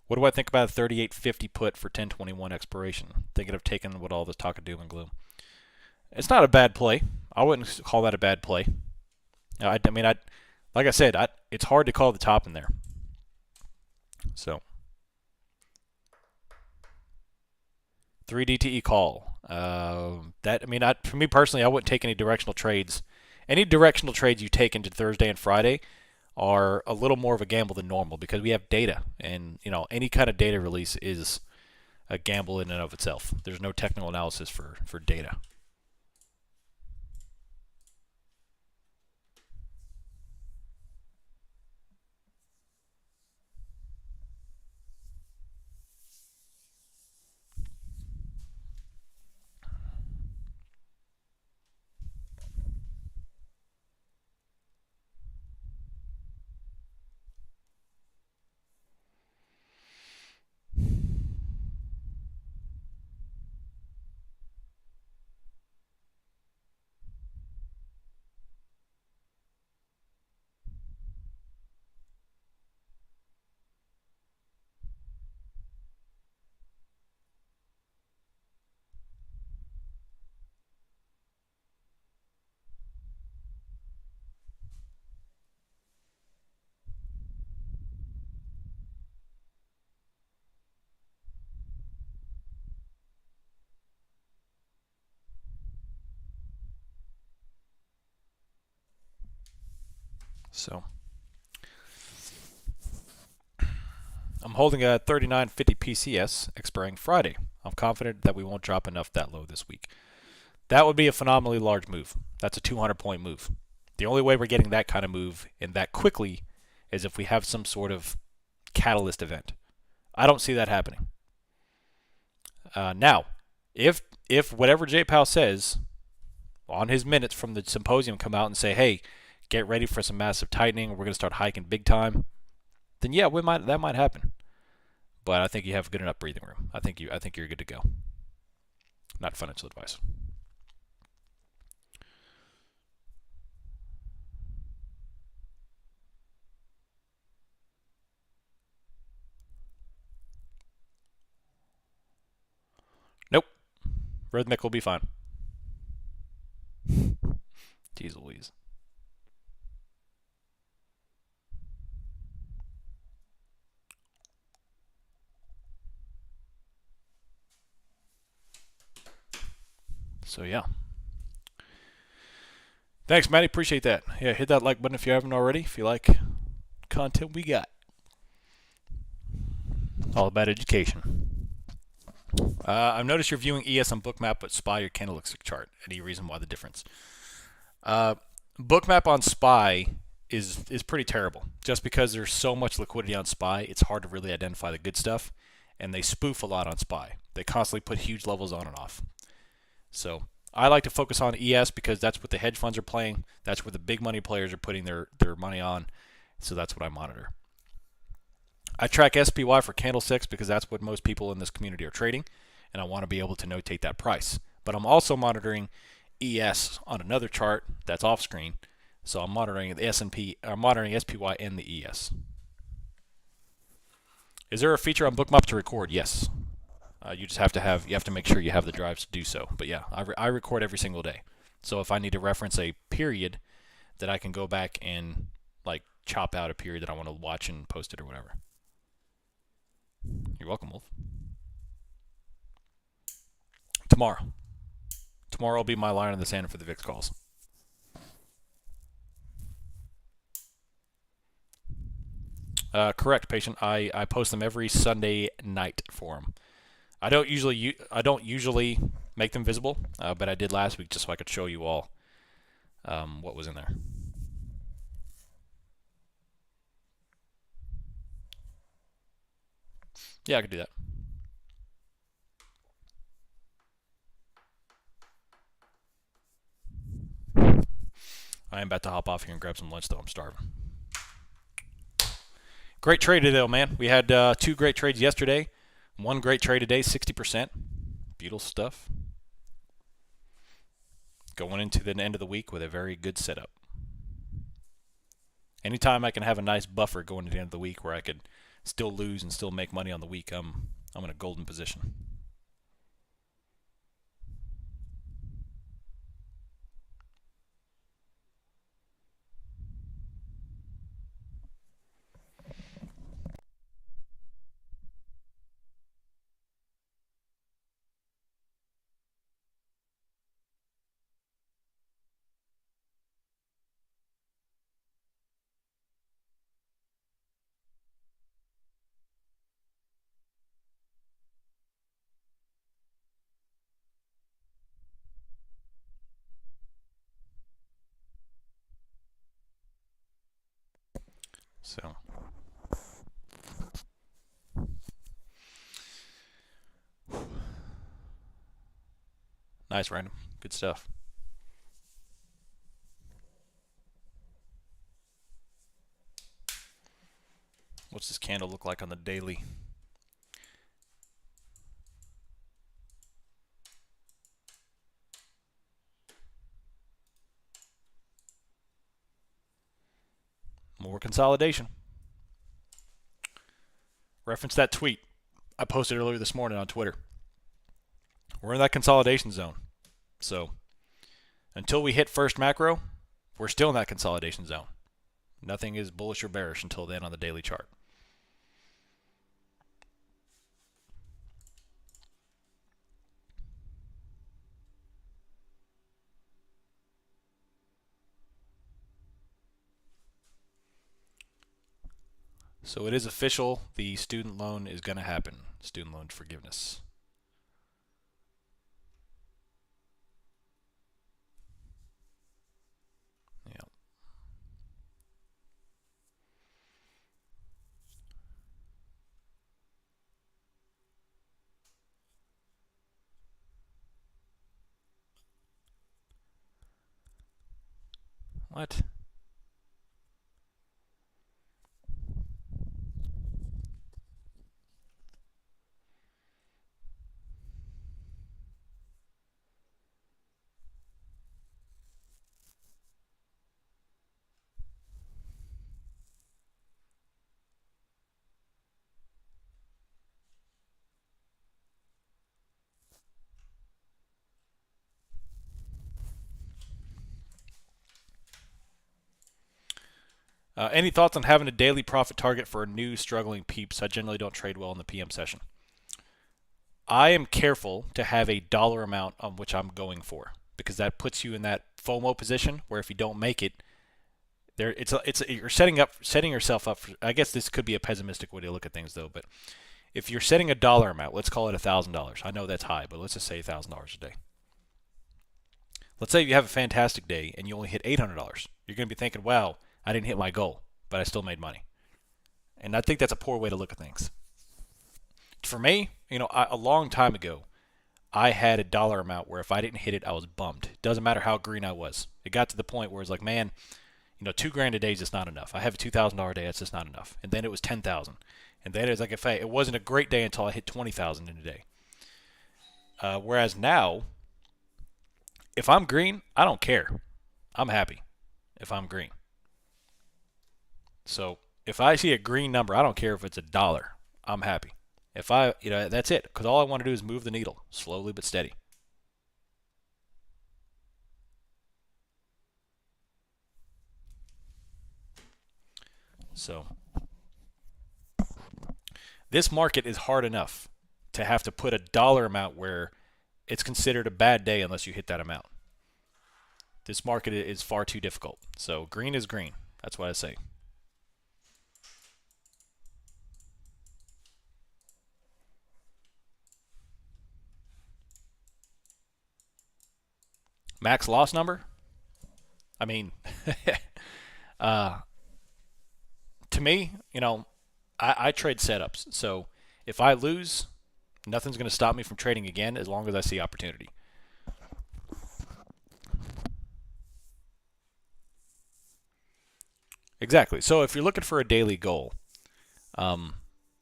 What do I think about a 38.50 put for 10/21 expiration? Thinking of taking what all this talk of doom and gloom. It's not a bad play. I wouldn't call that a bad play. I mean, like I said, it's hard to call the top in there. So 3 DTE call. For me personally, I wouldn't take any directional trades. Any directional trades you take into Thursday and Friday are a little more of a gamble than normal because we have data, and any kind of data release is a gamble in and of itself. There's no technical analysis for data. So I'm holding a 39.50 PCS expiring Friday. I'm confident that we won't drop enough that low this week. That would be a phenomenally large move. That's a 200-point move. The only way we're getting that kind of move and that quickly is if we have some sort of catalyst event. I don't see that happening. Now, if whatever J. Powell says on his minutes from the symposium come out and say, hey, get ready for some massive tightening, we're going to start hiking big time, then yeah, that might happen. But I think you have good enough breathing room. I think you're good to go. Not financial advice. Nope. Rhythmic will be fine. Jeez Louise. So yeah. Thanks, Matty. Appreciate that. Yeah, hit that like button if you haven't already. If you like content we got. All about education. I've noticed you're viewing ES on Bookmap but SPY your candlestick chart. Any reason why the difference? Bookmap on SPY is pretty terrible. Just because there's so much liquidity on SPY, it's hard to really identify the good stuff. And they spoof a lot on SPY. They constantly put huge levels on and off. So I like to focus on ES because that's what the hedge funds are playing. That's where the big money players are putting their money on. So that's what I monitor. I track SPY for candlesticks because that's what most people in this community are trading, and I want to be able to notate that price. But I'm also monitoring ES on another chart that's off screen. So I'm monitoring the S&P, I'm monitoring SPY and the ES. Is there a feature on Bookmap to record? Yes. You just have to make sure you have the drives to do so. But yeah, I record every single day. So if I need to reference a period, that I can go back and like chop out a period that I want to watch and post it or whatever. You're welcome, Wolf. Tomorrow will be my line in the sand for the VIX calls. Correct, patient. I post them every Sunday night for them. I don't usually make them visible, but I did last week just so I could show you all what was in there. Yeah, I could do that. I am about to hop off here and grab some lunch, though. I'm starving. Great trade today, though, man. We had 2 great trades yesterday. 1 great trade today, 60%. Beautiful stuff. Going into the end of the week with a very good setup. Anytime I can have a nice buffer going into the end of the week where I could still lose and still make money on the week, I'm in a golden position. So nice, random. Good stuff. What's this candle look like on the daily? More consolidation. Reference that tweet I posted earlier this morning on Twitter. We're in that consolidation zone. So until we hit first macro, we're still in that consolidation zone. Nothing is bullish or bearish until then on the daily chart. So it is official. The student loan is going to happen. Student loan forgiveness. Yeah. What? Any thoughts on having a daily profit target for a new struggling peeps? I generally don't trade well in the PM session. I am careful to have a dollar amount on which I'm going for, because that puts you in that FOMO position where if you don't make it, you're setting yourself up for, I guess this could be a pessimistic way to look at things though, but if you're setting a dollar amount, let's call it $1,000. I know that's high, but let's just say $1,000 a day. Let's say you have a fantastic day and you only hit $800. You're going to be thinking, wow, I didn't hit my goal, but I still made money. And I think that's a poor way to look at things. For me, a long time ago, I had a dollar amount where if I didn't hit it, I was bummed. It doesn't matter how green I was. It got to the point where it's like, man, $2,000 a day is just not enough. I have a $2,000 day, that's just not enough. And then it was 10,000. And then it was like, it wasn't a great day until I hit 20,000 in a day. Whereas now, if I'm green, I don't care. I'm happy if I'm green. So if I see a green number, I don't care if it's $1. I'm happy. If that's it. Because all I want to do is move the needle slowly but steady. So this market is hard enough to have to put a dollar amount where it's considered a bad day unless you hit that amount. This market is far too difficult. So green is green. That's what I say. Max loss number? I mean, to me, I trade setups. So if I lose, nothing's going to stop me from trading again as long as I see opportunity. Exactly. So if you're looking for a daily goal,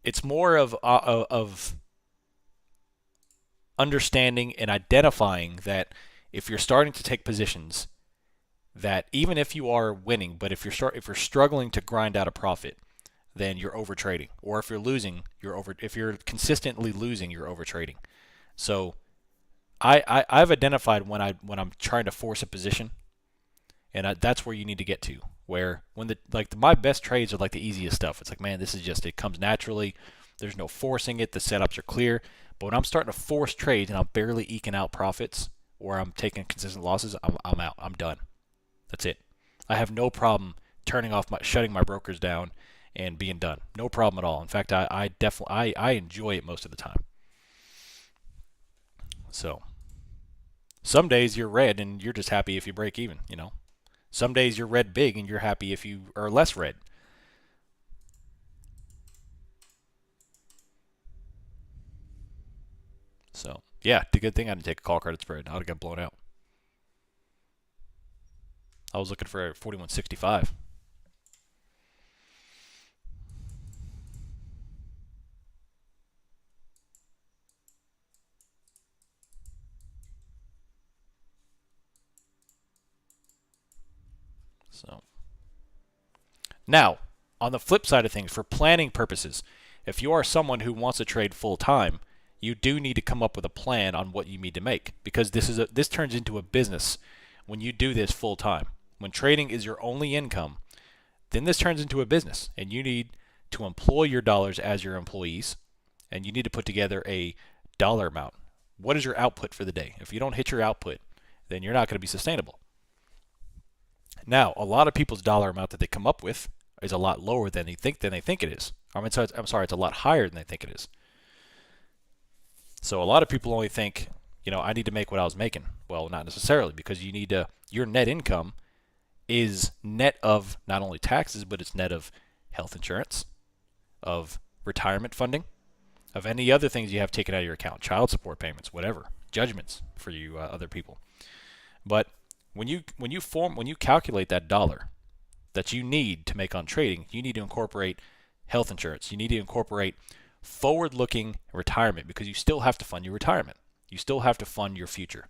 it's more of understanding and identifying that if you're starting to take positions, that even if you are winning, but if you're struggling to grind out a profit, then you're over trading. Or if you're losing, if you're consistently losing, you're over trading. So I've identified when I'm trying to force a position, and that's where you need to get to. Where when my best trades are like the easiest stuff. It's like, man, this is just, it comes naturally. There's no forcing it. The setups are clear. But when I'm starting to force trades and I'm barely eking out profits, or I'm taking consistent losses, I'm out. I'm done. That's it. I have no problem shutting my brokers down and being done. No problem at all. In fact, I definitely enjoy it most of the time. So some days you're red and you're just happy if you break even. Some days you're red big and you're happy if you are less red. So yeah, the good thing I didn't take a call credit spread. I would have got blown out. I was looking for 41.65. So now, on the flip side of things, for planning purposes, if you are someone who wants to trade full time, you do need to come up with a plan on what you need to make, because this turns into a business when you do this full time. When trading is your only income, then this turns into a business, and you need to employ your dollars as your employees, and you need to put together a dollar amount. What is your output for the day? If you don't hit your output, then you're not going to be sustainable. Now, a lot of people's dollar amount that they come up with is a lot lower than they think it is. I'm sorry, it's a lot higher than they think it is. So a lot of people only think, I need to make what I was making. Well, not necessarily, because your net income is net of not only taxes, but it's net of health insurance, of retirement funding, of any other things you have taken out of your account, child support payments, whatever, judgments for you other people. But when you calculate that dollar that you need to make on trading, you need to incorporate health insurance. You need to incorporate forward-looking retirement, because you still have to fund your retirement. You still have to fund your future.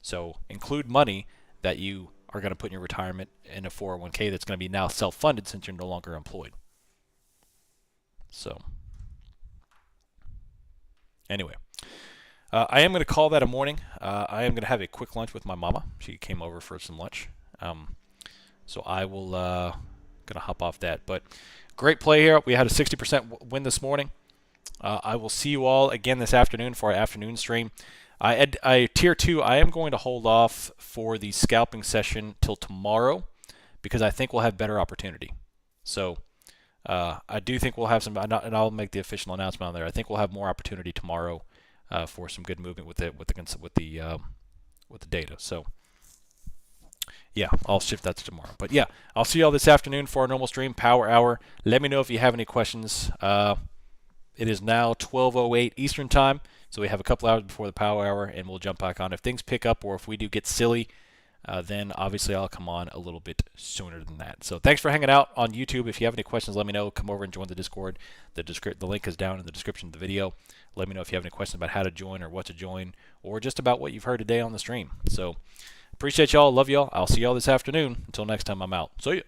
So include money that you are going to put in your retirement in a 401k that's going to be now self-funded since you're no longer employed. So anyway, I am going to call that a morning. I am going to have a quick lunch with my mama. She came over for some lunch. So I will going to hop off that. But great play here. We had a 60% win this morning. I will see you all again this afternoon for our afternoon stream. Tier 2, I am going to hold off for the scalping session till tomorrow, because I think we'll have better opportunity. So I do think we'll have some, and I'll make the official announcement on there. I think we'll have more opportunity tomorrow for some good movement with the data. So yeah, I'll shift that to tomorrow. But yeah, I'll see you all this afternoon for our normal stream, Power Hour. Let me know if you have any questions. It is now 12:08 Eastern Time, so we have a couple hours before the Power Hour, and we'll jump back on. If things pick up or if we do get silly, then obviously I'll come on a little bit sooner than that. So thanks for hanging out on YouTube. If you have any questions, let me know. Come over and join the Discord. The link is down in the description of the video. Let me know if you have any questions about how to join or what to join, or just about what you've heard today on the stream. So appreciate y'all. Love y'all. I'll see y'all this afternoon. Until next time, I'm out. See ya.